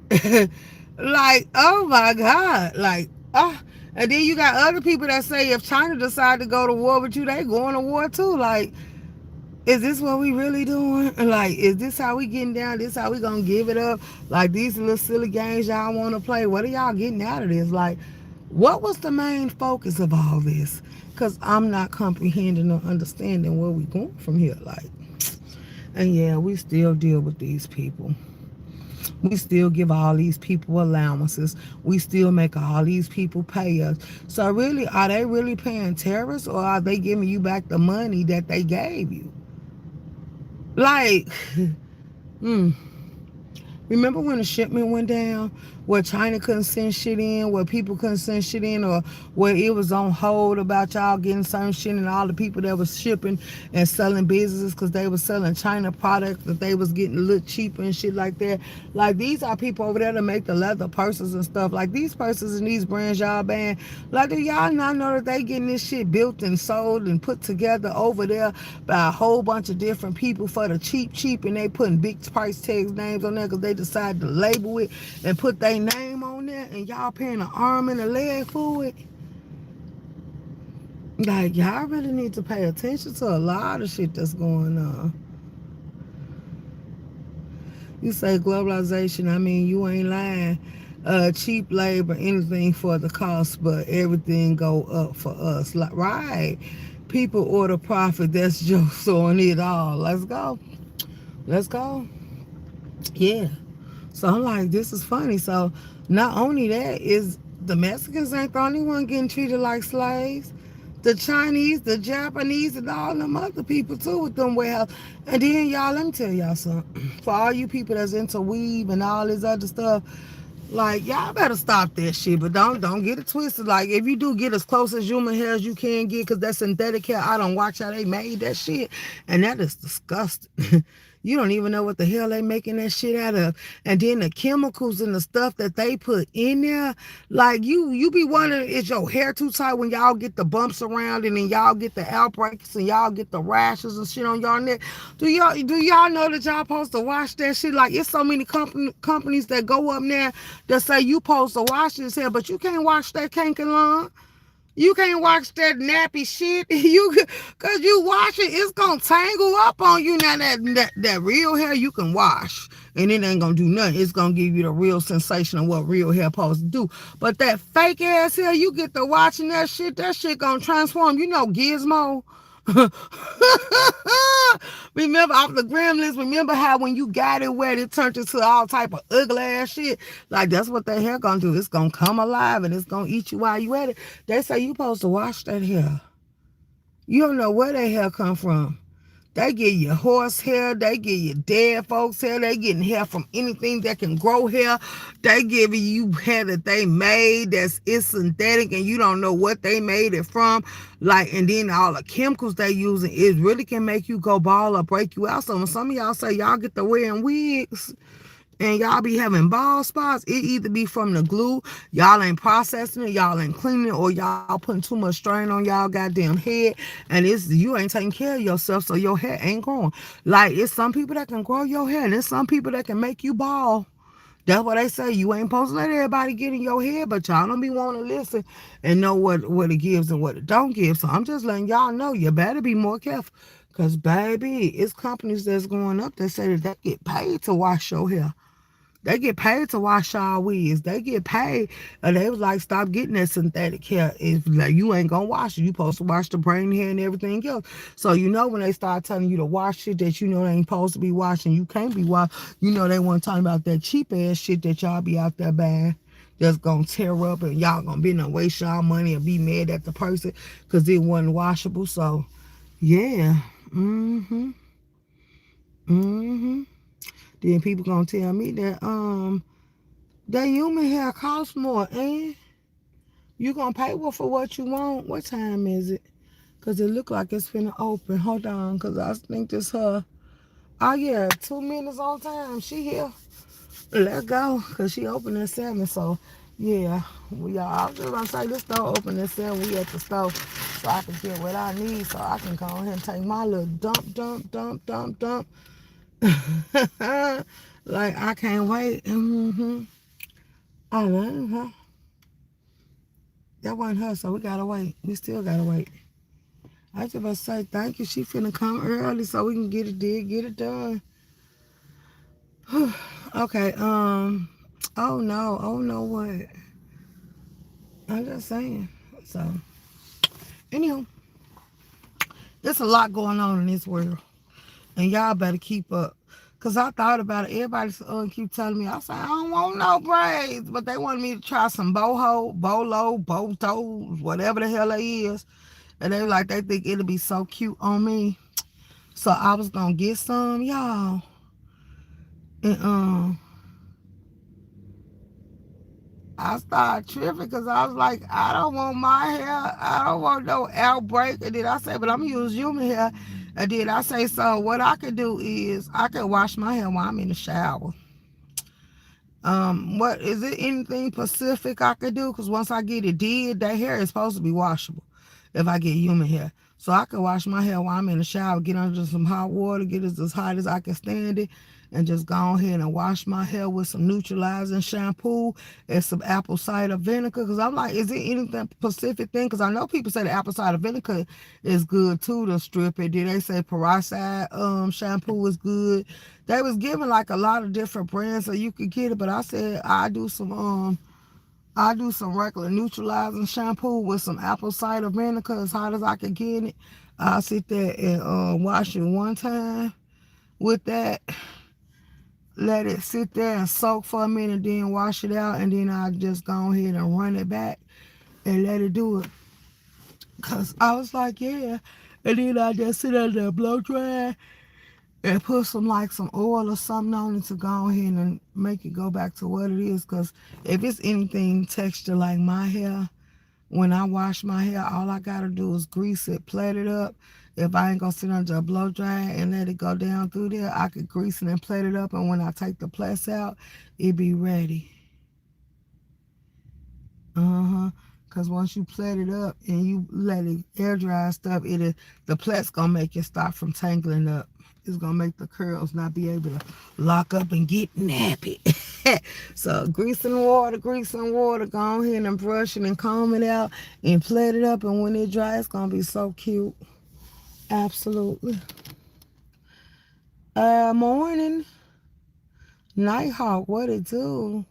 A: Like, oh my God. Like, and then you got other people that say if China decide to go to war with you, they going to war too. Like, is this what we really doing? Like, is this how we getting down? This how we gonna give it up? Like, these little silly games y'all want to play, what are y'all getting out of this? Like, what was the main focus of all this? Because I'm not comprehending or understanding where we going from here. Like, and yeah, we still deal with these people. We still give all these people allowances. We still make all these people pay us. So really, are they really paying terrorists, or are they giving you back the money that they gave you? Like, hmm. Remember when the shipment went down, where China couldn't send shit in, where people couldn't send shit in, or where it was on hold about y'all getting certain shit, and all the people that was shipping and selling businesses because they was selling China products that they was getting a little cheaper and shit like that. Like, these are people over there to make the leather purses and stuff. Like, these purses and these brands y'all ban. Like, do y'all not know that they getting this shit built and sold and put together over there by a whole bunch of different people for the cheap, and they putting big price tags names on there because they decided to label it and put their name on there, and y'all paying an arm and a leg for it? Like, y'all really need to pay attention to a lot of shit that's going on. You say globalization, I mean, you ain't lying. Cheap labor, anything for the cost, but everything go up for us. Like, right? People order profit. That's just on it all. Let's go. Let's go. Yeah. So I'm like, this is funny. So not only that, is the Mexicans ain't the only one getting treated like slaves. The Chinese, the Japanese, and all them other people too with them warehouses. And then y'all, let me tell y'all something. For all you people that's into weave and all this other stuff, like, y'all better stop that shit, but don't get it twisted. Like, if you do, get as close as human hair as you can get, because that's synthetic hair. I don't watch how they made that shit, and that is disgusting. You don't even know what the hell they making that shit out of. And then the chemicals and the stuff that they put in there, like, you be wondering, is your hair too tight when y'all get the bumps around, and then y'all get the outbreaks and y'all get the rashes and shit on y'all neck? Do y'all know that y'all supposed to wash that shit? Like, it's so many companies that go up there that say you supposed to wash this hair, but you can't wash that kanky lawn. You can't wash that nappy shit. Cause you wash it, it's gonna tangle up on you. Now that real hair you can wash, and it ain't gonna do nothing. It's gonna give you the real sensation of what real hair supposed to do. But that fake ass hair, you get to watching that shit gonna transform. You know Gizmo. Remember off the Gremlins, remember how when you got it wet, it turned into all type of ugly ass shit? Like, that's what that hair gonna do. It's gonna come alive and it's gonna eat you while you at it. They say you supposed to wash that hair. You don't know where that hair come from. They give you horse hair. They give you dead folks hair. They getting hair from anything that can grow hair. They giving you hair that they made it's synthetic, and you don't know what they made it from. Like, and then all the chemicals they using, it really can make you go bald or break you out. So when some of y'all say y'all get to wearing wigs and y'all be having bald spots, it either be from the glue, y'all ain't processing it, y'all ain't cleaning it, or y'all putting too much strain on y'all goddamn head, and you ain't taking care of yourself, so your hair ain't growing. Like, it's some people that can grow your hair, and there's some people that can make you bald. That's what they say. You ain't supposed to let everybody get in your head, but y'all don't be wanting to listen and know what it gives and what it don't give. So I'm just letting y'all know, you better be more careful. Because, baby, it's companies that's going up that say that they get paid to wash your hair. They get paid to wash y'all wigs. They get paid. And they was like, stop getting that synthetic hair. If like you ain't gonna wash it, you supposed to wash the brain hair and everything else. So you know when they start telling you to wash shit that you know they ain't supposed to be washing, you can't be washing. You know they want to talk about that cheap ass shit that y'all be out there buying. That's gonna tear up and y'all gonna be no waste y'all money and be mad at the person because it wasn't washable. So yeah. Mm-hmm. Then people gonna tell me that human hair costs more, and you gonna pay for what you want. What time is it? Cause it look like it's finna open. Hold on, cause I think this her. Oh yeah, 2 minutes on time. She here. Let's go, cause she open at 7. So yeah, I was just gonna say this store open at 7. We at the store, so I can get what I need, so I can go ahead and take my little dump. Like I can't wait. I know, huh? That wasn't her, so we gotta wait. We still gotta wait. I just about to say thank you. She finna come early so we can get it did, get it done. Okay, oh no, what? I'm just saying. So, anyhow, there's a lot going on in this world, and y'all better keep up. Cause I thought about it. Everybody keep telling me, I say I don't want no braids, but they wanted me to try some botos, whatever the hell it is. And they like they think it'll be so cute on me. So I was gonna get some, y'all. And I started tripping because I was like, I don't want my hair. I don't want no outbreak. And then I said, but I'm gonna use human hair. And then I say, so what I could do is I could wash my hair while I'm in the shower. What is it? Anything specific I could do? Because once I get it did, that hair is supposed to be washable if I get human hair. So I can wash my hair while I'm in the shower, get under some hot water, get it as hot as I can stand it, and just go ahead and wash my hair with some neutralizing shampoo and some apple cider vinegar. Because I'm like, is it anything specific thing? Because I know people say the apple cider vinegar is good too to strip it. Did they say peroxide shampoo is good? They was giving like a lot of different brands so you could get it, but I said I do some regular neutralizing shampoo with some apple cider vinegar as hot as I can get it. I'll sit there and wash it one time with that. Let it sit there and soak for a minute, then wash it out, and then I'll just go ahead and run it back and let it do it. Cause I was like, yeah. And then I just sit under a blow dry and put some oil or something on it to go ahead and make it go back to what it is. Cause if it's anything texture like my hair, when I wash my hair, all I gotta do is grease it, plait it up. If I ain't gonna sit under a blow dryer and let it go down through there, I could grease it and plait it up, and when I take the plaits out, it be ready. Cause once you plait it up and you let it air dry and stuff, the plait's gonna make it stop from tangling up. It's gonna make the curls not be able to lock up and get nappy. So greasing water, go ahead and brush it and comb it out and plait it up, and when it dries, it's gonna be so cute. Absolutely. Morning, Nighthawk, what it do?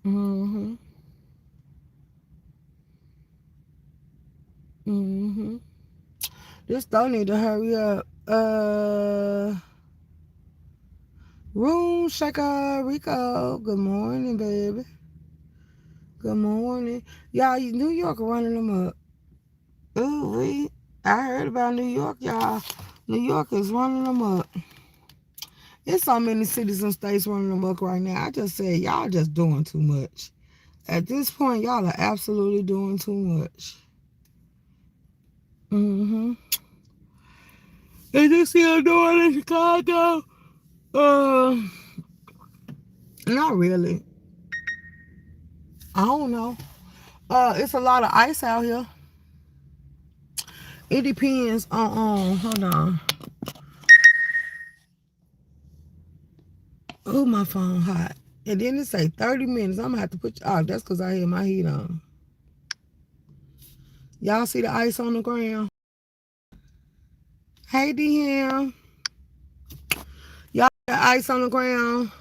A: Mm-hmm. Mm-hmm. This don't need to hurry up. Room Shaker Rico. Good morning, baby. Good morning. Y'all, New York running them up. Ooh, I heard about New York, y'all. New York is running them up. There's so many cities and states running them up right now. I just said, y'all just doing too much. At this point, y'all are absolutely doing too much. Mm-hmm. Is this still doing in Chicago? Not really. I don't know. It's a lot of ice out here. It depends on hold on. Oh, my phone hot. And then it say 30 minutes. I'm gonna have to put that's because I had my heat on. Y'all see the ice on the ground? Hey, DM. Y'all see the ice on the ground?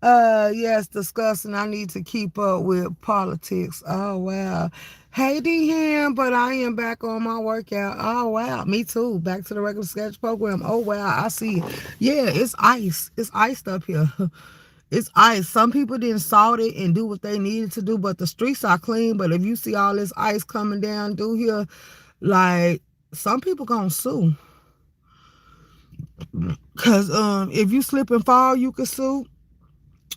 A: Yeah, it's disgusting. I need to keep up with politics. Oh wow. Hey D Ham, but I am back on my workout. Oh wow, me too. Back to the regular sketch program. Oh wow, I see it. Yeah, it's ice. It's iced up here. It's ice. Some people didn't salt it and do what they needed to do, but the streets are clean. But if you see all this ice coming down through here, like some people gonna sue. Cause if you slip and fall, you can sue.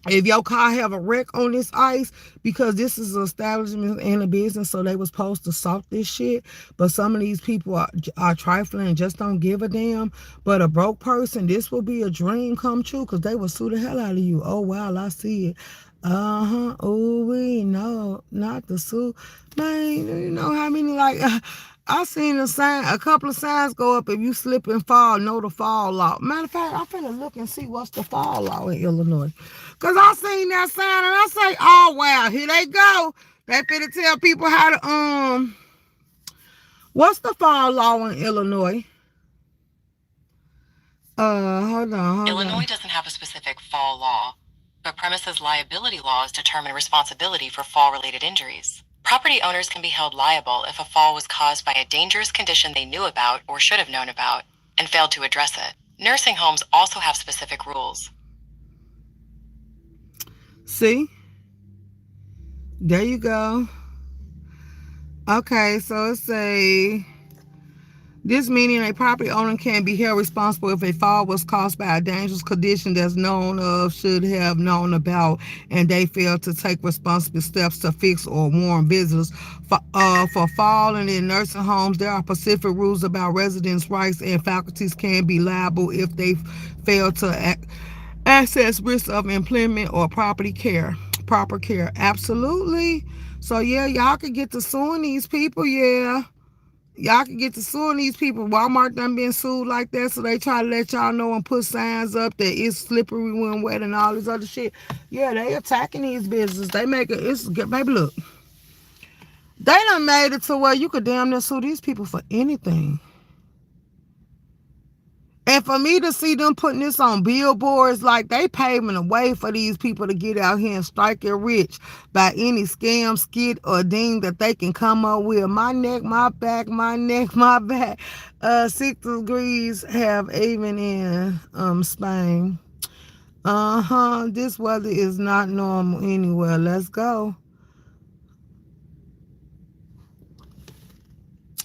A: If your car have a wreck on this ice, because this is an establishment and a business, so they was supposed to salt this shit. But some of these people are trifling and just don't give a damn. But a broke person, this will be a dream come true, because they will sue the hell out of you. Oh wow, I see it. Oh, we know not the sue. Man, you know how many like I seen a couple of signs go up. If you slip and fall, know the fall law. Matter of fact, I'm finna look and see what's the fall law in Illinois. Cause I seen that sign and I say, oh wow, here they go. They finna tell people how to what's the fall law in Illinois? Hold
B: Illinois
A: on.
B: doesn't have a specific fall law, but premises liability laws determine responsibility for fall-related injuries. Property owners can be held liable if a fall was caused by a dangerous condition they knew about or should have known about and failed to address it. Nursing homes also have specific rules.
A: See? There you go. Okay, so it's this meaning a property owner can be held responsible if a fall was caused by a dangerous condition that's known of, should have known about, and they failed to take responsible steps to fix or warn visitors. For falling in nursing homes, there are specific rules about residents' rights, and faculties can be liable if they fail to access risks of employment or proper care. Absolutely. So yeah, y'all can get to suing these people. Yeah. Y'all can get to suing these people. Walmart done been sued like that, so they try to let y'all know and put signs up that it's slippery when wet and all this other shit. Yeah, they attacking these businesses. They make it. Baby, look, they done made it to where you could damn near sue these people for anything. And for me to see them putting this on billboards, like they paving the way for these people to get out here and strike it rich by any scam, skit, or ding that they can come up with. My neck, my back, my neck, my back. 6 degrees have even in Spain. This weather is not normal anywhere. Let's go.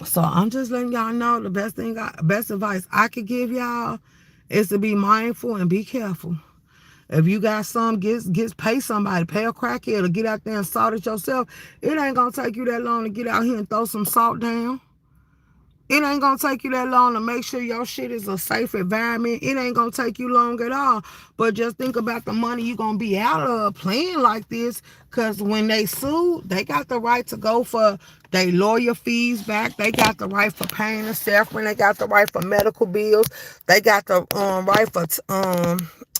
A: So I'm just letting y'all know the best advice I could give y'all is to be mindful and be careful. If you got some, pay somebody, pay a crackhead or get out there and salt it yourself. It ain't gonna take you that long to get out here and throw some salt down. It ain't gonna take you that long to make sure your shit is a safe environment. It ain't gonna take you long at all. But just think about the money you gonna be out of playing like this. Cause when they sue, they got the right to go for their lawyer fees back. They got the right for paying the suffering. They got the right for medical bills. They got the right for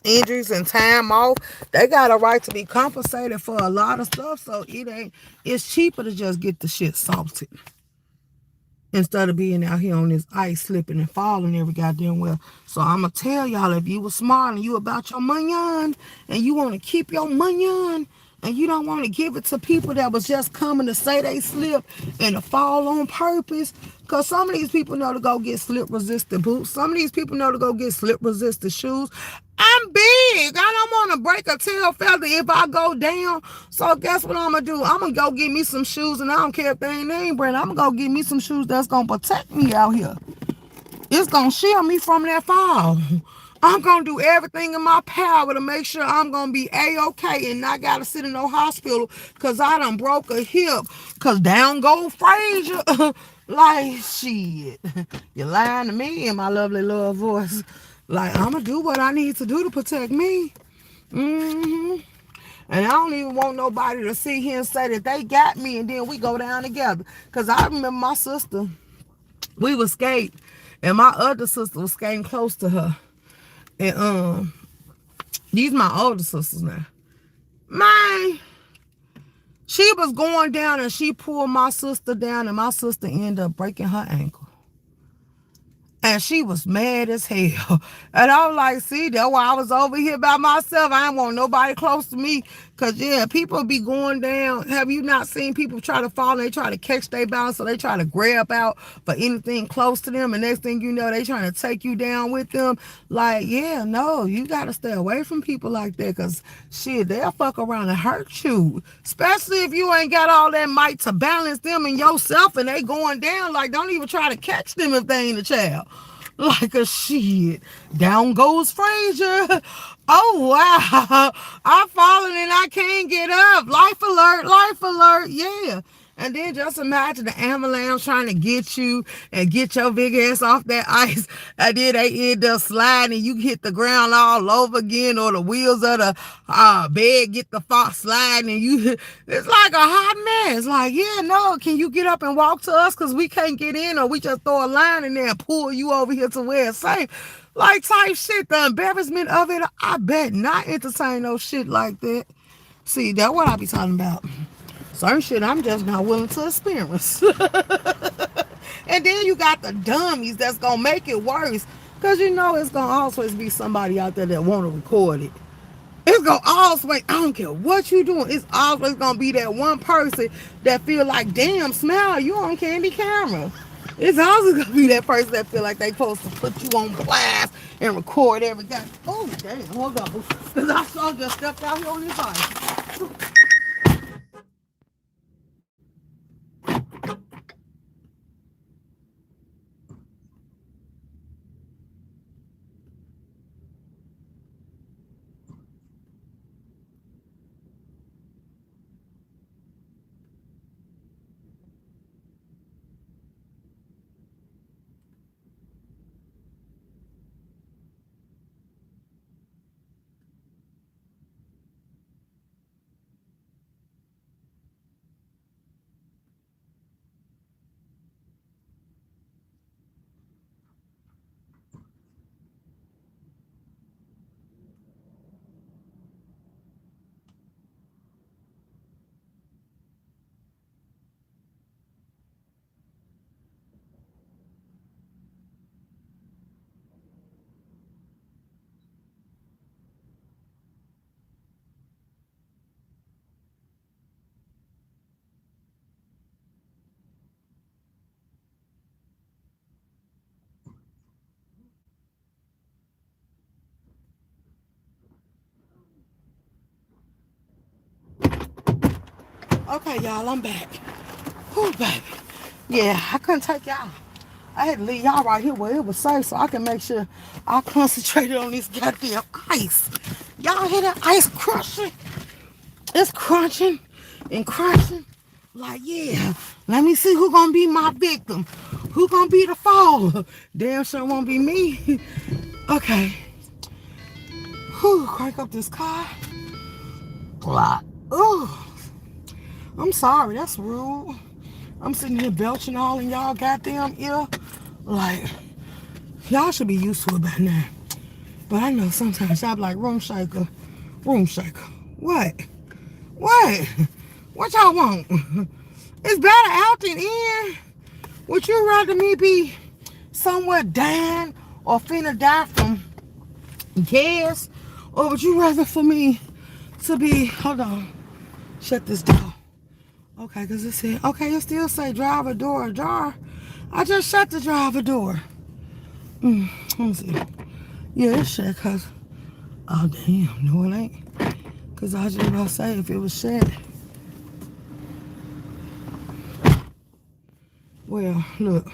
A: injuries and time off. They got a right to be compensated for a lot of stuff. So it's cheaper to just get the shit salted instead of being out here on this ice slipping and falling every goddamn well. So I'ma tell y'all, if you was smart and you about your money on and you want to keep your money on and you don't want to give it to people that was just coming to say they slipped and to fall on purpose, because some of these people know to go get slip resistant boots. Some of these people know to go get slip resistant shoes. I'm big. I don't want to break a tail feather if I go down. So guess what I'm going to do? I'm going to go get me some shoes, and I don't care if they ain't name brand. I'm going to go get me some shoes that's going to protect me out here. It's going to shield me from that fall. I'm going to do everything in my power to make sure I'm going to be A-okay and not got to sit in no hospital because I done broke a hip because down go Frazier. Like, shit. You're lying to me in my lovely little voice. Like, I'm going to do what I need to do to protect me. And I don't even want nobody to sit here and say that they got me and then we go down together. Because I remember my sister, we would skate, and my other sister was skating close to her. And these my older sisters now. Man, she was going down and she pulled my sister down and my sister ended up breaking her ankle. And she was mad as hell. And I was like, see, that's why I was over here by myself. I didn't want nobody close to me. Because, yeah, people be going down. Have you not seen people try to fall and they try to catch their balance, so they try to grab out for anything close to them, and next thing you know, they trying to take you down with them? Like, yeah, no, you got to stay away from people like that, because, shit, they'll fuck around and hurt you. Especially if you ain't got all that might to balance them and yourself, and they going down. Like, don't even try to catch them if they ain't a child. Like a shit. Down goes Frazier. Oh, wow. I'm falling and I can't get up. Life alert, life alert. Yeah. And then just imagine the ambulance trying to get you and get your big ass off that ice. And then they end up sliding and you hit the ground all over again, or the wheels of the bed get the fox sliding and you, it's like a hot mess. Like, yeah, no, can you get up and walk to us? Because we can't get in, or we just throw a line in there and pull you over here to where it's safe. Like type shit. The embarrassment of it, I bet not entertain no shit like that. See, that's what I be talking about. Certain shit I'm just not willing to experience. And then you got the dummies that's gonna make it worse. Cause you know it's gonna always be somebody out there that wanna record it. It's gonna always, I don't care what you doing, it's always gonna be that one person that feel like, damn, Smile, you on candy camera. It's always gonna be that person that feel like they supposed to put you on blast and record every guy. Oh damn, hold on. Cause I saw just stepped out here on this ice. Okay, y'all, I'm back. Whew, baby. Yeah, I couldn't take y'all. I had to leave y'all right here where it was safe so I can make sure I concentrated on this goddamn ice. Y'all hear that ice crunching? It's crunching and crunching. Like, yeah, let me see who gonna be my victim. Who gonna be the faller? Damn sure won't be me. Okay. Whew, crank up this car. Ooh. I'm sorry, that's rude. I'm sitting here belching all in y'all goddamn ear. Like, y'all should be used to it by now. But I know sometimes y'all be like, room shaker, room shaker. What? What? What y'all want? It's better out than in. Would you rather me be somewhere dying or finna die from gas? Or would you rather for me to be, hold on, shut this door. Okay, because it said, okay, it still say driver door ajar. I just shut the driver door. Let me see. Yeah, it's shut because, oh damn, no it ain't. Because I was just about to say if it was shut. Well, look,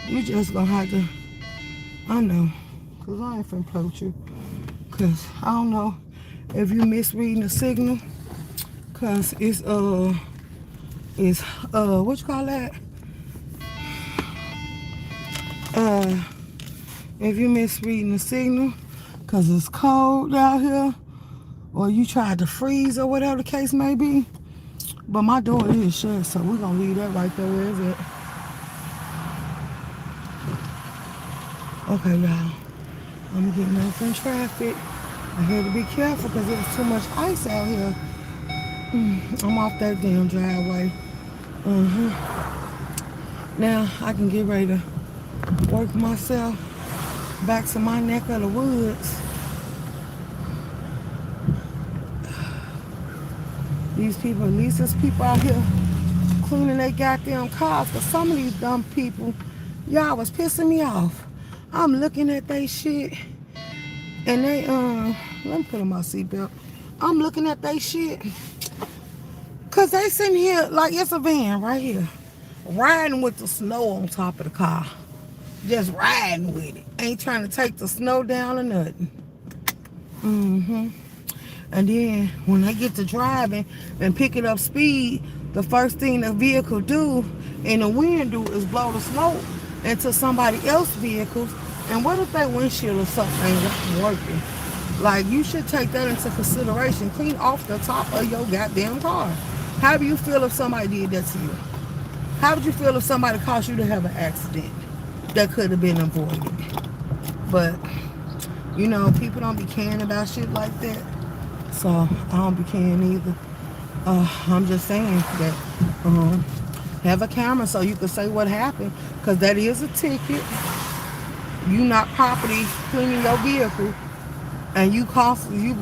A: we just gonna have to, I know, because I ain't finna play with you. Because I don't know if you misreading the signal. Because it's what you call that? If you misreading the signal, because it's cold out here, or you tried to freeze or whatever the case may be. But my door is shut, so we're going to leave that right there. Where is it? Okay, y'all. I'm getting off in traffic. I had to be careful because there's too much ice out here. I'm off that damn driveway. Now I can get ready to Work myself back to my neck of the woods. These people, at least there's people out here cleaning their goddamn cars. Cause some of these dumb people, y'all was pissing me off. I'm looking at they shit and they let me put on my seatbelt. I'm looking at they shit. Cause they sitting here like it's a van right here. Riding with the snow on top of the car. Just riding with it. Ain't trying to take the snow down or nothing. And then when they get to driving and picking up speed, the first thing the vehicle do and the wind do is blow the snow into somebody else's vehicles. And what if that windshield or something ain't working? Like, you should take that into consideration. Clean off the top of your goddamn car. How do you feel if somebody did that to you? How would you feel if somebody caused you to have an accident that could have been avoided? But, you know, people don't be caring about shit like that. So, I don't be caring either. I'm just saying that have a camera so you can say what happened. Because that is a ticket. You not properly cleaning your vehicle. And you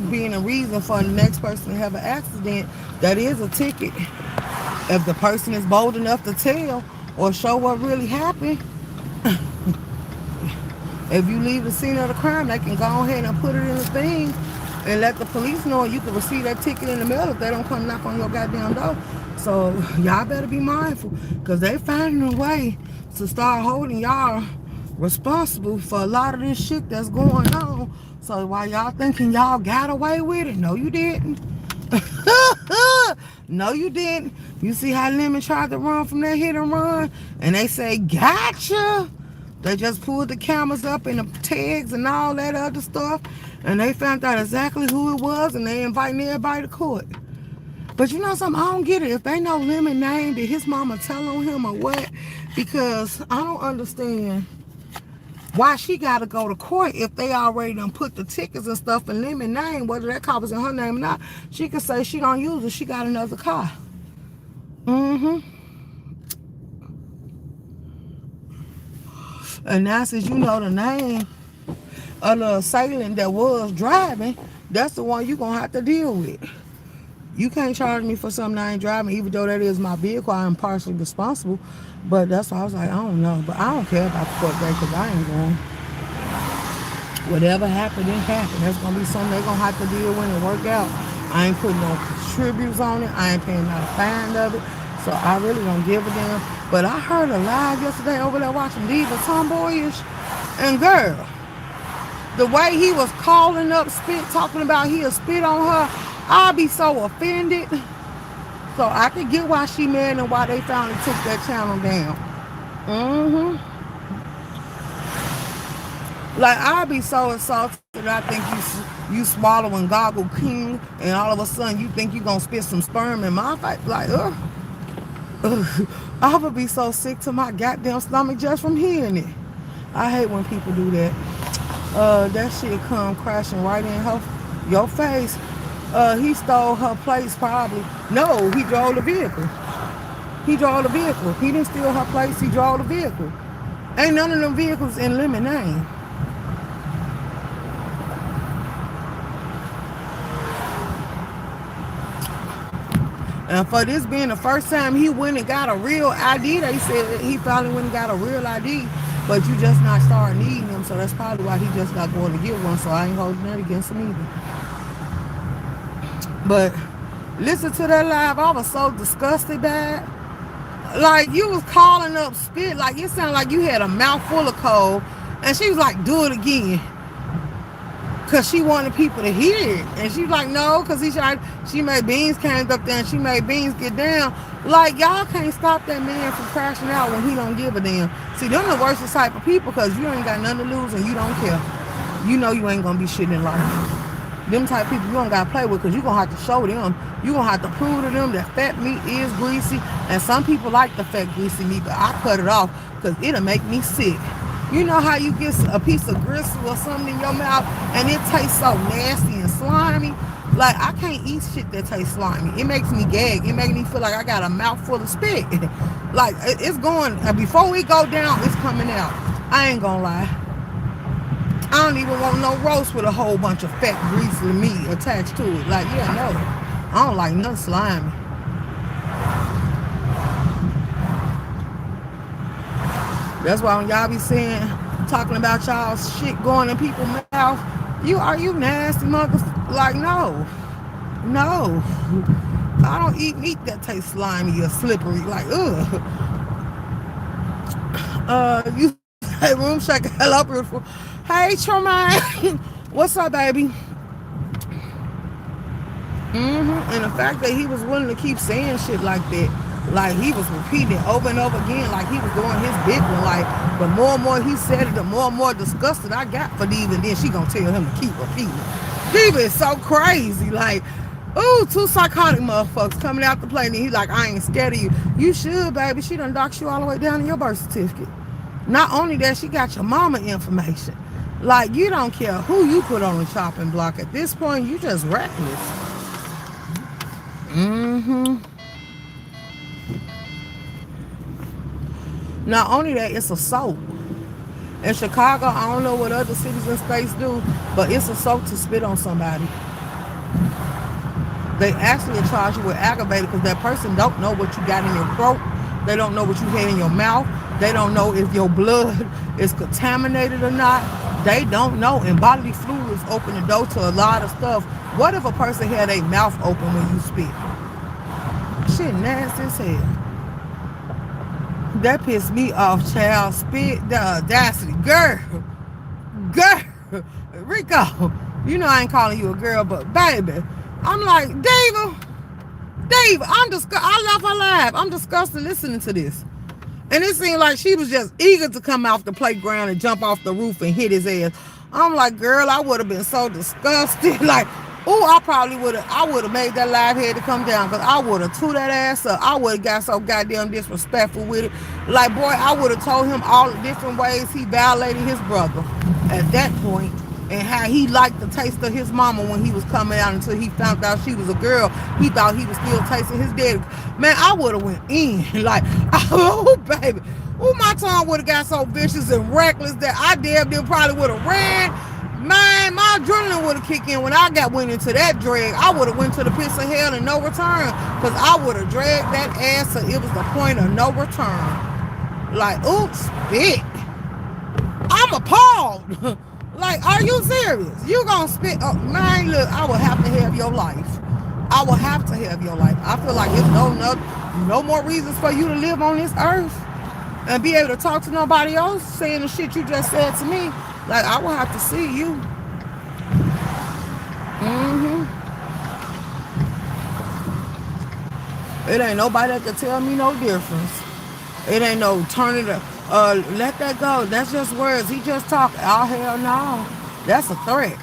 A: being a reason for the next person to have an accident. That is a ticket. If the person is bold enough to tell or show what really happened, if you leave the scene of the crime, they can go ahead and put it in the thing and let the police know, and you can receive that ticket in the mail if they don't come knock on your goddamn door. So y'all better be mindful, because they finding a way to start holding y'all responsible for a lot of this shit that's going on. So while y'all thinking y'all got away with it, no you didn't. No you didn't. You see how Lemon tried to run from that hit and run, and they say gotcha. They just pulled the cameras up and the tags and all that other stuff, and they found out exactly who it was, and they inviting everybody to court. But you know something, I don't get it. If they know Lemon name, did his mama tell on him or what? Because I don't understand why she got to go to court if they already done put the tickets and stuff in Lemon name, whether that car was in her name or not. She could say she don't use it, she got another car. And now since you know the name of the assailant that was driving, that's the one you gonna have to deal with. You can't charge me for something I ain't driving, even though that is my vehicle. I am partially responsible. But that's why I was like, I don't know. But I don't care about the court date, because I ain't going. Whatever happened, it happened. That's gonna be something they're gonna have to deal with and work out. I ain't putting no tributes on it. I ain't paying not a fine of it. So I really don't give a damn. But I heard a live yesterday over there watching Diva Tomboyish. And girl, the way he was calling up spit, talking about he'll spit on her, I'll be so offended. So I can get why she mad and why they finally took that channel down. Like, I'll be so insulted that I think you swallowing Goggle King, and all of a sudden you think you gonna spit some sperm in my face. Like, I would be so sick to my goddamn stomach just from hearing it. I hate when people do that. That shit come crashing right in your face. He stole her place probably. No, he drove the vehicle. He drove the vehicle. He didn't steal her place, he drove the vehicle. Ain't none of them vehicles in Lemon name. And for this being the first time he went and got a real ID, they said he finally went and got a real ID, but you just not start needing them, so that's probably why he just got going to get one, so I ain't holding that against him either. But listen to that live, I was so disgusted by it. Like, you was calling up spit, like it sounded like you had a mouthful of cold, and she was like, do it again. Because she wanted people to hear it. And she was like, no, because she made Beans came up there and she made Beans get down. Like, y'all can't stop that man from crashing out when he don't give a damn. See, them the worst type of people, because you ain't got nothing to lose and you don't care. You know you ain't going to be shit in life. Them type of people you don't got to play with, because you going to have to show them. You going to have to prove to them that fat meat is greasy. And some people like the fat greasy meat, but I cut it off because it'll make me sick. You know how you get a piece of gristle or something in your mouth and it tastes so nasty and slimy? Like, I can't eat shit that tastes slimy. It makes me gag. It makes me feel like I got a mouthful of spit. Like, it's going, before we go down, it's coming out. I ain't gonna lie. I don't even want no roast with a whole bunch of fat, greasy meat attached to it. Like, yeah, no. I don't like nothing slimy. That's why when y'all be saying, talking about y'all shit going in people's mouth, are you nasty motherfucker? Like, no. No. I don't eat meat that tastes slimy or slippery. Like, ugh. You say room shaker, hello, beautiful. Hey, Tremaine. What's up, baby? And the fact that he was willing to keep saying shit like that, like he was repeating it over and over again, like he was doing his big one. Like, the more and more he said it, the more and more disgusted I got for Diva. And then she gonna tell him to keep repeating it. Diva is so crazy. Like, ooh, two psychotic motherfuckers coming out the plane, and he like, I ain't scared of you. You should, baby. She done doxed you all the way down to your birth certificate. Not only that, she got your mama information. Like, you don't care who you put on the chopping block. At this point, you just reckless. Not only that, it's assault. In Chicago, I don't know what other cities and states do, but it's assault to spit on somebody. They actually charge you with aggravated because that person don't know what you got in your throat. They don't know what you had in your mouth. They don't know if your blood is contaminated or not. They don't know. And bodily fluids open the door to a lot of stuff. What if a person had a mouth open when you spit? Shit nasty as hell. That pissed me off, child. Spit, the audacity. Girl. Rico, you know I ain't calling you a girl, but baby, I'm like, Dave, I love her live. I'm disgusted listening to this. And it seemed like she was just eager to come off the playground and jump off the roof and hit his ass. I'm like, girl, I would have been so disgusted. Like, ooh, I would have made that live head to come down, because I would have threw that ass up. I would have got so goddamn disrespectful with it. Like, boy, I would have told him all the different ways he violated his brother at that point, and how he liked the taste of his mama when he was coming out until he found out she was a girl. He thought he was still tasting his daddy. Man, I would have went in. Like, oh, baby. Oh, my tongue would have got so vicious and reckless that I damn near probably would have ran. Man, my adrenaline would have kicked in when I went into that drag. I would have went to the pits of hell and no return, because I would have dragged that ass till it was the point of no return. Like, oops, spit. I'm appalled. Like, are you serious? You gonna spit? Oh, man, look, I will have to have your life. I will have to have your life. I feel like there's no more reasons for you to live on this earth and be able to talk to nobody else saying the shit you just said to me. Like, I will have to see you. It ain't nobody that can tell me no difference. It ain't no turning to, let that go. That's just words. He just talk. Oh, hell no. That's a threat.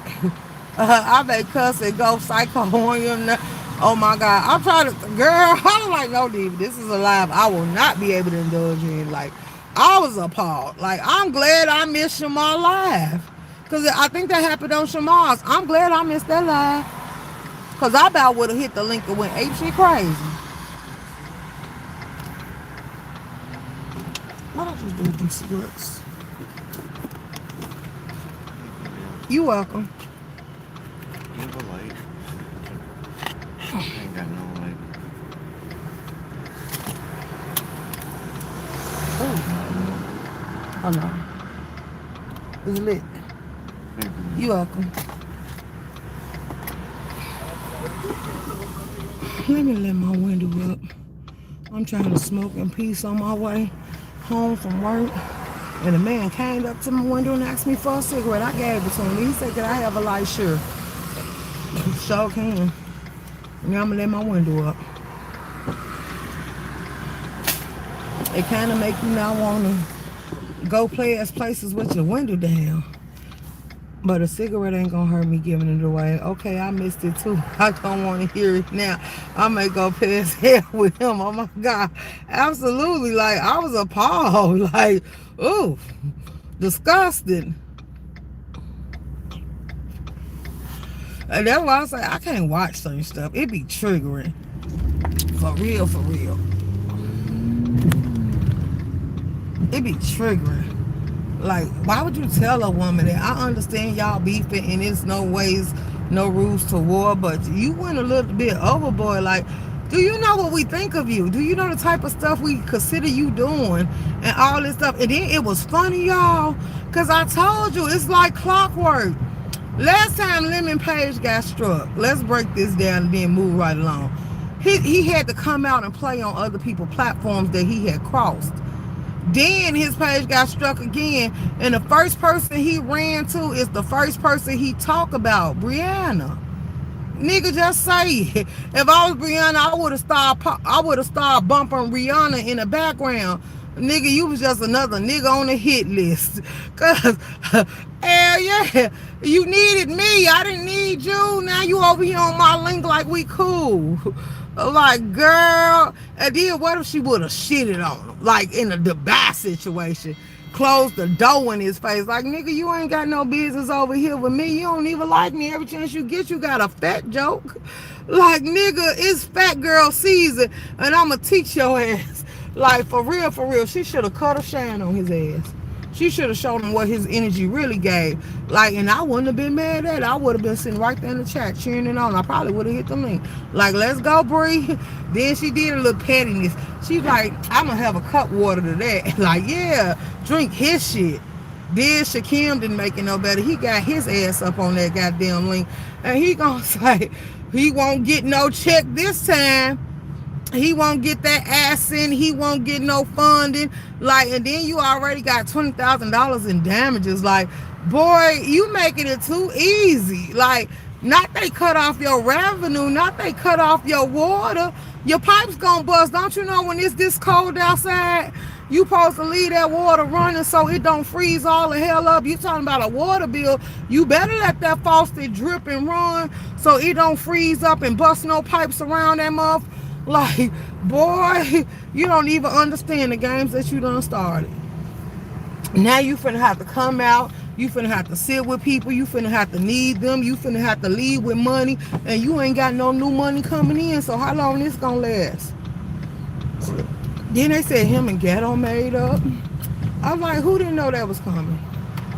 A: I may cuss and go psycho on you. Oh, my God. I'm trying to, girl, I'm like, no, Diva, this is a live I will not be able to indulge in. Like, I was appalled. Like, I'm glad I missed Shamar live. Because I think that happened on Shamar's. I'm glad I missed that live. Because I about would have hit the link and went apeshit crazy. Why don't you do these cigarettes? You welcome.
C: You have a light? I ain't got no light.
A: Oh no. It's lit. You welcome. Let me let my window up. I'm trying to smoke in peace on my way home from work. And a man came up to my window and asked me for a cigarette. I gave it to him. He said, could I have a light? Sure. Sure can. Now I'm gonna let my window up. It kind of make you not want to go places with your window down. But a cigarette ain't gonna hurt me giving it away. Okay, I missed it too. I don't want to hear it now. I may go past hell with him. Oh my God. Absolutely. Like, I was appalled. Like, ooh, disgusted. And that's why I say I can't watch certain stuff. It be triggering. For real, for real. It be triggering. Like, why would you tell a woman that? I understand y'all beefing and there's no ways, no rules to war, but you went a little bit overboard. Like, do you know what we think of you? Do you know the type of stuff we consider you doing and all this stuff? And then it was funny, y'all, because I told you it's like clockwork. Last time Lemon Page got struck, let's break this down and then move right along. He had to come out and play on other people's platforms that he had crossed. Then his page got struck again, and the first person he ran to is the first person he talked about, Brianna. Nigga, just say it. If I was Brianna, I would have started bumping Rihanna in the background. Nigga, you was just another nigga on the hit list. Cause hell yeah, you needed me. I didn't need you. Now you over here on my link like we cool. Like, girl. And then what if she would have shitted on him? Like in a Dubai situation. Closed the door in his face. Like, nigga, you ain't got no business over here with me. You don't even like me. Every chance you get, you got a fat joke. Like, nigga, it's fat girl season, and I'ma teach your ass. Like, for real, she should have cut a shine on his ass. She should have shown him what his energy really gave. Like, and I wouldn't have been mad at it. I would have been sitting right there in the chat cheering it on. I probably would have hit the link. Like, let's go, Bree. Then she did a little pettiness. She's like, I'm going to have a cup water to that. Like, yeah, drink his shit. Then Shakim didn't make it no better. He got his ass up on that goddamn link. And he going to say, he won't get no check this time. He won't get that ass in. He won't get no funding. Like, and then you already got $20,000 in damages. Like, boy, you making it too easy. Like, not they cut off your revenue, not they cut off your water. Your pipes gonna bust. Don't you know when it's this cold outside, you supposed to leave that water running so it don't freeze all the hell up. You talking about a water bill. You better let that faucet drip and run so it don't freeze up and bust no pipes around that motherfucker. Like, boy, you don't even understand the games that you done started. Now you finna have to come out. You finna have to sit with people. You finna have to need them. You finna have to leave with money. And you ain't got no new money coming in. So how long this gonna last? Then they said him and Ghetto made up. I was like, who didn't know that was coming?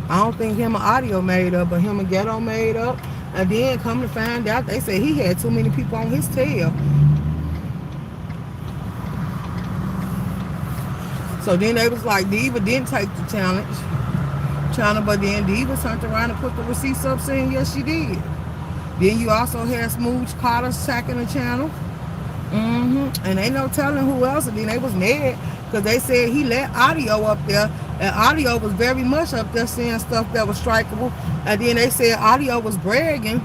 A: I don't think him and Audio made up, but him and Ghetto made up. And then come to find out, they said he had too many people on his tail. So then they was like, Diva didn't take the challenge, but then Diva turned around and put the receipts up saying, yes, she did. Then you also had Smooch Carter attacking the channel. And ain't no telling who else. And then they was mad because they said he let Audio up there. And Audio was very much up there saying stuff that was strikeable. And then they said Audio was bragging.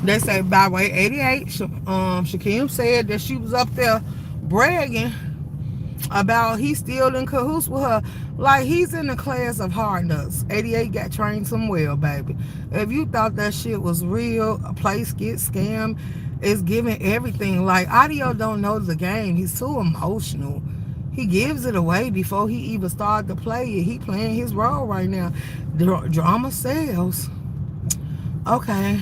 A: They say by way 88, Shakim said that she was up there bragging about he still in cahoots with her. Like, he's in the class of hard nuts. 88 got trained somewhere, baby. If you thought that shit was real, a place gets scammed, it's giving everything. Like, Audio don't know the game. He's too emotional. He gives it away before he even started to play it. He playing his role right now. Drama sells. Okay,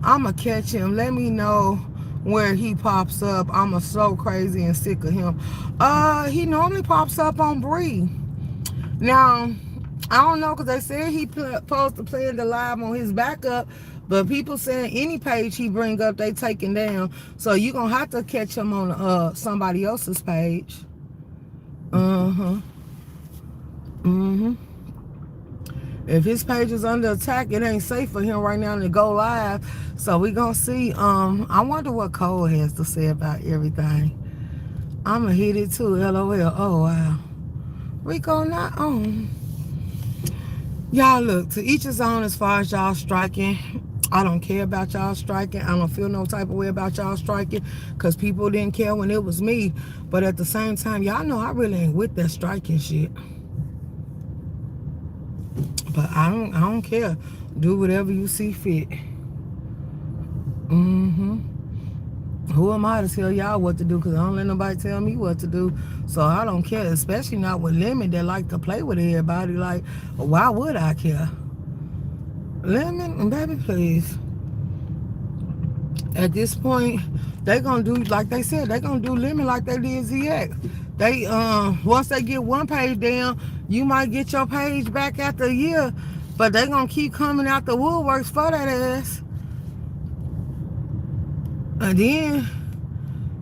A: I'ma catch him. Let me know where he pops up. I'm so crazy and sick of him. He normally pops up on Bree. Now, I don't know, because they said he supposed to play the live on his backup, but people saying any page he bring up, they taking down. So you gonna have to catch him on somebody else's page. If his page is under attack, it ain't safe for him right now to go live. So we gonna see. I wonder what Cole has to say about everything. I'ma hit it too. LOL. Oh wow. Rico not on. Y'all, look, to each his own as far as y'all striking. I don't care about y'all striking. I don't feel no type of way about y'all striking, because people didn't care when it was me. But at the same time, y'all know I really ain't with that striking shit. But I don't care. Do whatever you see fit. Who am I to tell y'all what to do? Because I don't let nobody tell me what to do. So I don't care, especially not with Lemon that like to play with everybody. Like, why would I care? Lemon, baby, please. At this point, they gonna do, like they said, they gonna do Lemon like they did ZX. They once they get one page down, you might get your page back after a year, but they gonna keep coming out the woodworks for that ass. And then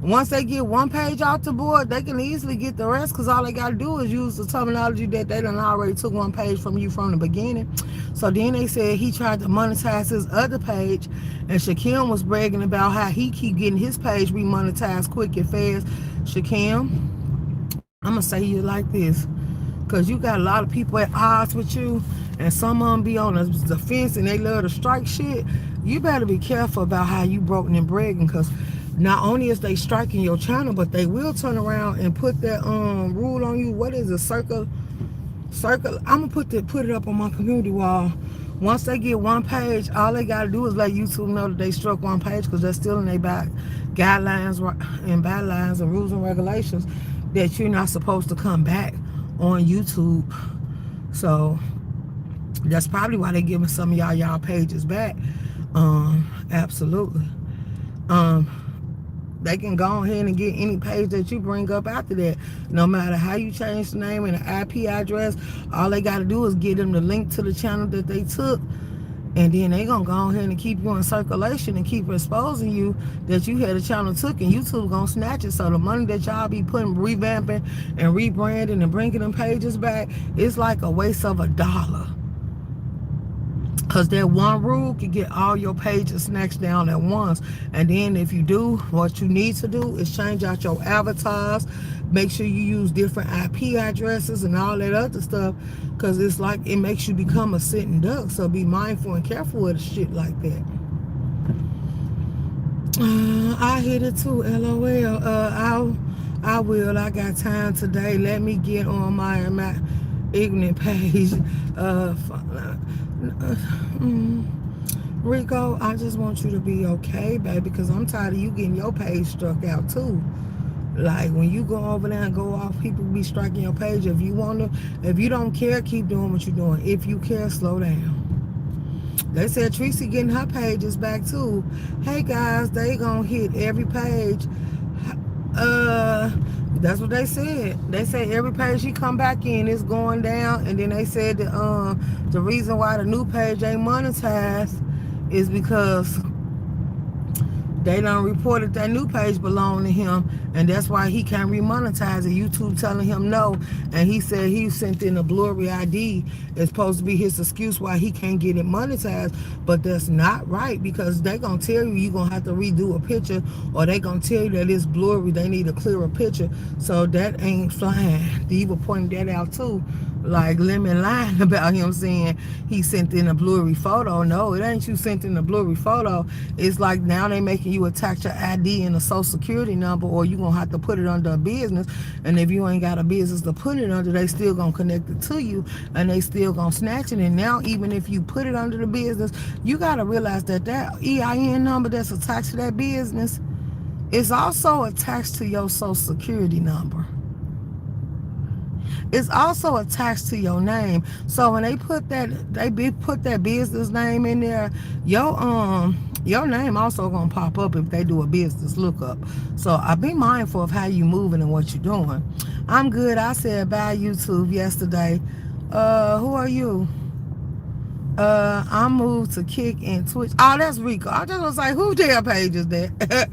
A: once they get one page off the board, they can easily get the rest because all they got to do is use the terminology that they done already took one page from you from the beginning. So then they said he tried to monetize his other page, and Shakim was bragging about how he keep getting his page remonetized quick and fast. Shakim, I'm going to say you like this, because you got a lot of people at odds with you, and some of them be on the fence and they love to strike shit. You better be careful about how you broken and bragging, because not only is they striking your channel, but they will turn around and put that rule on you. What is a circle? I'm gonna put it up on my community wall. Once they get one page, all they gotta do is let YouTube know that they struck one page, because they're still in their back guidelines and guidelines and rules and regulations that you're not supposed to come back on YouTube. So that's probably why they're giving some of y'all pages back. Absolutely. They can go ahead and get any page that you bring up after that. No matter how you change the name and the IP address, all they got to do is give them the link to the channel that they took, and then they going to go ahead and keep you in circulation and keep exposing you that you had a channel took, and YouTube going to snatch it. So the money that y'all be putting, revamping and rebranding and bringing them pages back, it's like a waste of $1. Because that one rule can get all your pages snatched down at once. And then if you do, what you need to do is change out your avatars. Make sure you use different IP addresses and all that other stuff. Because it's like it makes you become a sitting duck. So be mindful and careful with shit like that. I hit it too, LOL. I will. I got time today. Let me get on my ignorant page. Rico, I just want you to be okay, baby, because I'm tired of you getting your page struck out too. Like when you go over there and go off, people be striking your page. If you don't care, keep doing what you're doing. If you care, slow down. They said Tracy getting her pages back too. Hey guys, they gonna hit every page. That's what they said. They said every page she come back in is going down, and then they said that the reason why the new page ain't monetized is because they done reported that new page belonged to him, and that's why he can't remonetize it. YouTube telling him no, and he said he sent in a blurry ID. It's supposed to be his excuse why he can't get it monetized, but that's not right, because they gonna tell you gonna have to redo a picture, or they gonna tell you that it's blurry, they need a clearer picture. So that ain't flying. Diva pointed that out too. Like Lemon lying about him saying he sent in a blurry photo. No, it ain't you sent in a blurry photo. It's like now they making you attach your ID and a social security number, or you gonna have to put it under a business. And if you ain't got a business to put it under, they still gonna connect it to you, and they still gonna snatch it. And now even if you put it under the business, you gotta realize that that EIN number that's attached to that business is also attached to your social security number. It's also attached to your name. So when they put that business name in there, your name also gonna pop up if they do a business lookup. So I be mindful of how you moving and what you're doing. I'm good. I said bye YouTube yesterday. Who are you? I moved to Kick and Twitch. Oh, that's Rico. I just was like, who their page is that?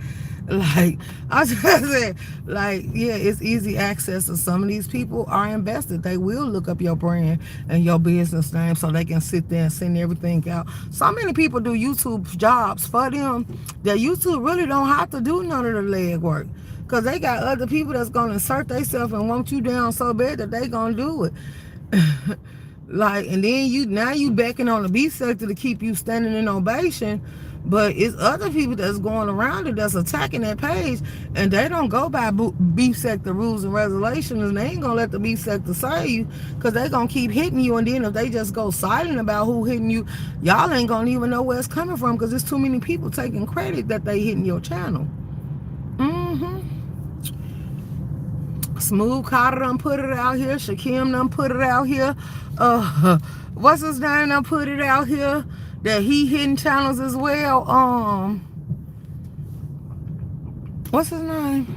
A: Like, I just said, like, yeah, it's easy access. To some of these people are invested. They will look up your brand and your business name so they can sit there and send everything out. So many people do YouTube jobs for them that YouTube really don't have to do none of the leg work, because they got other people that's going to insert themselves and want you down so bad that they going to do it. Like, and then you backing on the B sector to keep you standing in ovation. But it's other people that's going around it that's attacking that page, and they don't go by beef sector rules and regulations, and they ain't gonna let the beef sector save you, because they gonna keep hitting you. And then if they just go silent about who hitting you, y'all ain't gonna even know where it's coming from, because there's too many people taking credit that they hitting your channel. Smooth Carter done put it out here. Shakim done put it out here. What's his name done put it out here that he hitting channels as well. What's his name?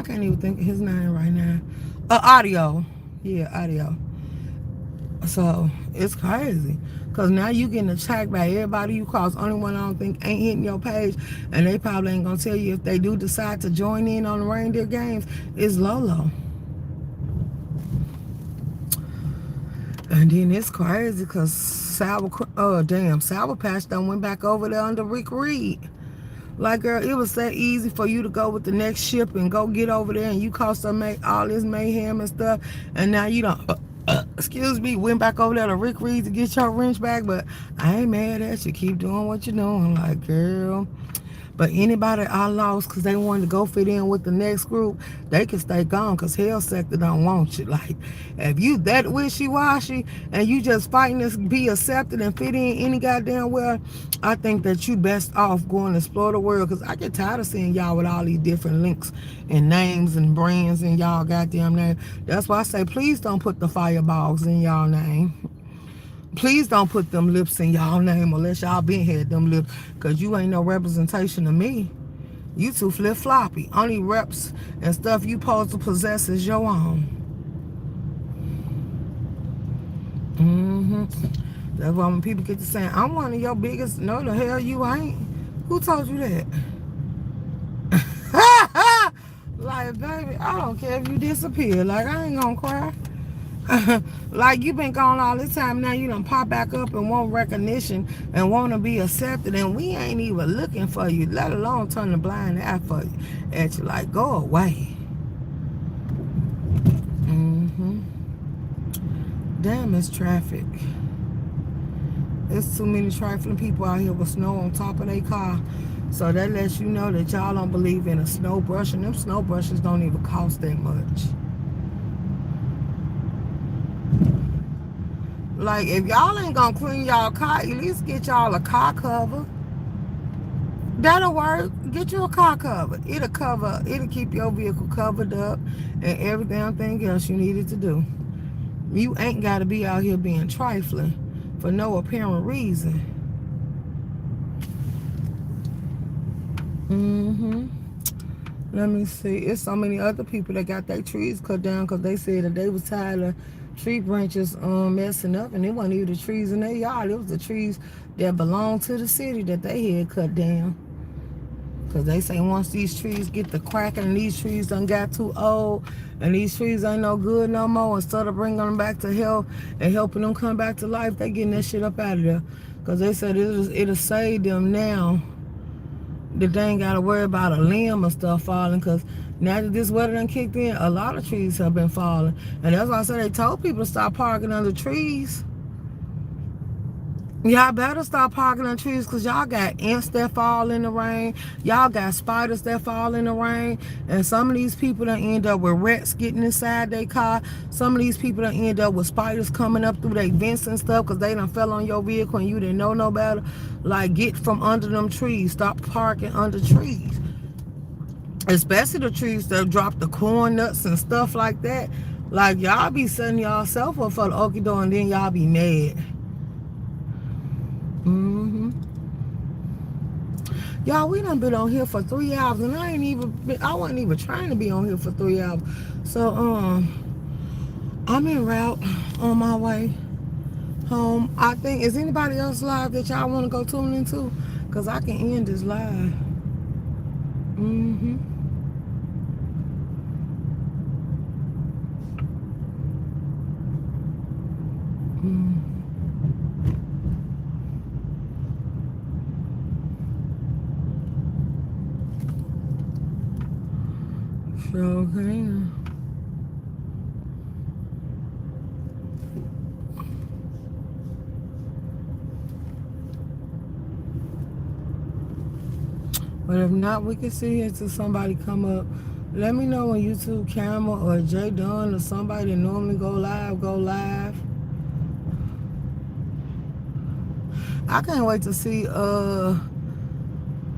A: I can't even think of his name right now. Audio. Yeah, Audio. So it's crazy. Cause now you getting attacked by everybody you cross. Only one I don't think ain't hitting your page, and they probably ain't gonna tell you if they do decide to join in on the reindeer games is Lolo. And then it's crazy because Sour Patch done went back over there under Rick Reed. Like, girl, it was that easy for you to go with the next ship and go get over there, and you caused them all this mayhem and stuff, and now you don't, excuse me, went back over there to Rick Reed to get your wrench back, but I ain't mad at you. Keep doing what you're doing. Like, girl. But anybody I lost because they wanted to go fit in with the next group, they can stay gone because Hell Sector don't want you. Like, if you that wishy-washy and you just fighting to be accepted and fit in any goddamn well, I think that you best off going to explore the world because I get tired of seeing y'all with all these different links and names and brands in y'all goddamn name. That's why I say, please don't put the fireballs in y'all name. Please don't put them lips in y'all name unless y'all been had them lips, because you ain't no representation of me. You too flip-floppy. Only reps and stuff you supposed to possess is your own. That's why when people get to saying, I'm one of your biggest, no the hell you ain't. Who told you that? Like, baby, I don't care if you disappear. Like, I ain't gonna cry. Like, you been gone all this time, now you done pop back up and want recognition and want to be accepted, and we ain't even looking for you, let alone turn the blind eye for you at you. Like, go away. Damn, it's traffic. There's too many trifling people out here with snow on top of their car. So that lets you know that y'all don't believe in a snow brush, and them snow brushes don't even cost that much. Like, if y'all ain't gonna clean y'all car, at least get y'all a car cover. That'll work. Get you a car cover. It'll keep your vehicle covered up and every damn thing else you needed to do. You ain't gotta be out here being trifling for no apparent reason. Let me see. It's so many other people that got their trees cut down because they said that they was tired of tree branches messing up, and it wasn't even the trees in their yard. It was the trees that belonged to the city that they had cut down. Because they say once these trees get to cracking and these trees done got too old and these trees ain't no good no more, instead of bringing them back to health and helping them come back to life, they getting that shit up out of there. Because they said it'll save them now that they ain't got to worry about a limb or stuff falling, because now that this weather done kicked in, a lot of trees have been falling. And that's why I said they told people to stop parking under trees. Y'all better stop parking on trees, because y'all got ants that fall in the rain. Y'all got spiders that fall in the rain. And some of these people done end up with rats getting inside their car. Some of these people done end up with spiders coming up through their vents and stuff because they done fell on your vehicle and you didn't know no better. Like, get from under them trees. Stop parking under trees. Especially the trees that drop the corn nuts and stuff like that. Like, y'all be setting y'allself up for the okie doke and then y'all be mad. Y'all, we done been on here for 3 hours, and I wasn't even trying to be on here for 3 hours. So I'm en route on my way home. I think, is anybody else live that y'all want to go tune into? Because I can end this live. Sure can. But if not, we can sit here until somebody come up. Let me know when YouTube Camera or Jay Dunn or somebody that normally go live. I can't wait to see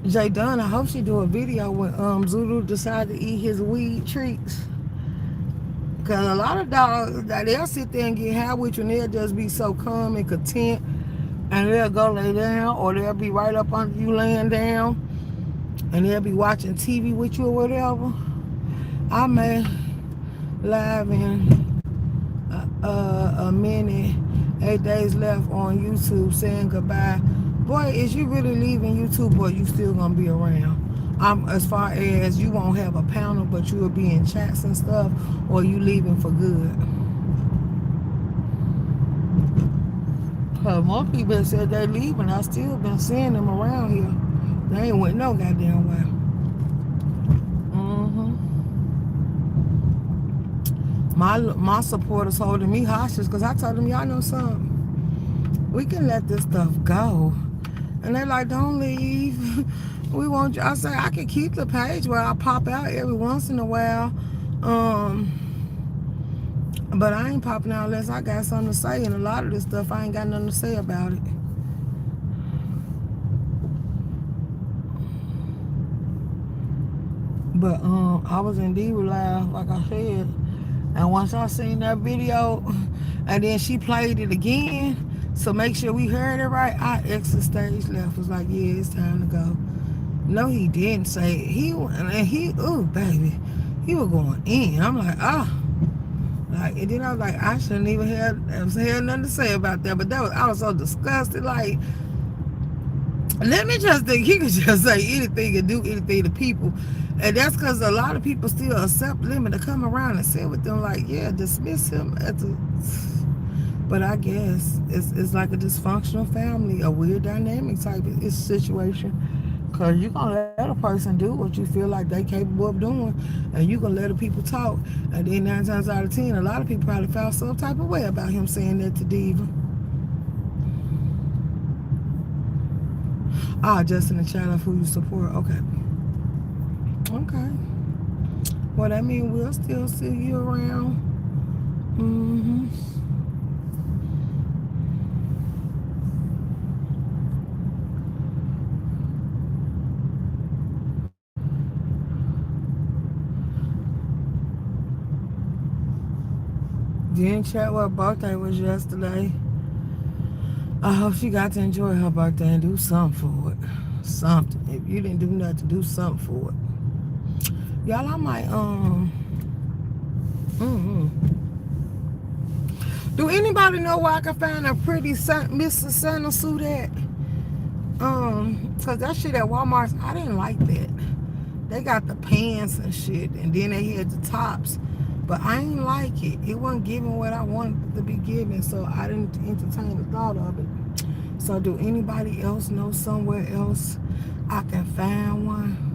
A: Jay Dunn. I hope she do a video when Zulu decide to eat his weed treats. Because a lot of dogs, they'll sit there and get high with you, and they'll just be so calm and content, and they'll go lay down, or they'll be right up under you laying down, and they'll be watching TV with you or whatever. I may live in a minute, 8 days left on YouTube saying goodbye. Boy, is you really leaving YouTube or you still gonna be around? As far as you won't have a panel, but you will be in chats and stuff, or you leaving for good. Cause more people said they leaving. I still been seeing them around here. They ain't went no goddamn way. My supporters holding me hostage because I told them, y'all know something. We can let this stuff go. And they like, don't leave. We want you. I say I can keep the page where I pop out every once in a while. But I ain't popping out unless I got something to say. And a lot of this stuff I ain't got nothing to say about it. But I was in D Live, like I said. And once I seen that video, and then she played it again, so make sure we heard it right, I exit stage left. Was like, yeah, it's time to go. No, he didn't say it. Ooh, baby, he was going in. I'm like, like, and then I was like, I shouldn't even have nothing to say about that. But I was so disgusted. Like, let me just think he could just say anything and do anything to people. And that's because a lot of people still accept limit to come around and sit with them like, yeah, dismiss him at the... But I guess it's like a dysfunctional family, a weird dynamic type of situation. Because you're going to let a person do what you feel like they capable of doing. And you're going to let the people talk. And then 9 times out of 10, a lot of people probably felt some type of way about him saying that to Diva. Just in the channel of who you support. Okay. Okay. Well, that means we'll still see you around. Didn't check what birthday was yesterday. I hope she got to enjoy her birthday and do something for it. Something. If you didn't do nothing, do something for it. Y'all, I might, Do anybody know where I can find a pretty Mr. Santa suit at? Cause that shit at Walmart, I didn't like that. They got the pants and shit, and then they had the tops. But I ain't like it. It wasn't giving what I wanted it to be giving, so I didn't entertain the thought of it. So do anybody else know somewhere else I can find one?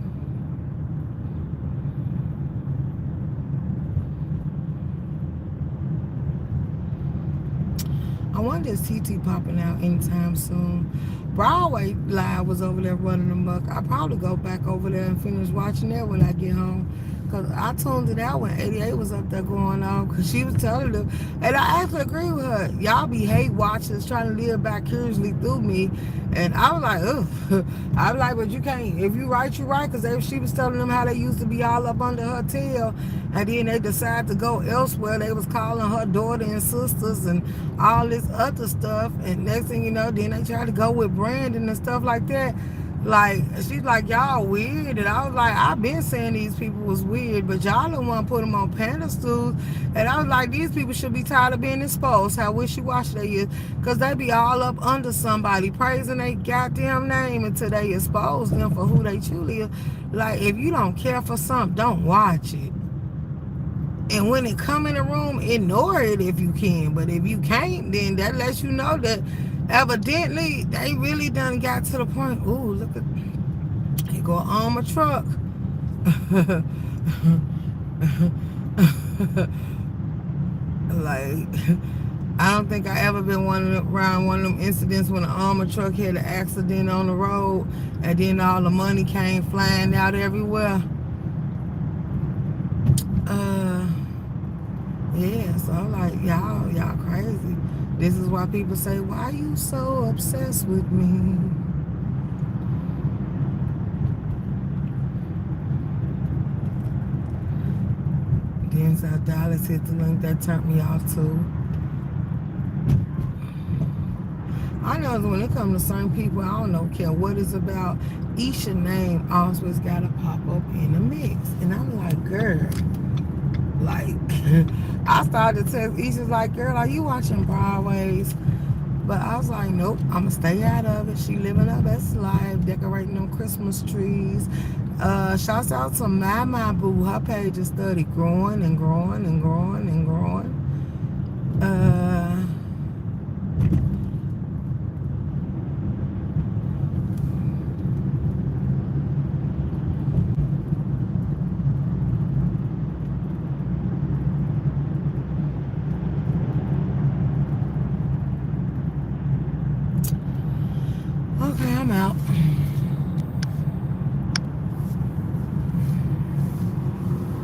A: I wonder if TT popping out anytime soon. Broadway Live was over there running amok. I'll probably go back over there and finish watching that when I get home. Because I tuned it out when 88 was up there going on. Because she was telling them. And I actually agree with her. Y'all be hate watchers trying to live vicariously through me. And I was like, ugh. I was like, but you can't. If you right, you right. Because she was telling them how they used to be all up under her tail. And then they decided to go elsewhere. They was calling her daughter and sisters and all this other stuff. And next thing you know, then they tried to go with Brandon and stuff like that. Like, she's like, y'all weird. And I was like, I've been saying these people was weird, but y'all don't want to put them on pedestals. And I was like, these people should be tired of being exposed, how wishy-washy they is. Because they be all up under somebody, praising their goddamn name until they expose them for who they truly is. Like, if you don't care for something, don't watch it. And when it come in the room, ignore it if you can. But if you can't, then that lets you know that evidently they really done got to the point. Ooh, look at, he go on a truck. Like, I don't think I ever been around one of them incidents when an armored truck had an accident on the road and then all the money came flying out everywhere. Yeah, so I'm like, y'all crazy. This is why people say, why are you so obsessed with me? Then South Dallas hit the link that turned me off too. I know when it comes to certain people, I don't care what it's about. Isha name always gotta pop up in the mix. And I'm like, girl. I started to text Isha like, girl, are you watching Broadway's? But I was like, nope, I'ma stay out of it. She living her best life, decorating them Christmas trees. Shouts out to my boo. Her page is steady growing and growing and growing and growing. Okay, I'm out.